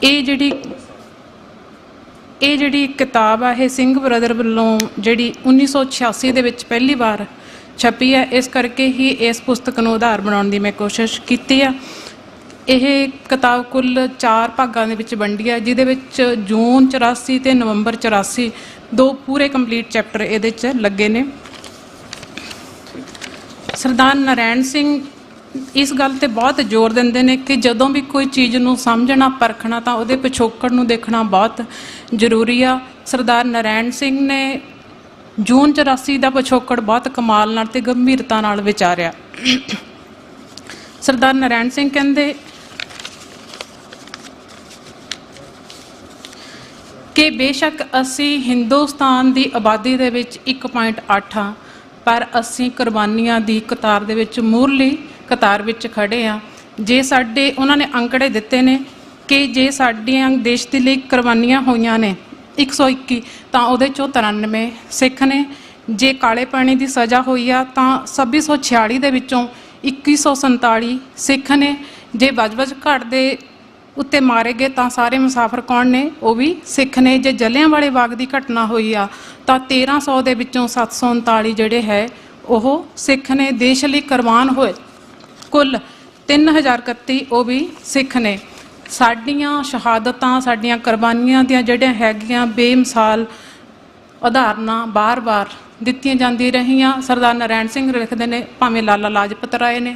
ਇਹ ਜਿਹੜੀ ਇਹ ਜਿਹੜੀ ਕਿਤਾਬ ਆ ਇਹ ਸਿੰਘ ਬ੍ਰਦਰ ਵੱਲੋਂ ਜਿਹੜੀ 1986 ਦੇ ਵਿੱਚ ਪਹਿਲੀ ਵਾਰ ਛਪੀ ਹੈ, ਇਸ ਕਰਕੇ ਹੀ ਇਸ ਪੁਸਤਕ ਨੂੰ ਆਧਾਰ ਬਣਾਉਣ ਦੀ ਮੈਂ ਕੋਸ਼ਿਸ਼ ਕੀਤੀ ਆ। ਇਹ ਕਿਤਾਬ ਕੁੱਲ 4 ਭਾਗਾਂ ਦੇ ਵਿੱਚ ਵੰਡੀ ਹੈ, ਜਿਹਦੇ ਵਿੱਚ ਜੂਨ 84 ਤੇ ਨਵੰਬਰ 84 2 ਪੂਰੇ ਕੰਪਲੀਟ ਚੈਪਟਰ ਇਹਦੇ 'ਚ ਲੱਗੇ ਨੇ। ਸਰਦਾਰ ਨਾਰਾਇਣ ਸਿੰਘ ਇਸ ਗੱਲ ਤੇ ਬਹੁਤ ਜ਼ੋਰ ਦਿੰਦੇ ਨੇ ਕਿ ਜਦੋਂ ਵੀ ਕੋਈ ਚੀਜ਼ ਨੂੰ ਸਮਝਣਾ ਪਰਖਣਾ ਤਾਂ ਉਹਦੇ ਪਿਛੋਕੜ ਨੂੰ ਦੇਖਣਾ ਬਹੁਤ ਜ਼ਰੂਰੀ ਆ। ਸਰਦਾਰ ਨਾਰਾਇਣ ਸਿੰਘ ਨੇ ਜੂਨ 84 ਦਾ ਪਿਛੋਕੜ ਬਹੁਤ ਕਮਾਲ ਨਾਲ ਤੇ ਗੰਭੀਰਤਾ ਨਾਲ ਵਿਚਾਰਿਆ। ਸਰਦਾਰ ਨਾਰਾਇਣ ਸਿੰਘ ਕਹਿੰਦੇ ਕਿ ਬੇਸ਼ੱਕ ਅਸੀਂ ਹਿੰਦੁਸਤਾਨ ਦੀ ਆਬਾਦੀ ਦੇ ਵਿੱਚ 1.8 ਹਾਂ, ਪਰ ਅਸੀਂ ਕੁਰਬਾਨੀਆਂ ਦੀ ਕਤਾਰ ਦੇ ਵਿੱਚ ਮੂਹਰਲੀ ਕਤਾਰ ਵਿੱਚ ਖੜੇ ਆ। ਜੇ ਸਾਡੇ ਉਹਨਾਂ ਨੇ ਅੰਕੜੇ ਦਿੱਤੇ ਨੇ ਕਿ ਜੇ ਸਾਡੀਆਂ ਦੇਸ਼ ਦੇ ਲਈ ਕੁਰਬਾਨੀਆਂ ਹੋਈਆਂ ਨੇ 121 ਤਾਂ ਉਹਦੇ 'ਚੋਂ 93 ਸਿੱਖ ਨੇ। ਜੇ ਕਾਲੇ ਪਾਣੀ ਦੀ ਸਜ਼ਾ ਹੋਈ ਆ ਤਾਂ 2646 ਦੇ ਵਿੱਚੋਂ 2147 ਸਿੱਖ ਨੇ। ਜੇ ਬਜਬਜ ਘਾਟ ਦੇ ਉੱਤੇ ਮਾਰੇ ਗਏ ਤਾਂ ਸਾਰੇ ਮੁਸਾਫਰ ਕੌਣ ਨੇ? ਉਹ ਵੀ ਸਿੱਖ ਨੇ। ਜੇ ਜਲਿਆਂਵਾਲੇ ਬਾਗ ਦੀ ਘਟਨਾ ਹੋਈ ਆ ਤਾਂ 1300 ਦੇ ਵਿੱਚੋਂ 739 ਜਿਹੜੇ ਹੈ ਉਹ ਸਿੱਖ ਨੇ। ਦੇਸ਼ ਲਈ ਕੁਰਬਾਨ ਹੋਏ ਕੁੱਲ 3031 ਉਹ ਵੀ ਸਿੱਖ ਨੇ। ਸਾਡੀਆਂ ਸ਼ਹਾਦਤਾਂ ਸਾਡੀਆਂ ਕੁਰਬਾਨੀਆਂ ਦੀਆਂ ਜਿਹੜੀਆਂ ਹੈਗੀਆਂ ਬੇਮਿਸਾਲ ਉਦਾਹਰਨਾਂ ਬਾਰ-ਬਾਰ ਦਿੱਤੀਆਂ ਜਾਂਦੀਆਂ ਰਹੀਆਂ। ਸਰਦਾਰ ਨਾਰਾਇਣ ਸਿੰਘ ਲਿਖਦੇ ਨੇ ਭਾਵੇਂ ਲਾਲਾ ਲਾਜਪਤ ਰਾਏ ਨੇ,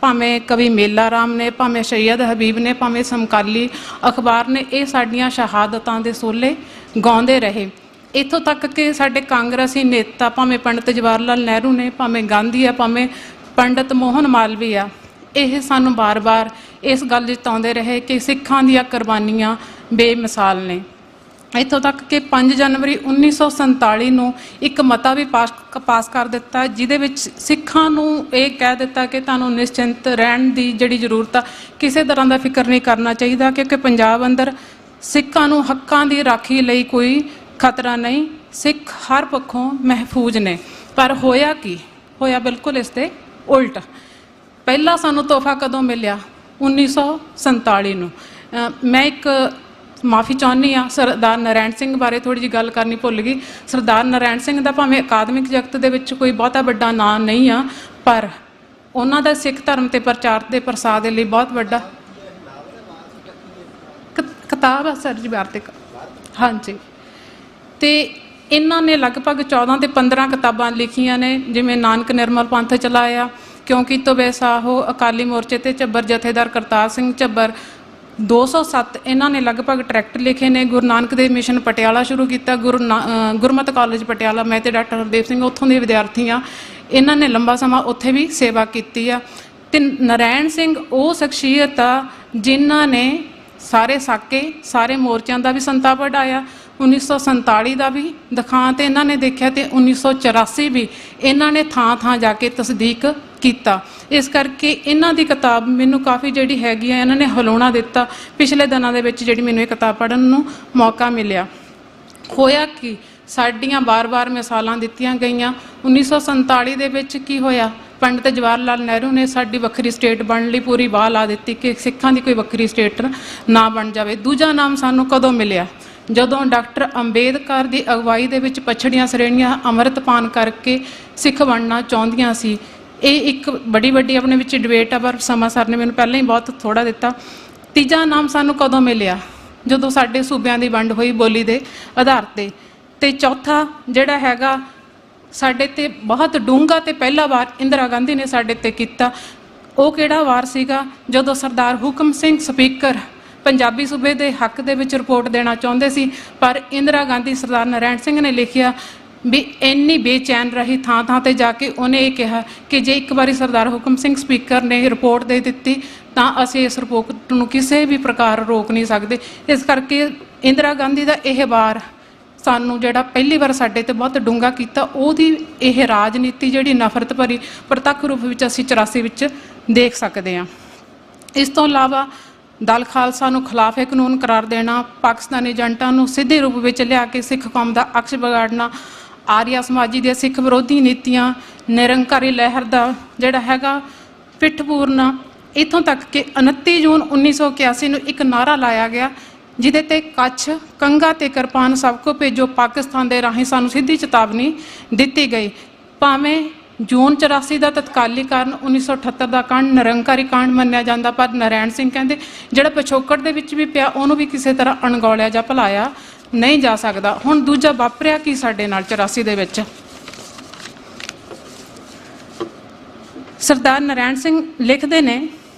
ਭਾਵੇਂ ਕਵੀ ਮੇਲਾ ਰਾਮ ਨੇ, ਭਾਵੇਂ ਸੈਯਦ ਹਬੀਬ ਨੇ, ਭਾਵੇਂ ਸਮਕਾਲੀ ਅਖਬਾਰ ਨੇ, ਇਹ ਸਾਡੀਆਂ ਸ਼ਹਾਦਤਾਂ ਦੇ ਸੋਲੇ ਗਾਉਂਦੇ ਰਹੇ। ਇੱਥੋਂ ਤੱਕ ਕਿ ਸਾਡੇ ਕਾਂਗਰਸੀ ਨੇਤਾ ਭਾਵੇਂ ਪੰਡਿਤ ਜਵਾਹਰ ਲਾਲ ਨਹਿਰੂ ਨੇ, ਭਾਵੇਂ ਗਾਂਧੀ ਆ, ਭਾਵੇਂ ਪੰਡਿਤ ਮੋਹਨ ਮਾਲਵੀ ਆ, ਇਹ ਸਾਨੂੰ ਬਾਰ-ਬਾਰ ਇਸ ਗੱਲ ਜਤਾਉਂਦੇ ਰਹੇ ਕਿ ਸਿੱਖਾਂ ਦੀਆਂ ਕੁਰਬਾਨੀਆਂ ਬੇਮਿਸਾਲ ਨੇ। ਇੱਥੋਂ ਤੱਕ ਕਿ 5 ਜਨਵਰੀ 1947 ਨੂੰ ਇੱਕ ਮਤਾ ਵੀ ਪਾਸ ਕਰ ਦਿੱਤਾ, ਜਿਹਦੇ ਵਿੱਚ ਸਿੱਖਾਂ ਨੂੰ ਇਹ ਕਹਿ ਦਿੱਤਾ ਕਿ ਤੁਹਾਨੂੰ ਨਿਸ਼ਚਿੰਤ ਰਹਿਣ ਦੀ ਜਿਹੜੀ ਜ਼ਰੂਰਤ ਆ, ਕਿਸੇ ਤਰ੍ਹਾਂ ਦਾ ਫਿਕਰ ਨਹੀਂ ਕਰਨਾ ਚਾਹੀਦਾ, ਕਿਉਂਕਿ ਪੰਜਾਬ ਅੰਦਰ ਸਿੱਖਾਂ ਨੂੰ ਹੱਕਾਂ ਦੀ ਰਾਖੀ ਲਈ ਕੋਈ ਖਤਰਾ ਨਹੀਂ, ਸਿੱਖ ਹਰ ਪੱਖੋਂ ਮਹਿਫੂਜ਼ ਨੇ। ਪਰ ਹੋਇਆ ਕੀ? ਹੋਇਆ ਬਿਲਕੁਲ ਇਸ ਦੇ ਉਲਟ। ਪਹਿਲਾ ਸਾਨੂੰ ਤੋਹਫਾ ਕਦੋਂ ਮਿਲਿਆ? 1947 ਨੂੰ। ਮੈਂ ਇੱਕ ਮਾਫੀ ਚਾਹੁੰਦੀ ਹਾਂ, ਸਰਦਾਰ ਨਾਰਾਇਣ ਸਿੰਘ ਬਾਰੇ ਥੋੜ੍ਹੀ ਜਿਹੀ ਗੱਲ ਕਰਨੀ ਭੁੱਲ ਗਈ। ਸਰਦਾਰ ਨਾਰਾਇਣ ਸਿੰਘ ਦਾ ਭਾਵੇਂ ਅਕਾਦਮਿਕ ਜਗਤ ਦੇ ਵਿੱਚ ਕੋਈ ਬਹੁਤਾ ਵੱਡਾ ਨਾਂ ਨਹੀਂ ਆ, ਪਰ ਉਹਨਾਂ ਦਾ ਸਿੱਖ ਧਰਮ ਤੇ ਪ੍ਰਚਾਰ ਤੇ ਪ੍ਰਸਾਰ ਦੇ ਲਈ ਬਹੁਤ ਵੱਡਾ ਕਿਤਾਬ ਆ ਸਰ ਜੀ ਵਾਰਤਕ। ਹਾਂਜੀ, ਤੇ ਇਹਨਾਂ ਨੇ ਲਗਭਗ 14 ਤੇ 15 ਕਿਤਾਬਾਂ ਲਿਖੀਆਂ ਨੇ, ਜਿਵੇਂ ਨਾਨਕ ਨਿਰਮਲ ਪੰਥ ਚਲਾਇਆ, ਕਿਉਂਕਿ ਤੋਬੇ ਸਾਹੋ, ਅਕਾਲੀ ਮੋਰਚੇ ਤੇ ਝੱਬਰ ਜਥੇਦਾਰ ਕਰਤਾਰ ਸਿੰਘ ਝੱਬਰ, 207 ਇਹਨਾਂ ਨੇ ਲਗਭਗ ਟਰੈਕਟ ਲਿਖੇ ਨੇ। ਗੁਰੂ ਨਾਨਕ ਦੇਵ ਮਿਸ਼ਨ ਪਟਿਆਲਾ ਸ਼ੁਰੂ ਕੀਤਾ, ਗੁਰਮਤਿ ਕਾਲਜ ਪਟਿਆਲਾ, ਮੈਂ ਤੇ ਡਾਕਟਰ ਹਰਦੇਵ ਸਿੰਘ ਉੱਥੋਂ ਦੇ ਵਿਦਿਆਰਥੀ ਹਾਂ, ਇਹਨਾਂ ਨੇ ਲੰਬਾ ਸਮਾਂ ਉੱਥੇ ਵੀ ਸੇਵਾ ਕੀਤੀ ਆ। ਤੇ ਨਾਰਾਇਣ ਸਿੰਘ ਉਹ ਸ਼ਖਸੀਅਤ ਆ ਜਿਨ੍ਹਾਂ ਨੇ ਸਾਰੇ ਸਾਕੇ ਸਾਰੇ ਮੋਰਚਿਆਂ ਦਾ ਵੀ ਸੰਤਾਪ ਵਢਾਇਆ। 1947 ਦਾ ਵੀ ਦਿਖਾਂਤ ਇਹਨਾਂ ਨੇ ਦੇਖਿਆ ਤੇ 1984 ਵੀ ਇਹਨਾਂ ਨੇ ਥਾਂ ਥਾਂ ਜਾ ਕੇ ਤਸਦੀਕ ਕੀਤਾ। ਇਸ ਕਰਕੇ ਇਹਨਾਂ ਦੀ ਕਿਤਾਬ ਮੈਨੂੰ ਕਾਫੀ ਜਿਹੜੀ ਹੈਗੀ ਆ ਇਹਨਾਂ ਨੇ ਹਿਲਾਉਣਾ ਦਿੱਤਾ। ਪਿਛਲੇ ਦਿਨਾਂ ਦੇ ਵਿੱਚ ਜਿਹੜੀ ਮੈਨੂੰ ਇਹ ਕਿਤਾਬ ਪੜ੍ਹਨ ਨੂੰ ਮੌਕਾ ਮਿਲਿਆ। ਹੋਇਆ ਕਿ ਸਾਡੀਆਂ ਬਾਰ-ਬਾਰ ਮਿਸਾਲਾਂ ਦਿੱਤੀਆਂ ਗਈਆਂ। 1947 ਦੇ ਵਿੱਚ ਕੀ ਹੋਇਆ? ਪੰਡਿਤ ਜਵਾਹਰ ਲਾਲ ਨਹਿਰੂ ਨੇ ਸਾਡੀ ਵੱਖਰੀ ਸਟੇਟ ਬਣਨ ਲਈ ਪੂਰੀ ਵਾਹ ਲਾ ਦਿੱਤੀ ਕਿ ਸਿੱਖਾਂ ਦੀ ਕੋਈ ਵੱਖਰੀ ਸਟੇਟ ਨਾ ਬਣ ਜਾਵੇ। ਦੂਜਾ ਨਾਮ ਸਾਨੂੰ ਕਦੋਂ ਮਿਲਿਆ? ਜਦੋਂ ਡਾਕਟਰ ਅੰਬੇਦਕਰ ਦੀ ਅਗਵਾਈ ਦੇ ਵਿੱਚ ਪਛੜੀਆਂ ਸ਼੍ਰੇਣੀਆਂ ਅੰਮ੍ਰਿਤਪਾਨ ਕਰਕੇ ਸਿੱਖ ਬਣਨਾ ਚਾਹੁੰਦੀਆਂ ਸੀ। ਇਹ ਇੱਕ ਬੜੀ ਵੱਡੀ ਆਪਣੇ ਵਿੱਚ ਡਿਬੇਟ ਆ, ਪਰ ਸਮਾਂ ਸਰ ਨੇ ਮੈਨੂੰ ਪਹਿਲਾਂ ਹੀ ਬਹੁਤ ਥੋੜ੍ਹਾ ਦਿੱਤਾ। ਤੀਜਾ ਨਾਮ ਸਾਨੂੰ ਕਦੋਂ ਮਿਲਿਆ? ਜਦੋਂ ਸਾਡੇ ਸੂਬਿਆਂ ਦੀ ਵੰਡ ਹੋਈ ਬੋਲੀ ਦੇ ਆਧਾਰ 'ਤੇ। ਤੇ ਚੌਥਾ ਜਿਹੜਾ ਹੈਗਾ ਸਾਡੇ 'ਤੇ ਬਹੁਤ ਡੂੰਘਾ ਤੇ ਪਹਿਲਾ ਵਾਰ ਇੰਦਰਾ ਗਾਂਧੀ ਨੇ ਸਾਡੇ 'ਤੇ ਕੀਤਾ। ਉਹ ਕਿਹੜਾ ਵਾਰ ਸੀਗਾ? ਜਦੋਂ ਸਰਦਾਰ ਹੁਕਮ ਸਿੰਘ ਸਪੀਕਰ ਪੰਜਾਬੀ ਸੂਬੇ ਦੇ ਹੱਕ ਦੇ ਵਿੱਚ ਰਿਪੋਰਟ ਦੇਣਾ ਚਾਹੁੰਦੇ ਸੀ, ਪਰ ਇੰਦਰਾ ਗਾਂਧੀ ਸਰਦਾਰ ਨਾਰਾਇਣ ਸਿੰਘ ਨੇ ਲਿਖਿਆ ਵੀ ਇੰਨੀ ਬੇਚੈਨ ਰਹੀ ਥਾਂ ਥਾਂ 'ਤੇ ਜਾ ਕੇ ਉਹਨੇ ਇਹ ਕਿਹਾ ਕਿ ਜੇ ਇੱਕ ਵਾਰੀ ਸਰਦਾਰ ਹੁਕਮ ਸਿੰਘ ਸਪੀਕਰ ਨੇ ਰਿਪੋਰਟ ਦੇ ਦਿੱਤੀ ਤਾਂ ਅਸੀਂ ਇਸ ਰਿਪੋਰਟ ਨੂੰ ਕਿਸੇ ਵੀ ਪ੍ਰਕਾਰ ਰੋਕ ਨਹੀਂ ਸਕਦੇ। ਇਸ ਕਰਕੇ ਇੰਦਰਾ ਗਾਂਧੀ ਦਾ ਇਹ ਵਾਰ ਸਾਨੂੰ ਜਿਹੜਾ ਪਹਿਲੀ ਵਾਰ ਸਾਡੇ 'ਤੇ ਬਹੁਤ ਡੂੰਘਾ ਕੀਤਾ, ਉਹਦੀ ਇਹ ਰਾਜਨੀਤੀ ਜਿਹੜੀ ਨਫ਼ਰਤ ਭਰੀ ਪ੍ਰਤੱਖ ਰੂਪ ਵਿੱਚ ਅਸੀਂ 84 ਵਿੱਚ ਦੇਖ ਸਕਦੇ ਹਾਂ। ਇਸ ਤੋਂ ਇਲਾਵਾ ਦਲ ਖਾਲਸਾ ਨੂੰ ਖਿਲਾਫ ਕਾਨੂੰਨ ਕਰਾਰ ਦੇਣਾ, ਪਾਕਿਸਤਾਨੀ ਏਜੰਟਾਂ ਨੂੰ ਸਿੱਧੇ ਰੂਪ ਵਿੱਚ ਲਿਆ ਕੇ ਸਿੱਖ ਕੌਮ ਦਾ ਅਕਸ ਵਿਗਾੜਨਾ, ਆਰੀਆ ਸਮਾਜੀ ਦੀਆਂ ਸਿੱਖ ਵਿਰੋਧੀ ਨੀਤੀਆਂ, ਨਿਰੰਕਾਰੀ ਲਹਿਰ ਦਾ ਜਿਹੜਾ ਹੈਗਾ ਪਿੱਠ ਪੂਰਨਾ, ਇੱਥੋਂ ਤੱਕ ਕਿ 29 ਜੂਨ 1981 ਨੂੰ ਇੱਕ ਨਾਅਰਾ ਲਾਇਆ ਗਿਆ ਜਿਹਦੇ ਤੇ ਕੱਛ, ਕੰਘਾ ਤੇ ਕਿਰਪਾਨ ਸਭ ਕੋ ਭੇਜੋ, ਪਾਕਿਸਤਾਨ ਦੇ ਰਾਹੀਂ ਸਾਨੂੰ ਸਿੱਧੀ ਚੇਤਾਵਨੀ ਦਿੱਤੀ ਗਈ। ਭਾਵੇਂ ਜੂਨ 84 ਦਾ ਤਤਕਾਲੀ ਕਾਰਨ 1978 ਦਾ ਕਾਂਡ ਨਿਰੰਕਾਰੀ ਕਾਂਡ ਮੰਨਿਆ ਜਾਂਦਾ, ਪਰ ਨਰੈਣ ਸਿੰਘ ਕਹਿੰਦੇ ਜਿਹੜਾ ਪਿਛੋਕੜ ਦੇ ਵਿੱਚ ਵੀ ਪਿਆ ਉਹਨੂੰ ਵੀ ਕਿਸੇ ਤਰ੍ਹਾਂ ਅਣਗੌਲਿਆ ਜਾਂ ਭੁਲਾਇਆ ਨਹੀਂ ਜਾ ਸਕਦਾ। ਹੁਣ ਦੂਜਾ ਵਾਪਰਿਆ ਕੀ ਸਾਡੇ ਨਾਲ 84 ਦੇ ਵਿੱਚ। ਸਰਦਾਰ ਨਰੈਣ ਸਿੰਘ ਲਿਖਦੇ ਨੇ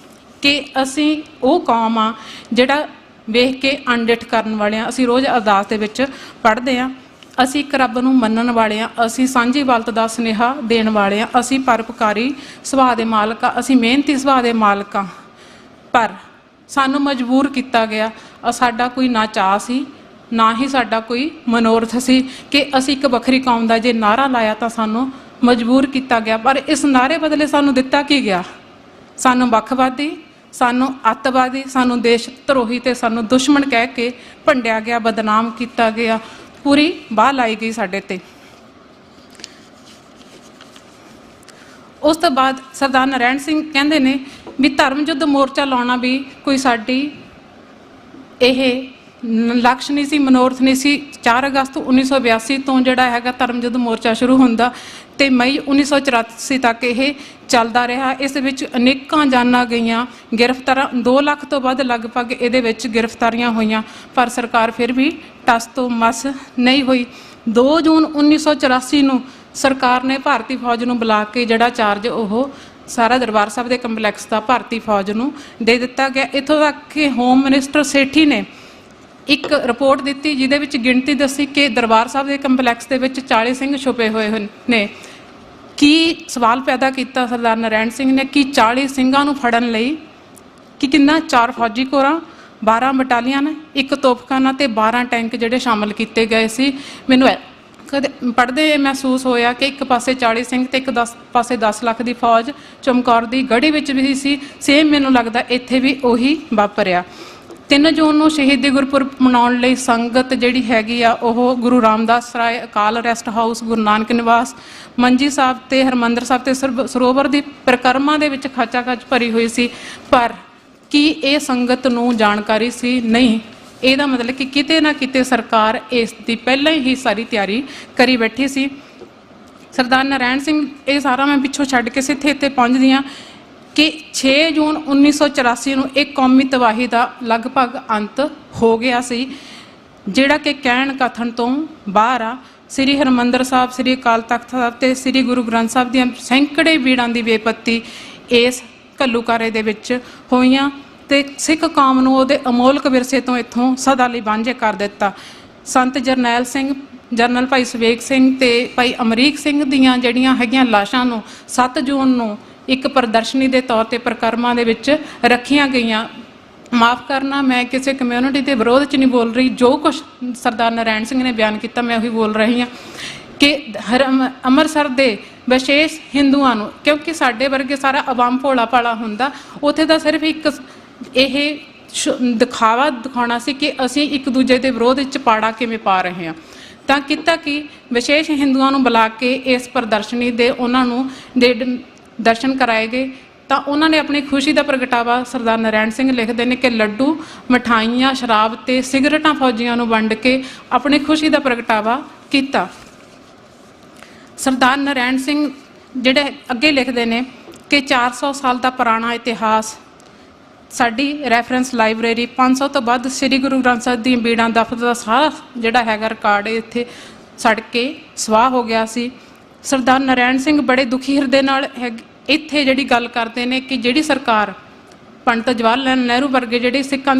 ਕਿ ਅਸੀਂ ਉਹ ਕੌਮ ਆ ਜਿਹੜਾ ਵੇਖ ਕੇ ਅਣਡਿੱਠ ਕਰਨ ਵਾਲੇ ਆ। ਅਸੀਂ ਰੋਜ਼ ਅਰਦਾਸ ਦੇ ਵਿੱਚ ਪੜ੍ਹਦੇ ਹਾਂ, ਅਸੀਂ ਇੱਕ ਰੱਬ ਨੂੰ ਮੰਨਣ ਵਾਲੇ ਆ, ਅਸੀਂ ਸਾਂਝੀ ਵਾਲਤ ਦਾ ਸੁਨੇਹਾ ਦੇਣ ਵਾਲੇ ਆ, ਅਸੀਂ ਪਰਉਪਕਾਰੀ ਸੁਭਾਅ ਦੇ ਮਾਲਕ ਆ, ਅਸੀਂ ਮਿਹਨਤੀ ਸੁਭਾਅ ਦੇ ਮਾਲਕ ਆ। ਪਰ ਸਾਨੂੰ ਮਜਬੂਰ ਕੀਤਾ ਗਿਆ। ਸਾਡਾ ਕੋਈ ਨਾ ਚਾਅ ਸੀ, ਨਾ ਹੀ ਸਾਡਾ ਕੋਈ ਮਨੋਰਥ ਸੀ ਕਿ ਅਸੀਂ ਇੱਕ ਵੱਖਰੀ ਕੌਮ ਦਾ ਜੇ ਨਾਅਰਾ ਲਾਇਆ ਤਾਂ ਸਾਨੂੰ ਮਜਬੂਰ ਕੀਤਾ ਗਿਆ। ਪਰ ਇਸ ਨਾਅਰੇ ਬਦਲੇ ਸਾਨੂੰ ਦਿੱਤਾ ਕੀ ਗਿਆ? ਸਾਨੂੰ ਵੱਖਵਾਦੀ, ਸਾਨੂੰ ਅੱਤਵਾਦੀ, ਸਾਨੂੰ ਦੇਸ਼ ਧਰੋਹੀ ਤੇ ਸਾਨੂੰ ਦੁਸ਼ਮਣ ਕਹਿ ਕੇ ਭੰਡਿਆ ਗਿਆ, ਬਦਨਾਮ ਕੀਤਾ ਗਿਆ, ਪੂਰੀ ਬਾਹ ਲਾਈ ਗਈ ਸਾਡੇ ਤੇ। ਉਸ ਤੋਂ ਬਾਅਦ ਸਰਦਾਰ ਨਰੈਣ ਸਿੰਘ ਕਹਿੰਦੇ ਨੇ ਵੀ ਧਰਮ ਯੁੱਧ ਮੋਰਚਾ ਲਾਉਣਾ ਵੀ ਕੋਈ ਸਾਡੀ ਇਹ ਲਕਸ਼ ਨਹੀਂ ਸੀ, ਮਨੋਰਥ ਨਹੀਂ ਸੀ। 4 ਅਗਸਤ 1982 ਤੋਂ ਜਿਹੜਾ ਹੈਗਾ ਧਰਮ ਯੁੱਧ ਮੋਰਚਾ ਸ਼ੁਰੂ ਹੁੰਦਾ ਤੇ ਮਈ 1984 ਤੱਕ ਇਹ ਚੱਲਦਾ ਰਿਹਾ। ਇਸ ਵਿੱਚ ਅਨੇਕਾਂ ਜਾਨਾਂ ਗਈਆਂ, ਗ੍ਰਿਫਤਾਰਾਂ 2 ਲੱਖ ਤੋਂ ਵੱਧ ਲਗਭਗ ਇਹਦੇ ਵਿੱਚ ਗ੍ਰਿਫਤਾਰੀਆਂ ਹੋਈਆਂ, ਪਰ ਸਰਕਾਰ ਫਿਰ ਵੀ ਟਸ ਤੋਂ ਮਸ ਨਹੀਂ ਹੋਈ। 2 ਜੂਨ 1984 ਨੂੰ ਸਰਕਾਰ ਨੇ ਭਾਰਤੀ ਫੌਜ ਨੂੰ ਬੁਲਾ ਕੇ ਜਿਹੜਾ ਚਾਰਜ ਉਹ ਸਾਰਾ ਦਰਬਾਰ ਸਾਹਿਬ ਦੇ ਕੰਪਲੈਕਸ ਦਾ ਭਾਰਤੀ ਫੌਜ ਨੂੰ ਦੇ ਦਿੱਤਾ ਗਿਆ। ਇੱਥੋਂ ਤੱਕ ਕਿ ਹੋਮ ਮਿਨਿਸਟਰ ਸੇਠੀ ਨੇ ਇੱਕ ਰਿਪੋਰਟ ਦਿੱਤੀ ਜਿਹਦੇ ਵਿੱਚ ਗਿਣਤੀ ਦੱਸੀ ਕਿ ਦਰਬਾਰ ਸਾਹਿਬ ਦੇ ਕੰਪਲੈਕਸ ਦੇ ਵਿੱਚ 40 ਸਿੰਘ ਛੁਪੇ ਹੋਏ ਨੇ। ਕੀ ਸਵਾਲ ਪੈਦਾ ਕੀਤਾ ਸਰਦਾਰ ਨਰੈਣ ਸਿੰਘ ਨੇ ਕਿ 40 ਸਿੰਘਾਂ ਨੂੰ ਫੜਨ ਲਈ ਕਿ ਕਿੰਨਾ 4 ਫੌਜੀ ਕੋਰਾਂ, 12 ਬਟਾਲੀਅਨ, 1 ਤੋਪਖਾਨਾ ਤੇ 12 ਟੈਂਕ ਜਿਹੜੇ ਸ਼ਾਮਲ ਕੀਤੇ ਗਏ ਸੀ। ਮੈਨੂੰ ਕਦੇ ਪੜ੍ਹਦੇ ਮਹਿਸੂਸ ਹੋਇਆ ਕਿ ਇੱਕ ਪਾਸੇ 40 ਸਿੰਘ ਤੇ ਇੱਕ ਪਾਸੇ 10 ਲੱਖ ਦੀ ਫੌਜ ਚਮਕੌਰ ਦੀ ਗੜੀ ਵਿੱਚ ਵੀ ਸੀ। ਸੇਮ ਮੈਨੂੰ ਲੱਗਦਾ ਇੱਥੇ ਵੀ ਉਹੀ ਵਾਪਰਿਆ। 3 ਜੂਨ ਨੂੰ ਸ਼ਹੀਦੀ ਗੁਰਪੁਰਬ ਮਨਾਉਣ ਲਈ ਸੰਗਤ ਜਿਹੜੀ ਹੈਗੀ ਆ ਉਹ ਗੁਰੂ ਰਾਮਦਾਸ ਰਾਏ ਅਕਾਲ ਰੈਸਟ ਹਾਊਸ, ਗੁਰੂ ਨਾਨਕ ਨਿਵਾਸ, ਮੰਜੀ ਸਾਹਿਬ ਤੇ ਹਰਿਮੰਦਰ ਸਾਹਿਬ ਤੇ ਸਰੋਵਰ ਦੀ ਪਰਿਕਰਮਾ ਦੇ ਵਿੱਚ ਖਚਾ ਖਚ ਭਰੀ ਹੋਈ ਸੀ। ਪਰ ਕੀ ਇਹ ਸੰਗਤ ਨੂੰ ਜਾਣਕਾਰੀ ਸੀ? ਨਹੀਂ। ਇਹਦਾ ਮਤਲਬ ਕਿ ਕਿਤੇ ਨਾ ਕਿਤੇ ਸਰਕਾਰ ਇਸ ਦੀ ਪਹਿਲਾਂ ਹੀ ਸਾਰੀ ਤਿਆਰੀ ਕਰੀ ਬੈਠੀ ਸੀ। ਸਰਦਾਰ ਨਰੈਣ ਸਿੰਘ, ਇਹ ਸਾਰਾ ਮੈਂ ਪਿੱਛੋਂ ਛੱਡ ਕੇ ਸਿੱਧੇ ਇੱਥੇ ਪਹੁੰਚਦੀ ਹਾਂ ਕਿ 6 ਜੂਨ 1984 ਨੂੰ ਇੱਕ ਕੌਮੀ ਤਬਾਹੀ ਦਾ ਲਗਭਗ ਅੰਤ ਹੋ ਗਿਆ ਸੀ, ਜਿਹੜਾ ਕਿ ਕਹਿਣ ਕਥਨ ਤੋਂ ਬਾਹਰ ਆ। ਸ੍ਰੀ ਹਰਿਮੰਦਰ ਸਾਹਿਬ, ਸ੍ਰੀ ਅਕਾਲ ਤਖਤ ਸਾਹਿਬ ਤੇ ਸ੍ਰੀ ਗੁਰੂ ਗ੍ਰੰਥ ਸਾਹਿਬ ਦੀਆਂ ਸੈਂਕੜੇ ਬੀੜਾਂ ਦੀ ਬੇਪੱਤੀ ਇਸ ਘੱਲੂਕਾਰੇ ਦੇ ਵਿੱਚ ਹੋਈਆਂ ਤੇ ਸਿੱਖ ਕੌਮ ਨੂੰ ਉਹਦੇ ਅਮੋਲਕ ਵਿਰਸੇ ਤੋਂ ਇੱਥੋਂ ਸਦਾ ਲਈ ਵਾਂਝੇ ਕਰ ਦਿੱਤਾ। ਸੰਤ ਜਰਨੈਲ ਸਿੰਘ, ਜਰਨਲ ਭਾਈ ਸਵੇਗ ਸਿੰਘ ਤੇ ਭਾਈ ਅਮਰੀਕ ਸਿੰਘ ਦੀਆਂ ਜਿਹੜੀਆਂ ਹੈਗੀਆਂ ਲਾਸ਼ਾਂ ਨੂੰ 7 ਜੂਨ ਨੂੰ ਇੱਕ ਪ੍ਰਦਰਸ਼ਨੀ ਦੇ ਤੌਰ ਤੇ ਪ੍ਰਕਰਮਾਂ ਦੇ ਵਿੱਚ ਰੱਖੀਆਂ ਗਈਆਂ। ਮਾਫ ਕਰਨਾ, ਮੈਂ ਕਿਸੇ ਕਮਿਊਨਿਟੀ ਦੇ ਵਿਰੋਧ 'ਚ ਨਹੀਂ ਬੋਲ ਰਹੀ। ਜੋ ਕੁਛ ਸਰਦਾਰ ਨਰੈਣ ਸਿੰਘ ਨੇ ਬਿਆਨ ਕੀਤਾ ਮੈਂ ਉਹੀ ਬੋਲ ਰਹੀ ਹਾਂ ਕਿ ਅੰਮ੍ਰਿਤਸਰ ਦੇ ਵਿਸ਼ੇਸ਼ ਹਿੰਦੂਆਂ ਨੂੰ, ਕਿਉਂਕਿ ਸਾਡੇ ਵਰਗੇ ਸਾਰਾ ਆਵਾਮ ਭੋਲਾ ਭਾਲਾ ਹੁੰਦਾ, ਉੱਥੇ ਦਾ ਸਿਰਫ ਇੱਕ ਇਹ ਦਿਖਾਵਾ ਦਿਖਾਉਣਾ ਸੀ ਕਿ ਅਸੀਂ ਇੱਕ ਦੂਜੇ ਦੇ ਵਿਰੋਧ ਵਿੱਚ ਪਾੜਾ ਕਿਵੇਂ ਪਾ ਰਹੇ ਹਾਂ। ਤਾਂ ਕੀਤਾ ਕਿ ਵਿਸ਼ੇਸ਼ ਹਿੰਦੂਆਂ ਨੂੰ ਬੁਲਾ ਕੇ ਇਸ ਪ੍ਰਦਰਸ਼ਨੀ ਦੇ ਉਹਨਾਂ ਨੂੰ ਦਰਸ਼ਨ ਕਰਾਏ ਗਏ। ਤਾਂ ਉਹਨਾਂ ਨੇ ਆਪਣੀ ਖੁਸ਼ੀ ਦਾ ਪ੍ਰਗਟਾਵਾ, ਸਰਦਾਰ ਨਰੈਣ ਸਿੰਘ ਲਿਖਦੇ ਨੇ ਕਿ ਲੱਡੂ, ਮਠਾਈਆਂ, ਸ਼ਰਾਬ ਤੇ ਸਿਗਰਟਾਂ ਫੌਜੀਆਂ ਨੂੰ ਵੰਡ ਕੇ ਆਪਣੀ ਖੁਸ਼ੀ ਦਾ ਪ੍ਰਗਟਾਵਾ ਕੀਤਾ। ਸਰਦਾਰ ਨਰੈਣ ਸਿੰਘ ਜਿਹੜੇ ਅੱਗੇ ਲਿਖਦੇ ਨੇ ਕਿ 400 ਸਾਲ ਦਾ ਪੁਰਾਣਾ ਇਤਿਹਾਸ, ਸਾਡੀ ਰੈਫਰੈਂਸ ਲਾਇਬ੍ਰੇਰੀ, 500 ਤੋਂ ਵੱਧ ਸ੍ਰੀ ਗੁਰੂ ਗ੍ਰੰਥ ਸਾਹਿਬ ਦੀਆਂ ਬੀੜਾਂ ਦਫ਼ਤਰ ਦਾ ਸਾਰਾ ਜਿਹੜਾ ਹੈਗਾ ਰਿਕਾਰਡ ਇੱਥੇ ਸੜ ਕੇ ਸਵਾਹ ਹੋ ਗਿਆ ਸੀ। ਸਰਦਾਰ ਨਰੈਣ ਸਿੰਘ ਬੜੇ ਦੁਖੀ ਹਿਰਦੇ ਨਾਲ ਇੱਥੇ ਜਿਹੜੀ ਗੱਲ ਕਰਦੇ ਨੇ ਕਿ ਜਿਹੜੀ ਸਰਕਾਰ ਪੰਡਤ ਜਵਾਹਰ ਲਾਲ ਨਹਿਰੂ ਵਰਗੇ ਜਿਹੜੇ ਸਿੱਖਾਂ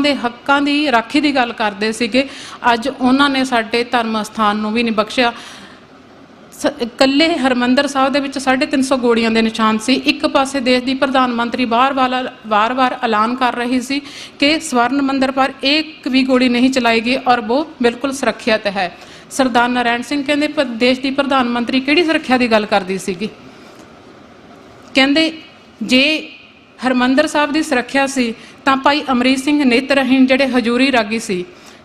ਦੇ ਹੱਕਾਂ ਦੀ ਰਾਖੀ ਦੀ ਗੱਲ ਕਰਦੇ ਸੀਗੇ, ਅੱਜ ਉਹਨਾਂ ਨੇ ਸਾਡੇ ਧਰਮ ਅਸਥਾਨ ਨੂੰ ਵੀ ਨਹੀਂ ਬਖਸ਼ਿਆ। ਇਕੱਲੇ ਹਰਿਮੰਦਰ ਸਾਹਿਬ ਦੇ ਵਿੱਚ 350 ਗੋਲੀਆਂ ਦੇ ਨਿਸ਼ਾਨ ਸੀ। ਇੱਕ ਪਾਸੇ ਦੇਸ਼ ਦੀ ਪ੍ਰਧਾਨ ਮੰਤਰੀ ਵਾਰ-ਵਾਰ ਐਲਾਨ ਕਰ ਰਹੀ ਸੀ ਕਿ ਸਵਰਨ ਮੰਦਰ ਪਰ ਇੱਕ ਵੀ ਗੋਲੀ ਨਹੀਂ ਚਲਾਈ ਗਈ ਔਰ ਉਹ ਬਿਲਕੁਲ ਸੁਰੱਖਿਅਤ ਹੈ। ਸਰਦਾਰ ਨਰੈਣ ਸਿੰਘ ਕਹਿੰਦੇ ਪਰ ਦੇਸ਼ ਦੀ ਪ੍ਰਧਾਨ ਮੰਤਰੀ ਕਿਹੜੀ ਸੁਰੱਖਿਆ ਦੀ ਗੱਲ ਕਰਦੀ ਸੀਗੀ? ਕਹਿੰਦੇ ਜੇ ਹਰਿਮੰਦਰ ਸਾਹਿਬ ਦੀ ਸੁਰੱਖਿਆ ਸੀ ਤਾਂ ਭਾਈ ਅਮਰੀਕ ਸਿੰਘ ਨੇਤਰਹੀਣ ਜਿਹੜੇ ਹਜੂਰੀ ਰਾਗੀ ਸੀ,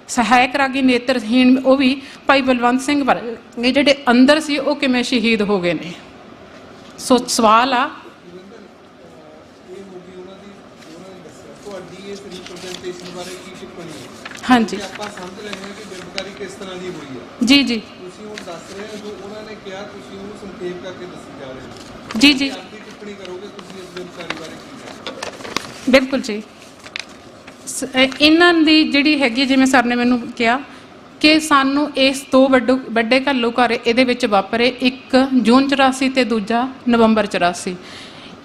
ਸਹਾਇਕ ਰਾਗੀ ਨੇਤਰਹੀਣ, ਉਹ ਵੀ ਭਾਈ ਬਲਵੰਤ ਸਿੰਘ ਵਰਗੇ ਜਿਹੜੇ ਅੰਦਰ ਸੀ ਉਹ ਕਿਵੇਂ ਸ਼ਹੀਦ ਹੋ ਗਏ ਨੇ? ਸੋ ਸਵਾਲ ਆ ਤੁਹਾਡੀ ਇਸ ਰਿਪਰੈਜ਼ੈਂਟੇਸ਼ਨ ਬਾਰੇ ਕੀ ਟਿੱਪਣੀ ਹੈ? ਹਾਂਜੀ ਆਪਾਂ ਸਮਝ ਰਹੇ ਹਾਂ ਕਿ ਬਿੰਬਕਾਰੀ ਕਿਸ ਤਰ੍ਹਾਂ ਦੀ ਹੋਈ ਹੈ। ਜੀ ਜੀ ਤੁਸੀਂ ਹੁਣ ਦੱਸ ਰਹੇ ਹੋ ਜੋ ਉਹਨਾਂ ਨੇ ਕਿਹਾ, ਤੁਸੀਂ ਉਹਨੂੰ ਸੰਖੇਪ ਕਰਕੇ ਦੱਸੀ ਜਾ ਰਹੇ ਹੋ। ਜੀ ਜੀ ਆਪਣੀ ਟਿੱਪਣੀ ਕਰੋਗੇ ਤੁਸੀਂ ਇਸ ਬਿੰਬਕਾਰੀ ਬਾਰੇ ਕੀ ਕਹਿਣਾ? ਬਿਲਕੁਲ ਜੀ। ਇਹਨਾਂ ਦੀ ਜਿਹੜੀ ਹੈਗੀ, ਜਿਵੇਂ ਸਰ ਨੇ ਮੈਨੂੰ ਕਿਹਾ ਕਿ ਸਾਨੂੰ ਇਸ ਦੋ ਵੱਡੇ ਘੱਲੂਘਾਰੇ ਇਹਦੇ ਵਿੱਚ ਵਾਪਰੇ, ਇੱਕ ਜੂਨ 84 ਤੇ ਦੂਜਾ ਨਵੰਬਰ 84।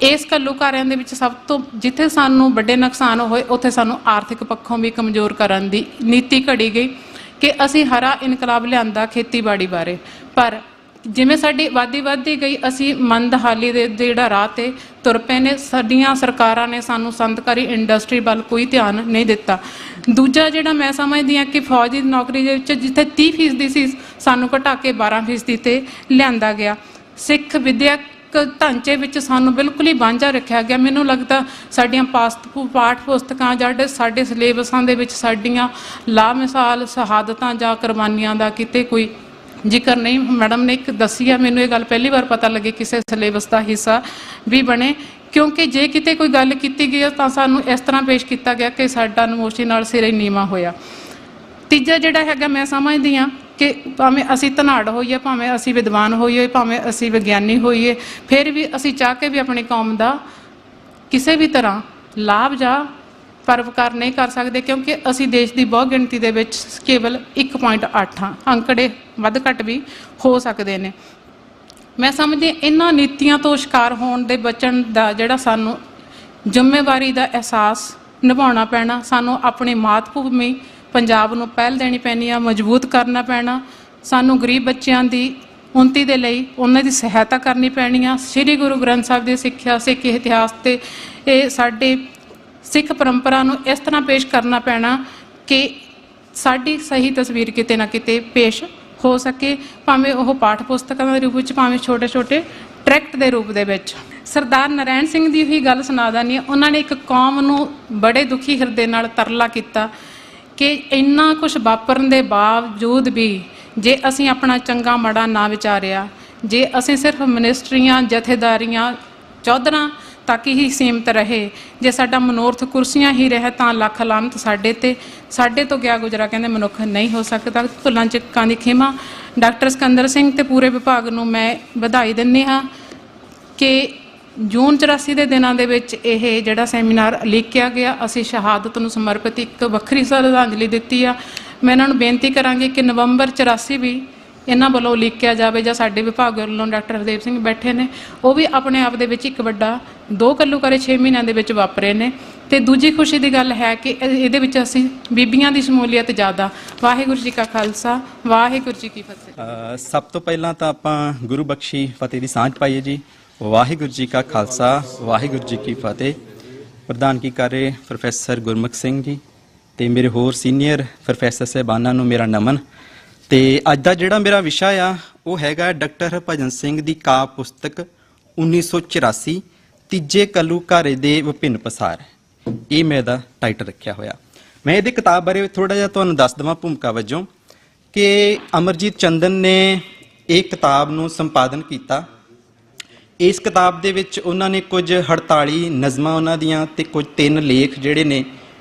ਇਸ ਘੱਲੂਘਾਰਿਆਂ ਦੇ ਵਿੱਚ ਸਭ ਤੋਂ ਜਿੱਥੇ ਸਾਨੂੰ ਵੱਡੇ ਨੁਕਸਾਨ ਹੋਏ, ਉੱਥੇ ਸਾਨੂੰ ਆਰਥਿਕ ਪੱਖੋਂ ਵੀ ਕਮਜ਼ੋਰ ਕਰਨ ਦੀ ਨੀਤੀ ਘੜੀ ਗਈ ਕਿ ਅਸੀਂ ਹਰਾ ਇਨਕਲਾਬ ਲਿਆਂਦਾ ਖੇਤੀਬਾੜੀ ਬਾਰੇ, ਪਰ ਜਿਵੇਂ ਸਾਡੀ ਆਬਾਦੀ ਵੱਧਦੀ ਗਈ, ਅਸੀਂ ਮੰਦਹਾਲੀ ਦੇ ਜਿਹੜਾ ਰਾਹ 'ਤੇ ਤੁਰ ਪਏ ਨੇ। ਸਾਡੀਆਂ ਸਰਕਾਰਾਂ ਨੇ ਸਾਨੂੰ ਸੰਤਕਾਰੀ ਇੰਡਸਟਰੀ ਵੱਲ ਕੋਈ ਧਿਆਨ ਨਹੀਂ ਦਿੱਤਾ। ਦੂਜਾ ਜਿਹੜਾ ਮੈਂ ਸਮਝਦੀ ਹਾਂ ਕਿ ਫੌਜ ਦੀ ਨੌਕਰੀ ਦੇ ਵਿੱਚ ਜਿੱਥੇ 30% ਸੀ, ਸਾਨੂੰ ਘਟਾ ਕੇ 12% 'ਤੇ ਲਿਆਂਦਾ ਗਿਆ। ਸਿੱਖ ਵਿਦਿਅਕ ਢਾਂਚੇ ਵਿੱਚ ਸਾਨੂੰ ਬਿਲਕੁਲ ਹੀ ਵਾਂਝਾ ਰੱਖਿਆ ਗਿਆ। ਮੈਨੂੰ ਲੱਗਦਾ ਸਾਡੀਆਂ ਪਾਠ ਪੁਸਤਕਾਂ ਜਾਂ ਸਾਡੇ ਸਿਲੇਬਸਾਂ ਦੇ ਵਿੱਚ ਸਾਡੀਆਂ ਲਾਮਿਸਾਲ ਸ਼ਹਾਦਤਾਂ ਜਾਂ ਕੁਰਬਾਨੀਆਂ ਦਾ ਕਿਤੇ ਕੋਈ ਜ਼ਿਕਰ ਨਹੀਂ। ਮੈਡਮ ਨੇ ਇੱਕ ਦੱਸੀ ਆ, ਮੈਨੂੰ ਇਹ ਗੱਲ ਪਹਿਲੀ ਵਾਰ ਪਤਾ ਲੱਗੀ ਕਿਸੇ ਸਿਲੇਬਸ ਦਾ ਹਿੱਸਾ ਵੀ ਬਣੇ, ਕਿਉਂਕਿ ਜੇ ਕਿਤੇ ਕੋਈ ਗੱਲ ਕੀਤੀ ਗਈ ਤਾਂ ਸਾਨੂੰ ਇਸ ਤਰ੍ਹਾਂ ਪੇਸ਼ ਕੀਤਾ ਗਿਆ ਕਿ ਸਾਡਾ ਨਮੋਸ਼ੀ ਨਾਲ ਸਿਰੇ ਨੀਵਾਂ ਹੋਇਆ। ਤੀਜਾ ਜਿਹੜਾ ਹੈਗਾ, ਮੈਂ ਸਮਝਦੀ ਹਾਂ ਕਿ ਭਾਵੇਂ ਅਸੀਂ ਧਨਾੜ ਹੋਈਏ, ਭਾਵੇਂ ਅਸੀਂ ਵਿਦਵਾਨ ਹੋਈਏ, ਭਾਵੇਂ ਅਸੀਂ ਵਿਗਿਆਨੀ ਹੋਈਏ, ਫਿਰ ਵੀ ਅਸੀਂ ਚਾਹ ਕੇ ਵੀ ਆਪਣੀ ਕੌਮ ਦਾ ਕਿਸੇ ਵੀ ਤਰ੍ਹਾਂ ਲਾਭ ਜਾਂ ਪਰਉਪਕਾਰ ਨਹੀਂ ਕਰ ਸਕਦੇ, ਕਿਉਂਕਿ ਅਸੀਂ ਦੇਸ਼ ਦੀ ਬਹੁ ਗਿਣਤੀ ਦੇ ਵਿੱਚ ਕੇਵਲ 1.8 ਹਾਂ। ਅੰਕੜੇ ਵੱਧ ਘੱਟ ਵੀ ਹੋ ਸਕਦੇ ਨੇ। ਮੈਂ ਸਮਝਦੀ ਇਹਨਾਂ ਨੀਤੀਆਂ ਤੋਂ ਸ਼ਿਕਾਰ ਹੋਣ ਦੇ ਬਚਣ ਦਾ ਜਿਹੜਾ ਸਾਨੂੰ ਜ਼ਿੰਮੇਵਾਰੀ ਦਾ ਅਹਿਸਾਸ ਨਿਭਾਉਣਾ ਪੈਣਾ। ਸਾਨੂੰ ਆਪਣੀ ਮਾਤ ਭੂਮੀ ਪੰਜਾਬ ਨੂੰ ਪਹਿਲ ਦੇਣੀ ਪੈਣੀ ਆ, ਮਜ਼ਬੂਤ ਕਰਨਾ ਪੈਣਾ। ਸਾਨੂੰ ਗਰੀਬ ਬੱਚਿਆਂ ਦੀ ਉੱਨਤੀ ਦੇ ਲਈ ਉਹਨਾਂ ਦੀ ਸਹਾਇਤਾ ਕਰਨੀ ਪੈਣੀ ਆ। ਸ੍ਰੀ ਗੁਰੂ ਗ੍ਰੰਥ ਸਾਹਿਬ ਦੀ ਸਿੱਖਿਆ, ਸਿੱਖ ਇਤਿਹਾਸ ਤੇ ਇਹ ਸਾਡੇ ਸਿੱਖ ਪਰੰਪਰਾ ਨੂੰ ਇਸ ਤਰ੍ਹਾਂ ਪੇਸ਼ ਕਰਨਾ ਪੈਣਾ ਕਿ ਸਾਡੀ ਸਹੀ ਤਸਵੀਰ ਕਿਤੇ ਨਾ ਕਿਤੇ ਪੇਸ਼ ਹੋ ਸਕੇ, ਭਾਵੇਂ ਉਹ ਪਾਠ ਪੁਸਤਕਾਂ ਦੇ ਰੂਪ ਵਿੱਚ, ਭਾਵੇਂ ਛੋਟੇ ਛੋਟੇ ਟਰੈਕਟ ਦੇ ਰੂਪ ਦੇ ਵਿੱਚ। ਸਰਦਾਰ ਨਰਾਇਣ ਸਿੰਘ ਦੀ ਹੀ ਗੱਲ ਸੁਣਾ ਦਿੰਦੀ ਹਾਂ। ਉਹਨਾਂ ਨੇ ਇੱਕ ਕੌਮ ਨੂੰ ਬੜੇ ਦੁਖੀ ਹਿਰਦੇ ਨਾਲ ਤਰਲਾ ਕੀਤਾ ਕਿ ਇੰਨਾ ਕੁਛ ਵਾਪਰਨ ਦੇ ਬਾਵਜੂਦ ਵੀ ਜੇ ਅਸੀਂ ਆਪਣਾ ਚੰਗਾ ਮਾੜਾ ਨਾ ਵਿਚਾਰਿਆ, ਜੇ ਅਸੀਂ ਸਿਰਫ ਮਿਨਿਸਟਰੀਆਂ, ਜਥੇਦਾਰੀਆਂ, ਚੌਧਰਾਂ ਤੱਕ ਹੀ ਸੀਮਤ ਰਹੇ, ਜੇ ਸਾਡਾ ਮਨੋਰਥ ਕੁਰਸੀਆਂ ਹੀ ਰਹੇ, ਤਾਂ ਲੱਖ ਲਾਹਨਤ ਸਾਡੇ ਤੋਂ ਗਿਆ ਗੁਜ਼ਰਾ ਕਹਿੰਦੇ ਮਨੁੱਖ ਨਹੀਂ ਹੋ ਸਕਦਾ। ਭੁੱਲਾਂ ਚੁੱਕਾਂ ਦੀ ਖਿਮਾ। ਡਾਕਟਰ ਸਿਕੰਦਰ ਸਿੰਘ ਤੇ ਪੂਰੇ ਵਿਭਾਗ ਨੂੰ ਮੈਂ ਵਧਾਈ ਦਿੰਦੀ ਹਾਂ ਕਿ ਜੂਨ 84 ਦੇ ਦਿਨਾਂ ਦੇ ਵਿੱਚ ਇਹ ਜਿਹੜਾ ਸੈਮੀਨਾਰ ਲਿਖਿਆ ਗਿਆ, ਅਸੀਂ ਸ਼ਹਾਦਤ ਨੂੰ ਸਮਰਪਿਤ ਇੱਕ ਵੱਖਰੀ ਸ਼ਰਧਾਂਜਲੀ ਦਿੱਤੀ ਆ। ਮੈਂ ਇਹਨਾਂ ਨੂੰ ਬੇਨਤੀ ਕਰਾਂਗੀ ਕਿ ਨਵੰਬਰ 84 ਵੀ ਇਹਨਾਂ ਵੱਲੋਂ ਲਿਖਿਆ ਜਾਵੇ, ਜਾਂ ਸਾਡੇ ਵਿਭਾਗ ਵੱਲੋਂ ਡਾਕਟਰ ਹਰਦੇਵ ਸਿੰਘ ਬੈਠੇ ਨੇ, ਉਹ ਵੀ ਆਪਣੇ ਆਪ ਦੇ ਵਿੱਚ ਇੱਕ ਵੱਡਾ 2 ਘੱਲੂਘਾਰੇ 6 ਮਹੀਨਿਆਂ ਦੇ ਵਿੱਚ ਵਾਪਰੇ ਨੇ। ਤੇ ਦੂਜੀ ਖੁਸ਼ੀ ਦੀ ਗੱਲ ਹੈ ਕਿ ਇਹਦੇ ਵਿੱਚ ਅਸੀਂ ਬੀਬੀਆਂ ਦੀ ਸ਼ਮੂਲੀਅਤ ਜ਼ਿਆਦਾ। ਵਾਹਿਗੁਰੂ ਜੀ ਕਾ ਖਾਲਸਾ, ਵਾਹਿਗੁਰੂ ਜੀ ਕੀ ਫਤਿਹ। ਸਭ ਤੋਂ ਪਹਿਲਾਂ ਤਾਂ ਆਪਾਂ ਗੁਰੂ ਬਖਸ਼ੀ ਫਤਿਹ ਦੀ ਸਾਂਝ ਪਾਈਏ ਜੀ। ਵਾਹਿਗੁਰੂ ਜੀ ਕਾ ਖਾਲਸਾ, ਵਾਹਿਗੁਰੂ ਜੀ ਕੀ ਫਤਿਹ। ਪ੍ਰਧਾਨਗੀ ਕਰ ਰਹੇ ਪ੍ਰੋਫੈਸਰ ਗੁਰਮੁਖ ਸਿੰਘ ਜੀ ਤੇ ਮੇਰੇ ਹੋਰ ਸੀਨੀਅਰ ਪ੍ਰੋਫੈਸਰ ਸਾਹਿਬਾਨਾਂ ਨੂੰ ਮੇਰਾ ਨਮਨ। ਤੇ ਅੱਜ ਦਾ ਜਿਹੜਾ ਮੇਰਾ ਵਿਸ਼ਾ ਆ ਉਹ ਹੈਗਾ ਡਾਕਟਰ ਹਰਭਜਨ ਸਿੰਘ ਦੀ ਕਾਵਿ ਪੁਸਤਕ 1984 ਤੀਜੇ ਘੱਲੂਘਾਰੇ ਦੇ ਵਿਭਿੰਨ ਪਸਾਰ। ਇਹ ਮੈਂ ਇਹਦਾ ਟਾਈਟਲ ਰੱਖਿਆ ਹੋਇਆ। ਮੈਂ ਇਹਦੀ ਕਿਤਾਬ ਬਾਰੇ ਥੋੜਾ ਜਿਹਾ ਤੁਹਾਨੂੰ ਦੱਸ ਦੇਵਾਂ ਭੂਮਿਕਾ ਵਜੋਂ ਕਿ ਅਮਰਜੀਤ ਚੰਦਨ ਨੇ ਇਹ ਕਿਤਾਬ ਨੂੰ ਸੰਪਾਦਨ ਕੀਤਾ। ਇਸ ਕਿਤਾਬ ਦੇ ਵਿੱਚ ਉਹਨਾਂ ਨੇ ਕੁਝ 48 ਨਜ਼ਮਾਂ ਉਹਨਾਂ ਦੀਆਂ ਤੇ ਕੁਝ 3 ਲੇਖ ਜਿਹੜੇ ਨੇ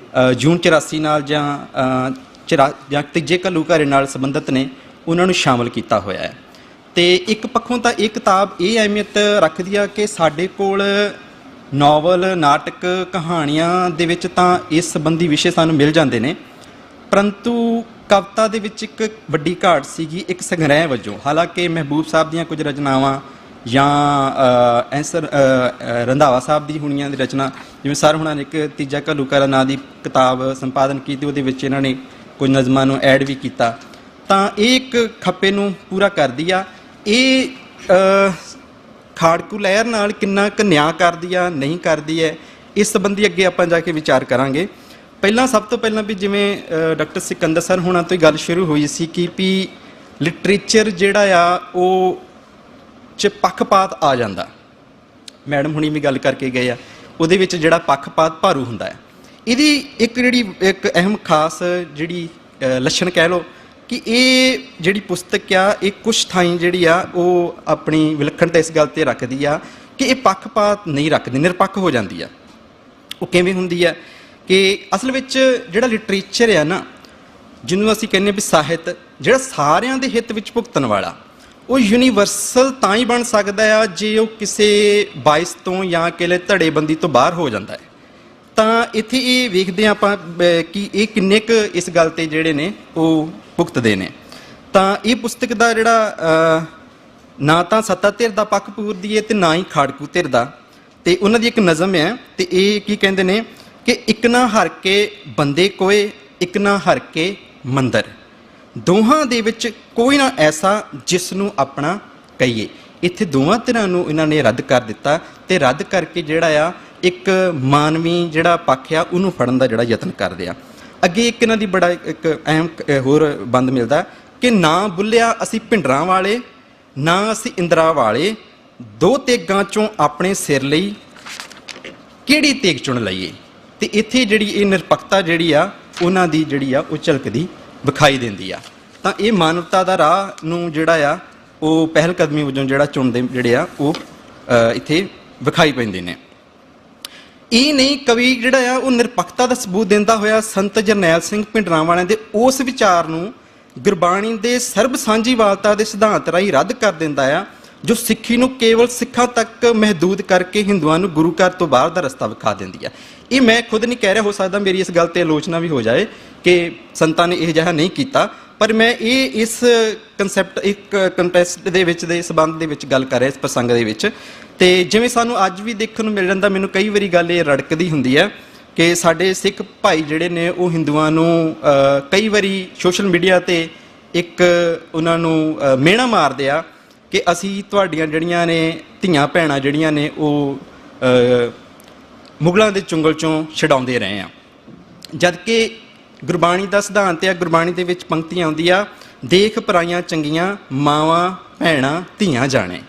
ਜੂਨ 84 ਨਾਲ ਜਾਂ ਤੀਜੇ ਘੱਲੂਘਾਰੇ ਨਾਲ ਸੰਬੰਧਿਤ ਨੇ, ਉਹਨਾਂ ਨੂੰ ਸ਼ਾਮਲ ਕੀਤਾ ਹੋਇਆ ਹੈ। ਤੇ ਇੱਕ ਪੱਖੋਂ ਤਾਂ ਇਹ ਕਿਤਾਬ ਇਹ ਅਹਿਮੀਅਤ ਰੱਖਦੀ ਆ ਕਿ ਸਾਡੇ ਕੋਲ ਨਾਵਲ, ਨਾਟਕ, ਕਹਾਣੀਆਂ ਦੇ ਵਿੱਚ ਤਾਂ ਇਸ ਸੰਬੰਧੀ ਵਿਸ਼ੇ ਸਾਨੂੰ ਮਿਲ ਜਾਂਦੇ ਨੇ, ਪਰੰਤੂ ਕਵਿਤਾ ਦੇ ਵਿੱਚ ਇੱਕ ਵੱਡੀ ਘਾਟ ਸੀਗੀ ਇੱਕ ਸੰਗ੍ਰਹਿ ਵਜੋਂ। ਹਾਲਾਂਕਿ ਮਹਿਬੂਬ ਸਾਹਿਬ ਦੀਆਂ ਕੁਝ ਰਚਨਾਵਾਂ ਜਾਂ ਰੰਧਾਵਾ ਸਾਹਿਬ ਦੀ ਹੁਣੀਆਂ ਦੀ ਰਚਨਾ, ਜਿਵੇਂ ਸਰ ਹੁਣਾਂ ਨੇ ਇੱਕ ਤੀਜਾ ਘੱਲੂਘਾਰਾ ਨਾਂ ਦੀ ਕਿਤਾਬ ਸੰਪਾਦਨ ਕੀਤੀ, ਉਹਦੇ ਵਿੱਚ ਇਹਨਾਂ ਨੇ ਕੁਝ ਨਜ਼ਮਾਂ ਨੂੰ ਐਡ ਵੀ ਕੀਤਾ, ਤਾਂ ਇਹ ਇੱਕ ਖੱਪੇ ਨੂੰ ਪੂਰਾ ਕਰਦੀ ਆ। ਇਹ ਖਾੜਕੂ ਲਹਿਰ ਨਾਲ ਕਿੰਨਾ ਕੁ ਨਿਆਂ ਕਰਦੀ ਆ, ਨਹੀਂ ਕਰਦੀ ਹੈ, ਇਸ ਸੰਬੰਧੀ ਅੱਗੇ ਆਪਾਂ ਜਾ ਕੇ ਵਿਚਾਰ ਕਰਾਂਗੇ। ਸਭ ਤੋਂ ਪਹਿਲਾਂ ਵੀ ਜਿਵੇਂ ਡਾਕਟਰ ਸਿਕੰਦਰ ਸਰ ਹੁਣਾਂ ਤੋਂ ਹੀ ਗੱਲ ਸ਼ੁਰੂ ਹੋਈ ਸੀ ਕਿ ਵੀ ਲਿਟਰੇਚਰ ਜਿਹੜਾ ਆ ਉਹ 'ਚ ਪੱਖਪਾਤ ਆ ਜਾਂਦਾ। ਮੈਡਮ ਹੁਣੀ ਵੀ ਗੱਲ ਕਰਕੇ ਗਏ ਆ, ਉਹਦੇ ਵਿੱਚ ਜਿਹੜਾ ਪੱਖਪਾਤ ਭਾਰੂ ਹੁੰਦਾ ਹੈ। ਇਹਦੀ ਇੱਕ ਅਹਿਮ ਖਾਸ ਜਿਹੜੀ ਲੱਛਣ ਕਹਿ ਲਓ ਕਿ ਇਹ ਜਿਹੜੀ ਪੁਸਤਕ ਆ ਇਹ ਕੁਛ ਥਾਈਂ ਜਿਹੜੀ ਆ ਉਹ ਆਪਣੀ ਵਿਲੱਖਣਤਾ ਇਸ ਗੱਲ 'ਤੇ ਰੱਖਦੀ ਆ ਕਿ ਇਹ ਪੱਖਪਾਤ ਨਹੀਂ ਰੱਖਦੀ, ਨਿਰਪੱਖ ਹੋ ਜਾਂਦੀ ਆ। ਉਹ ਕਿਵੇਂ ਹੁੰਦੀ ਆ ਕਿ ਅਸਲ ਵਿੱਚ ਜਿਹੜਾ ਲਿਟਰੇਚਰ ਆ ਨਾ, ਜਿਹਨੂੰ ਅਸੀਂ ਕਹਿੰਦੇ ਵੀ ਸਾਹਿਤ, ਜਿਹੜਾ ਸਾਰਿਆਂ ਦੇ ਹਿੱਤ ਵਿੱਚ ਭੁਗਤਣ ਵਾਲਾ, ਉਹ ਯੂਨੀਵਰਸਲ ਤਾਂ ਹੀ ਬਣ ਸਕਦਾ ਆ ਜੇ ਉਹ ਕਿਸੇ ਬਾਇਸ ਤੋਂ ਜਾਂ ਕਿਸੇ ਧੜੇਬੰਦੀ ਤੋਂ ਬਾਹਰ ਹੋ ਜਾਂਦਾ ਹੈ। ਤਾਂ ਇੱਥੇ ਇਹ ਵੇਖਦੇ ਹਾਂ ਆਪਾਂ ਕਿ ਇਹ ਕਿੰਨੇ ਕੁ ਇਸ ਗੱਲ ਤੇ ਜਿਹੜੇ ਨੇ ਉਹ ਭੁਗਤਦੇ ਨੇ। ਤਾਂ ਇਹ ਪੁਸਤਕ ਦਾ ਜਿਹੜਾ ਨਾ ਤਾਂ ਸੱਤਾ ਧਿਰ ਦਾ ਪੱਖ ਪੂਰਦੀ ਹੈ ਤੇ ਨਾ ਹੀ ਖਾੜਕੂ ਧਿਰ ਦਾ, ਤੇ ਉਹਨਾਂ ਦੀ ਇੱਕ ਨਜ਼ਮ ਹੈ ਤੇ ਇਹ ਕੀ ਕਹਿੰਦੇ ਨੇ ਕਿ ਇੱਕ ਨਾ ਹਰ ਕੇ ਬੰਦੇ ਕੋਏ, ਇੱਕ ਨਾ ਹਰ ਕੇ ਮੰਦਰ, ਦੋਹਾਂ ਦੇ ਵਿੱਚ ਕੋਈ ਨਾ ਐਸਾ ਜਿਸ ਨੂੰ ਆਪਣਾ ਕਹੀਏ। ਇੱਥੇ ਦੋਵਾਂ ਧਿਰਾਂ ਨੂੰ ਇਹਨਾਂ ਨੇ ਰੱਦ ਕਰ ਦਿੱਤਾ ਤੇ ਰੱਦ ਕਰਕੇ ਜਿਹੜਾ ਆ ਇੱਕ ਮਾਨਵੀ ਜਿਹੜਾ ਪੱਖ ਆ ਉਹਨੂੰ ਫੜਨ ਦਾ ਜਿਹੜਾ ਯਤਨ ਕਰਦੇ ਆ। ਅੱਗੇ ਇੱਕ ਇਹਨਾਂ ਦੀ ਬੜਾ ਇੱਕ ਅਹਿਮ ਹੋਰ ਬੰਦ ਮਿਲਦਾ ਕਿ ਨਾ ਬੁੱਲਿਆ ਅਸੀਂ ਭਿੰਡਰਾਂ ਵਾਲੇ, ਨਾ ਅਸੀਂ ਇੰਦਰਾ ਵਾਲੇ, ਦੋ ਤੇਗਾਂ ਚੋਂ ਆਪਣੇ ਸਿਰ ਲਈ ਕਿਹੜੀ ਤੇਗ ਚੁਣ ਲਈਏ। ਤੇ ਇੱਥੇ ਜਿਹੜੀ ਇਹ ਨਿਰਪੱਖਤਾ ਜਿਹੜੀ ਆ ਉਹਨਾਂ ਦੀ ਜਿਹੜੀ ਆ ਉਹ ਝਲਕਦੀ ਵਿਖਾਈ ਦਿੰਦੀ ਆ। ਤਾਂ ਇਹ ਮਾਨਵਤਾ ਦਾ ਰਾਹ ਨੂੰ ਜਿਹੜਾ ਆ ਉਹ ਪਹਿਲ ਕਦਮੀ ਵਜੋਂ ਜਿਹੜਾ ਚੁਣਦੇ ਜਿਹੜੇ ਆ ਉਹ ਇੱਥੇ ਵਿਖਾਈ ਪੈਂਦੇ ਨੇ। ਇਹ ਨਹੀਂ, ਕਵੀ ਜਿਹੜਾ ਆ ਉਹ ਨਿਰਪੱਖਤਾ ਦਾ ਸਬੂਤ ਦਿੰਦਾ ਹੋਇਆ ਸੰਤ ਜਰਨੈਲ ਸਿੰਘ ਭਿੰਡਰਾਂ ਵਾਲਿਆਂ ਦੇ ਉਸ ਵਿਚਾਰ ਨੂੰ ਗੁਰਬਾਣੀ ਦੇ ਸਰਬ ਸਾਂਝੀਵਾਲਤਾ ਦੇ ਸਿਧਾਂਤ ਰਾਹੀਂ ਰੱਦ ਕਰ ਦਿੰਦਾ ਆ, ਜੋ ਸਿੱਖੀ ਨੂੰ ਕੇਵਲ ਸਿੱਖਾਂ ਤੱਕ ਮਹਿਦੂਦ ਕਰਕੇ ਹਿੰਦੂਆਂ ਨੂੰ ਗੁਰੂ ਘਰ ਤੋਂ ਬਾਹਰ ਦਾ ਰਸਤਾ ਵਿਖਾ ਦਿੰਦੀ ਆ। ਇਹ ਮੈਂ ਖੁਦ ਨਹੀਂ ਕਹਿ ਰਿਹਾ, ਹੋ ਸਕਦਾ ਮੇਰੀ ਇਸ ਗੱਲ ਤੇ ਆਲੋਚਨਾ ਵੀ ਹੋ ਜਾਏ ਕਿ ਸੰਤਾਂ ਨੇ ਇਹ ਜਿਹਾ ਨਹੀਂ ਕੀਤਾ, ਪਰ ਮੈਂ ਇਹ ਇਸ ਕਨਸੈਪਟ ਇੱਕ ਕੰਟੈਸਟ ਦੇ ਵਿੱਚ ਦੇ ਸੰਬੰਧ ਦੇ ਵਿੱਚ ਗੱਲ ਕਰ ਰਿਹਾ, ਇਸ ਪ੍ਰਸੰਗ ਦੇ ਵਿੱਚ। ਤੇ ਜਿਵੇਂ ਸਾਨੂੰ ਅੱਜ ਵੀ ਦੇਖਣ ਨੂੰ ਮਿਲ ਜਾਂਦਾ, ਮੈਨੂੰ ਕਈ ਵਾਰੀ ਗੱਲ ਇਹ ਰੜਕਦੀ ਹੁੰਦੀ ਹੈ ਕਿ ਸਾਡੇ ਸਿੱਖ ਭਾਈ ਜਿਹੜੇ ਨੇ ਉਹ ਹਿੰਦੂਆਂ ਨੂੰ ਕਈ ਵਾਰੀ ਸੋਸ਼ਲ ਮੀਡੀਆ ਤੇ ਇੱਕ ਉਹਨਾਂ ਨੂੰ ਮਿਹਣਾ ਮਾਰਦੇ ਆ ਕਿ ਅਸੀਂ ਤੁਹਾਡੀਆਂ ਜਿਹੜੀਆਂ ਨੇ ਧੀਆਂ ਭੈਣਾਂ ਜਿਹੜੀਆਂ ਨੇ ਉਹ ਮੁਗਲਾਂ ਦੇ ਚੁੰਗਲ ਚੋਂ ਛਡਾਉਂਦੇ ਰਹੇ ਆ, ਜਦ ਕਿ ਗੁਰਬਾਣੀ ਦਾ ਸਿਧਾਂਤ ਆ, ਗੁਰਬਾਣੀ ਦੇ ਵਿੱਚ ਪੰਕਤੀਆਂ ਆਉਂਦੀਆਂ, ਦੇਖ ਪਰਾਈਆਂ ਚੰਗੀਆਂ ਮਾਵਾਂ ਭੈਣਾਂ ਧੀਆਂ ਜਾਣੇ।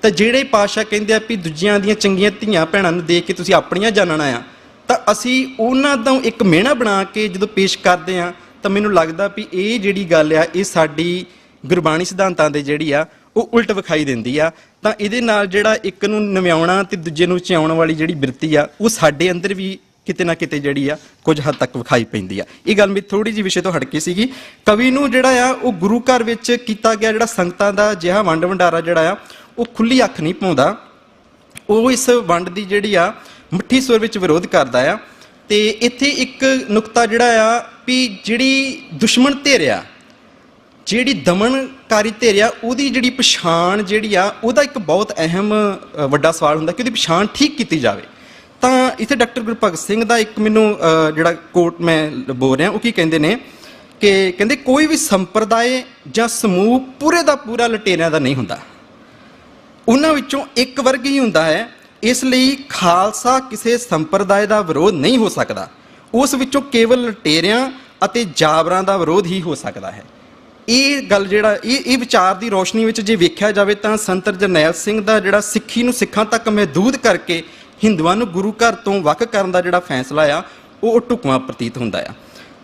ਤਾਂ ਜਿਹੜੇ ਪਾਤਸ਼ਾਹ ਕਹਿੰਦੇ ਆ ਵੀ ਦੂਜਿਆਂ ਦੀਆਂ ਚੰਗੀਆਂ ਧੀਆਂ ਭੈਣਾਂ ਨੂੰ ਦੇਖ ਕੇ ਤੁਸੀਂ ਆਪਣੀਆਂ ਜਾਣਨਾ ਆ, ਤਾਂ ਅਸੀਂ ਉਹਨਾਂ ਤੋਂ ਇੱਕ ਮਿਹਣਾ ਬਣਾ ਕੇ ਜਦੋਂ ਪੇਸ਼ ਕਰਦੇ ਆ ਤਾਂ ਮੈਨੂੰ ਲੱਗਦਾ ਵੀ ਇਹ ਜਿਹੜੀ ਗੱਲ ਆ ਇਹ ਸਾਡੀ ਗੁਰਬਾਣੀ ਸਿਧਾਂਤਾਂ ਦੇ ਜਿਹੜੀ ਆ ਉਹ ਉਲਟ ਵਿਖਾਈ ਦਿੰਦੀ ਆ। ਤਾਂ ਇਹਦੇ ਨਾਲ ਜਿਹੜਾ ਇੱਕ ਨੂੰ ਨਵਿਆਉਣਾ ਤੇ ਦੂਜੇ ਨੂੰ ਚਾਉਣ ਵਾਲੀ ਜਿਹੜੀ ਬਿਰਤੀ ਆ ਉਹ ਸਾਡੇ ਅੰਦਰ ਵੀ ਕਿਤੇ ਨਾ ਕਿਤੇ ਜਿਹੜੀ ਆ ਕੁਝ ਹੱਦ ਤੱਕ ਵਿਖਾਈ ਪੈਂਦੀ ਆ। ਇਹ ਗੱਲ ਮੇਰੀ ਥੋੜੀ ਜਿਹੀ ਵਿਸ਼ੇ ਤੋਂ ਹਟ ਕੇ ਸੀਗੀ। ਕਵੀ ਨੂੰ ਜਿਹੜਾ ਆ ਉਹ ਗੁਰੂ ਘਰ ਵਿੱਚ ਕੀਤਾ ਗਿਆ ਜਿਹੜਾ ਸੰਗਤਾਂ ਦਾ ਜਿਹਾ ਵੰਡ ਵੰਡਾਰਾ ਜਿਹੜਾ ਆ ਉਹ ਖੁੱਲੀ ਅੱਖ ਨਹੀਂ ਪਾਉਂਦਾ, ਉਹ ਇਸ ਵੰਡ ਦੀ ਜਿਹੜੀ ਆ ਮਿੱਠੀ ਸੁਰ ਵਿੱਚ ਵਿਰੋਧ ਕਰਦਾ ਆ। ਤੇ ਇੱਥੇ ਇੱਕ ਨੁਕਤਾ ਜਿਹੜਾ ਆ ਵੀ ਜਿਹੜੀ ਦੁਸ਼ਮਣ ਧਿਰ ਆ, ਜਿਹੜੀ ਦਮਨਕਾਰੀ ਧਿਰ ਆ, ਉਹਦੀ ਜਿਹੜੀ ਪਛਾਣ ਜਿਹੜੀ ਆ ਉਹਦਾ ਇੱਕ ਬਹੁਤ ਅਹਿਮ ਵੱਡਾ ਸਵਾਲ ਹੁੰਦਾ ਕਿ ਉਹਦੀ ਪਛਾਣ ਠੀਕ ਕੀਤੀ ਜਾਵੇ। ਤਾਂ ਇੱਥੇ ਡਾਕਟਰ ਗੁਰਭਗਤ ਸਿੰਘ ਦਾ ਇੱਕ ਮੈਨੂੰ ਜਿਹੜਾ ਕੋਟ ਮੈਂ ਬੋਲ ਰਿਹਾ ਉਹ ਕੀ ਕਹਿੰਦੇ ਨੇ ਕਿ ਕਹਿੰਦੇ ਕੋਈ ਵੀ ਸੰਪਰਦਾਇ ਜਾਂ ਸਮੂਹ ਪੂਰੇ ਦਾ ਪੂਰਾ ਲਟੇਰਿਆਂ ਦਾ ਨਹੀਂ ਹੁੰਦਾ, ਉਹਨਾਂ ਵਿੱਚੋਂ ਇੱਕ ਵਰਗ ਹੀ ਹੁੰਦਾ ਹੈ। ਇਸ ਲਈ ਖਾਲਸਾ ਕਿਸੇ ਸੰਪਰਦਾਇ ਦਾ ਵਿਰੋਧ ਨਹੀਂ ਹੋ ਸਕਦਾ, ਉਸ ਵਿੱਚੋਂ ਕੇਵਲ ਲਟੇਰਿਆਂ ਅਤੇ ਜਾਬਰਾਂ ਦਾ ਵਿਰੋਧ ਹੀ ਹੋ ਸਕਦਾ ਹੈ। ਇਹ ਗੱਲ ਜਿਹੜਾ ਇਹ ਵਿਚਾਰ ਦੀ ਰੋਸ਼ਨੀ ਵਿੱਚ ਜੇ ਵੇਖਿਆ ਜਾਵੇ ਤਾਂ ਸੰਤ ਜਰਨੈਲ ਸਿੰਘ ਦਾ ਜਿਹੜਾ ਸਿੱਖੀ ਨੂੰ ਸਿੱਖਾਂ ਤੱਕ ਮਹਿਦੂਦ ਕਰਕੇ ਹਿੰਦੂਆਂ ਨੂੰ ਗੁਰੂ ਘਰ ਤੋਂ ਵੱਖ ਕਰਨ ਦਾ ਜਿਹੜਾ ਫੈਸਲਾ ਆ ਉਹ ਢੁਕਵਾਂ ਪ੍ਰਤੀਤ ਹੁੰਦਾ ਆ।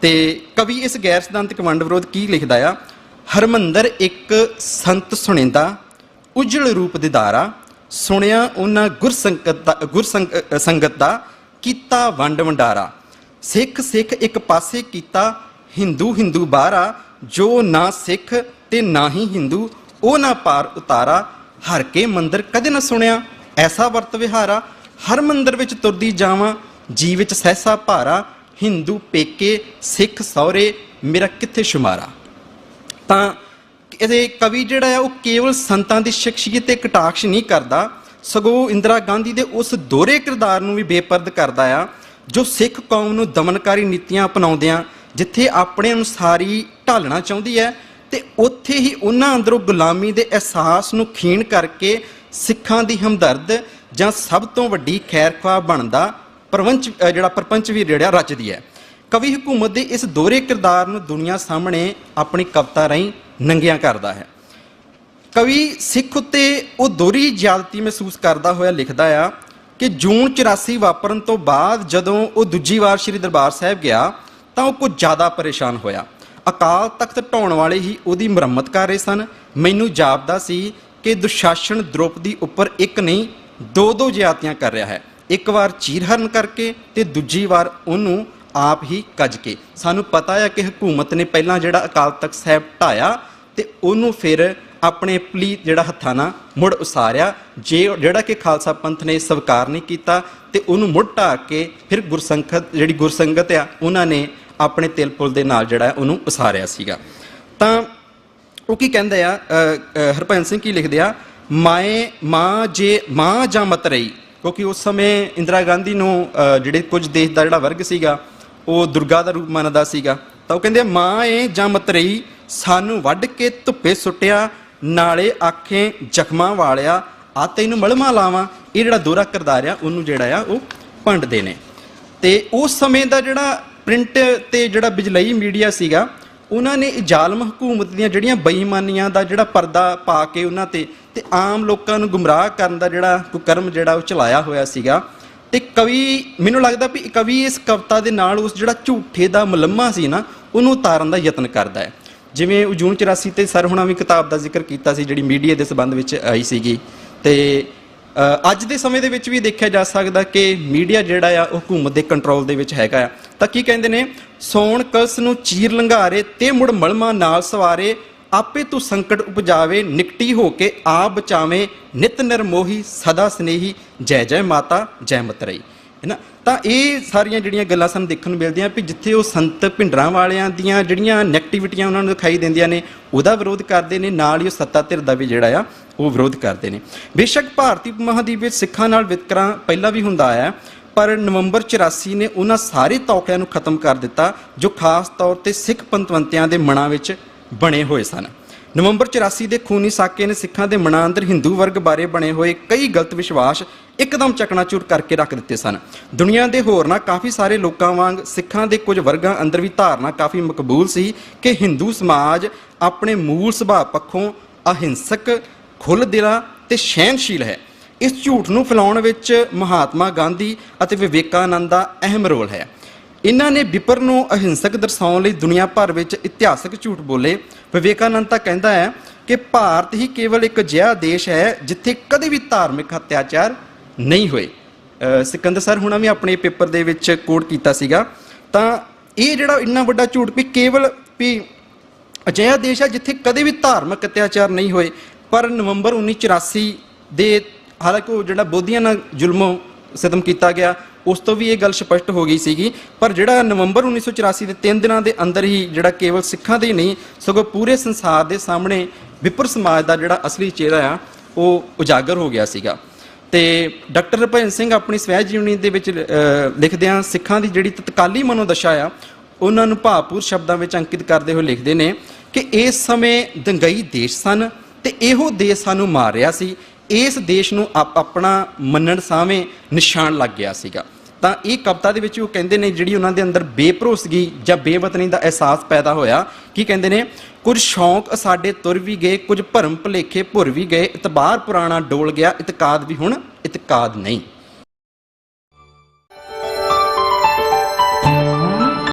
ਤੇ ਕਵੀ ਇਸ ਗੈਰ ਸਿਧਾਂਤਕ ਵੰਡ ਵਿਰੋਧ ਕੀ ਲਿਖਦਾ ਆ? ਹਰਮੰਦਰ ਇੱਕ ਸੰਤ ਸੁਣਿੰਦਾ ਉਜਲ ਰੂਪ ਦਿਦਾਰਾ, ਸੁਣਿਆ ਉਹਨਾਂ ਗੁਰਸੰਗਤ ਦਾ ਕੀਤਾ ਵੰਡ ਵੰਡਾਰਾ, ਸਿੱਖ ਸਿੱਖ ਇੱਕ ਪਾਸੇ ਕੀਤਾ ਹਿੰਦੂ ਹਿੰਦੂ ਬਾਹਰਾ, ਜੋ ਨਾ ਸਿੱਖ ਤੇ ਨਾ ਹੀ ਹਿੰਦੂ ਉਹ ਨਾ ਪਾਰ ਉਤਾਰਾ, ਹਰ ਕੇ ਮੰਦਰ ਕਦੇ ਨਾ ਸੁਣਿਆ ਐਸਾ ਵਰਤ ਵਿਹਾਰਾ, ਹਰ ਮੰਦਰ ਵਿੱਚ ਤੁਰਦੀ ਜਾਵਾਂ ਜੀ ਵਿੱਚ ਸਹਿਸਾ ਭਾਰਾ, ਹਿੰਦੂ ਪੇਕੇ ਸਿੱਖ ਸਹੁਰੇ ਮੇਰਾ ਕਿੱਥੇ ਸ਼ੁਮਾਰਾ। ਤਾਂ ਇਹਦੇ ਕਵੀ ਜਿਹੜਾ ਆ ਉਹ ਕੇਵਲ ਸੰਤਾਂ ਦੀ ਸ਼ਖਸੀਅਤ ਤੇ ਕਟਾਕਸ਼ ਨਹੀਂ ਕਰਦਾ, ਸਗੋਂ ਇੰਦਰਾ ਗਾਂਧੀ ਦੇ ਉਸ ਦੋਹਰੇ ਕਿਰਦਾਰ ਨੂੰ ਵੀ ਬੇਪਰਦ ਕਰਦਾ ਆ ਜੋ ਸਿੱਖ ਕੌਮ ਨੂੰ ਦਮਨਕਾਰੀ ਨੀਤੀਆਂ ਅਪਣਾਉਂਦਿਆਂ ਜਿੱਥੇ ਆਪਣੇ ਅਨੁਸਾਰ ਹੀ ਢਾਲਣਾ ਚਾਹੁੰਦੀ ਹੈ ਤੇ ਉੱਥੇ ਹੀ ਉਹਨਾਂ ਅੰਦਰੋਂ ਗੁਲਾਮੀ ਦੇ ਅਹਿਸਾਸ ਨੂੰ ਖੀਣ ਕਰਕੇ ਸਿੱਖਾਂ ਦੀ ਹਮਦਰਦ ਜਾਂ ਸਭ ਤੋਂ ਵੱਡੀ ਖੈਰਖਵਾਹ ਬਣਦਾ ਪ੍ਰਪੰਚ ਵੀ ਜਿਹੜਾ ਰਚਦੀ ਹੈ। ਕਵੀ ਹਕੂਮਤ ਦੇ ਇਸ ਦੋਹਰੇ ਕਿਰਦਾਰ ਨੂੰ ਦੁਨੀਆ ਸਾਹਮਣੇ ਆਪਣੀ ਕਵਿਤਾ ਰਾਹੀਂ ਨੰਗਿਆਂ ਕਰਦਾ ਹੈ। ਕਵੀ ਸਿੱਖ ਉੱਤੇ ਉਹ ਦੋਹਰੀ ਜ਼ਿਆਦਤੀ ਮਹਿਸੂਸ ਕਰਦਾ ਹੋਇਆ ਲਿਖਦਾ ਆ ਕਿ ਜੂਨ 84 ਵਾਪਰਨ ਤੋਂ ਬਾਅਦ ਜਦੋਂ ਉਹ ਦੂਜੀ ਵਾਰ ਸ੍ਰੀ ਦਰਬਾਰ ਸਾਹਿਬ ਗਿਆ ਤਾਂ ਉਹ ਕੁਝ ਜ਼ਿਆਦਾ ਪਰੇਸ਼ਾਨ ਹੋਇਆ। ਅਕਾਲ ਤਖਤ ਢਾਉਣ ਵਾਲੇ ਹੀ ਉਹਦੀ ਮੁਰੰਮਤ ਕਰ ਰਹੇ ਸਨ। ਮੈਨੂੰ ਜਾਪਦਾ ਸੀ ਕਿ ਦੁਸ਼ਾਸਨ ਦ੍ਰੋਪਦੀ ਉੱਪਰ ਇੱਕ ਨਹੀਂ ਦੋ ਜ਼ਿਆਦਤੀਆਂ ਕਰ ਰਿਹਾ ਹੈ। ਇੱਕ ਵਾਰ ਚੀਰਹਰਨ ਕਰਕੇ ਤੇ ਦੂਜੀ ਵਾਰ ਉਹਨੂੰ ਆਪ ਹੀ ਕੱਜ ਕੇ। ਸਾਨੂੰ ਪਤਾ ਹੈ ਕਿ ਹਕੂਮਤ ਨੇ ਪਹਿਲਾਂ ਜਿਹੜਾ ਅਕਾਲ ਤਖਤ ਸਾਹਿਬ ਢਾਇਆ ਤੇ ਉਹਨੂੰ ਫਿਰ ਆਪਣੇ ਪਲੀਤ ਜਿਹੜਾ ਹੱਥਾਂ ਨਾਲ ਮੁੜ ਉਸਾਰਿਆ, ਜਿਹੜਾ ਕਿ ਖਾਲਸਾ ਪੰਥ ਨੇ ਸਵੀਕਾਰ ਨਹੀਂ ਕੀਤਾ ਤੇ ਉਹਨੂੰ ਮੁੜ ਢਾਹ ਕੇ ਫਿਰ ਜਿਹੜੀ ਗੁਰਸੰਗਤ ਆ ਉਹਨਾਂ ਨੇ ਆਪਣੇ ਤਿਲ ਪੁਲ ਦੇ ਨਾਲ ਜਿਹੜਾ ਉਹਨੂੰ ਉਸਾਰਿਆ ਸੀਗਾ। ਤਾਂ ਉਹ ਕੀ ਕਹਿੰਦੇ ਆ, ਹਰਭਜਨ ਸਿੰਘ ਕੀ ਲਿਖਦੇ ਆ, ਮਾਂ ਜਾਂ ਮਤਰਈ, ਕਿਉਂਕਿ ਉਸ ਸਮੇਂ ਇੰਦਰਾ ਗਾਂਧੀ ਨੂੰ ਜਿਹੜੇ ਕੁਝ ਦੇਸ਼ ਦਾ ਜਿਹੜਾ ਵਰਗ ਸੀਗਾ ਉਹ ਦੁਰਗਾ ਦਾ ਰੂਪ ਮੰਨਦਾ ਸੀਗਾ। ਤਾਂ ਉਹ ਕਹਿੰਦੇ ਮਾਂ ਏ ਜਾਂ ਮਤਰਈ, ਸਾਨੂੰ ਵੱਢ ਕੇ ਧੁੱਪੇ ਸੁੱਟਿਆ, ਨਾਲੇ ਆਖੇ ਜ਼ਖਮਾਂ ਵਾਲਿਆ, ਆ ਤੈਨੂੰ ਮਲਮਾ ਲਾਵਾਂ। ਇਹ ਜਿਹੜਾ ਦੋਹਰਾ ਕਿਰਦਾਰ ਆ ਉਹਨੂੰ ਜਿਹੜਾ ਆ ਉਹ ਭੰਡਦੇ ਨੇ। ਤੇ ਉਸ ਸਮੇਂ ਦਾ ਜਿਹੜਾ ਪ੍ਰਿੰਟ ਤੇ ਜਿਹੜਾ ਬਿਜਲਈ ਮੀਡੀਆ ਸੀਗਾ ਉਹਨਾਂ ਨੇ ਜ਼ਾਲਮ ਹਕੂਮਤ ਦੀਆਂ ਜਿਹੜੀਆਂ ਬੇਈਮਾਨੀਆਂ ਦਾ ਜਿਹੜਾ ਪਰਦਾ ਪਾ ਕੇ ਉਹਨਾਂ ਤੇ ਆਮ ਲੋਕਾਂ ਨੂੰ ਗੁੰਮਰਾਹ ਕਰਨ ਦਾ ਜਿਹੜਾ ਕੁਕਰਮ ਜਿਹੜਾ ਉਹ ਚਲਾਇਆ ਹੋਇਆ ਸੀਗਾ। ਤੇ ਕਵੀ, ਮੈਨੂੰ ਲੱਗਦਾ ਵੀ ਕਵੀ ਇਸ ਕਵਿਤਾ ਦੇ ਨਾਲ ਉਸ ਜਿਹੜਾ ਝੂਠੇ ਦਾ ਮੁਲੰਮਾ ਸੀ ਨਾ ਉਹਨੂੰ ਉਤਾਰਨ ਦਾ ਯਤਨ ਕਰਦਾ ਹੈ। ਜਿਵੇਂ ਜੂਨ 84 ਤੇ ਸਰ ਹੁਣਾਂ ਵੀ ਕਿਤਾਬ ਦਾ ਜ਼ਿਕਰ ਕੀਤਾ ਸੀ ਜਿਹੜੀ ਮੀਡੀਆ ਦੇ ਸੰਬੰਧ ਵਿੱਚ ਆਈ ਸੀਗੀ। ਤੇ ਅੱਜ ਦੇ ਸਮੇਂ ਦੇ ਵਿੱਚ ਵੀ ਦੇਖਿਆ ਜਾ ਸਕਦਾ ਕਿ ਮੀਡੀਆ ਜਿਹੜਾ ਆ ਉਹ ਹਕੂਮਤ ਦੇ ਕੰਟਰੋਲ ਦੇ ਵਿੱਚ ਹੈਗਾ ਆ। ਤਾਂ ਕੀ ਕਹਿੰਦੇ ਨੇ, ਸੋਣ ਕਲਸ ਨੂੰ ਚੀਰ ਲੰਘਾਰੇ ਤੇ ਮੁੜ ਮਲਮਾ ਨਾਲ ਸਵਾਰੇ, ਆਪੇ ਤੂੰ ਸੰਕਟ ਉਪਜਾਵੇ, ਨਿਕਟੀ ਹੋ ਕੇ ਆਪ ਬਚਾਵੇਂ, ਨਿਤ ਨਿਰਮੋਹੀ ਸਦਾ ਸਨੇਹੀ, ਜੈ ਜੈ ਮਾਤਾ ਜੈ ਮਤਰਈ, ਹੈ ਨਾ। ਤਾਂ ਇਹ ਸਾਰੀਆਂ ਜਿਹੜੀਆਂ ਗੱਲਾਂ ਸਾਨੂੰ ਦੇਖਣ ਨੂੰ ਮਿਲਦੀਆਂ ਵੀ ਜਿੱਥੇ ਉਹ ਸੰਤ ਭਿੰਡਰਾਂ ਵਾਲਿਆਂ ਦੀਆਂ ਜਿਹੜੀਆਂ ਨੈਗੇਟਿਵਿਟੀਆਂ ਉਹਨਾਂ ਨੂੰ ਦਿਖਾਈ ਦਿੰਦੀਆਂ ਨੇ ਉਹਦਾ ਵਿਰੋਧ ਕਰਦੇ ਨੇ, ਨਾਲ ਹੀ ਉਹ ਸੱਤਾ ਧਿਰ ਦਾ ਵੀ ਜਿਹੜਾ ਆ ਉਹ ਵਿਰੋਧ ਕਰਦੇ ਨੇ। ਬੇਸ਼ੱਕ ਭਾਰਤੀ ਮਹਾਂਦੀਪ ਵਿੱਚ ਸਿੱਖਾਂ ਨਾਲ ਵਿਤਕਰਾ ਪਹਿਲਾਂ ਵੀ ਹੁੰਦਾ ਆਇਆ, ਪਰ ਨਵੰਬਰ 84 ਨੇ ਉਹਨਾਂ ਸਾਰੇ ਤੌਖਿਆਂ ਨੂੰ ਖਤਮ ਕਰ ਦਿੱਤਾ ਜੋ ਖਾਸ ਤੌਰ ਤੇ ਸਿੱਖ ਪੰਥਵੰਤਿਆਂ ਦੇ ਮਨਾਂ ਵਿੱਚ ਬਣੇ ਹੋਏ ਸਨ। ਨਵੰਬਰ 84 ਦੇ ਖੂਨੀ ਸਾਕੇ ਨੇ ਸਿੱਖਾਂ ਦੇ ਮਨਾਂ ਅੰਦਰ ਹਿੰਦੂ ਵਰਗ ਬਾਰੇ ਬਣੇ ਹੋਏ ਕਈ ਗਲਤ ਵਿਸ਼ਵਾਸ ਇੱਕਦਮ ਚਕਨਾਚੂਰ ਕਰਕੇ ਰੱਖ ਦਿੱਤੇ ਸਨ। ਦੁਨੀਆ ਦੇ ਹੋਰਨਾਂ ਕਾਫੀ ਸਾਰੇ ਲੋਕਾਂ ਵਾਂਗ ਸਿੱਖਾਂ ਦੇ ਕੁਝ ਵਰਗਾਂ ਅੰਦਰ ਵੀ ਧਾਰਨਾ ਕਾਫੀ ਮਕਬੂਲ ਸੀ ਕਿ ਹਿੰਦੂ ਸਮਾਜ ਆਪਣੇ ਮੂਲ ਸੁਭਾਅ ਪੱਖੋਂ ਅਹਿੰਸਕ, ਖੁੱਲ੍ਹ ਦਿਲਾ ਤੇ ਸਹਿਣਸ਼ੀਲ ਹੈ। ਇਸ ਝੂਠ ਨੂੰ ਫੈਲਾਉਣ ਵਿੱਚ ਮਹਾਤਮਾ ਗਾਂਧੀ ਅਤੇ ਵਿਵੇਕਾਨੰਦ ਦਾ ਅਹਿਮ ਰੋਲ ਹੈ। ਇਹਨਾਂ ਨੇ ਵਿਪਰ ਨੂੰ ਅਹਿੰਸਕ ਦਰਸਾਉਣ ਲਈ ਦੁਨੀਆ ਭਰ ਵਿੱਚ ਇਤਿਹਾਸਕ ਝੂਠ ਬੋਲੇ। ਵਿਵੇਕਾਨੰਦ ਤਾਂ ਕਹਿੰਦਾ ਹੈ ਕਿ ਭਾਰਤ ਹੀ ਕੇਵਲ ਇੱਕ ਅਜਿਹਾ ਦੇਸ਼ ਹੈ ਜਿੱਥੇ ਕਦੇ ਵੀ ਧਾਰਮਿਕ ਅਤਿਆਚਾਰ ਨਹੀਂ ਹੋਏ। ਸਿਕੰਦਰ ਸਰ ਹੁਣਾਂ ਵੀ ਆਪਣੇ ਪੇਪਰ ਦੇ ਵਿੱਚ ਕੋਟ ਕੀਤਾ ਸੀਗਾ। ਤਾਂ ਇਹ ਜਿਹੜਾ ਇੰਨਾ ਵੱਡਾ ਝੂਠ ਵੀ ਕੇਵਲ ਵੀ ਅਜਿਹਾ ਦੇਸ਼ ਹੈ ਜਿੱਥੇ ਕਦੇ ਵੀ ਧਾਰਮਿਕ ਅਤਿਆਚਾਰ ਨਹੀਂ ਹੋਏ, ਪਰ ਨਵੰਬਰ 1984 ਦੇ ਹਾਲਾਂਕਿ ਉਹ ਜਿਹੜਾ ਬੋਧੀਆਂ ਨਾਲ ਜ਼ੁਲਮ ਸਿਤਮ ਕੀਤਾ ਗਿਆ ਉਸ ਤੋਂ ਵੀ ਇਹ ਗੱਲ ਸਪਸ਼ਟ ਹੋ ਗਈ ਸੀਗੀ, ਪਰ ਜਿਹੜਾ ਨਵੰਬਰ 1984 ਦੇ 3 ਦਿਨਾਂ ਦੇ ਅੰਦਰ ਹੀ ਜਿਹੜਾ ਕੇਵਲ ਸਿੱਖਾਂ ਦੇ ਨਹੀਂ ਸਗੋਂ ਪੂਰੇ ਸੰਸਾਰ ਦੇ ਸਾਹਮਣੇ ਵਿਪਰ ਸਮਾਜ ਦਾ ਜਿਹੜਾ ਅਸਲੀ ਚਿਹਰਾ ਆ ਉਹ ਉਜਾਗਰ ਹੋ ਗਿਆ ਸੀਗਾ। ਤੇ ਡਾਕਟਰ ਹਰਭਜਨ ਸਿੰਘ ਆਪਣੀ ਸਵੈ ਜੀਵਨੀ ਦੇ ਵਿੱਚ ਲਿਖਦਿਆਂ ਸਿੱਖਾਂ ਦੀ ਜਿਹੜੀ ਤਤਕਾਲੀ ਮਨੋਦਸ਼ਾ ਆ ਉਹਨਾਂ ਨੂੰ ਭਾਵਪੂਰ ਸ਼ਬਦਾਂ ਵਿੱਚ ਅੰਕਿਤ ਕਰਦੇ ਹੋਏ ਲਿਖਦੇ ਨੇ ਕਿ ਇਸ ਸਮੇਂ ਦੰਗਈ ਦੇਸ਼ ਸਨ ਤੇ ਇਹੋ ਦੇਸ਼ ਸਾਨੂੰ ਮਾਰ ਰਿਹਾ ਸੀ। ਇਸ ਦੇਸ਼ ਨੂੰ ਆਪਣਾ ਮੰਨਣ ਸਾਵੇਂ ਨਿਸ਼ਾਨ ਲੱਗ ਗਿਆ ਸੀਗਾ। ਤਾਂ ਇਹ ਕਵਿਤਾ ਦੇ ਵਿੱਚ ਉਹ ਕਹਿੰਦੇ ਨੇ ਜਿਹੜੀ ਉਹਨਾਂ ਦੇ ਅੰਦਰ ਬੇਭਰੋਸਗੀ ਜਾਂ ਬੇਵਤਨੀ ਦਾ ਅਹਿਸਾਸ ਪੈਦਾ ਹੋਇਆ। ਕੀ ਕਹਿੰਦੇ ਨੇ, ਕੁਝ ਸ਼ੌਂਕ ਸਾਡੇ ਤੁਰ ਵੀ ਗਏ, ਕੁਝ ਭਰਮ ਭੁਲੇਖੇ ਭੁਰ ਵੀ ਗਏ, ਇਤਬਾਰ ਪੁਰਾਣਾ ਡੋਲ ਗਿਆ, ਇਤਕਾਦ ਵੀ ਹੁਣ ਇਤਕਾਦ ਨਹੀਂ।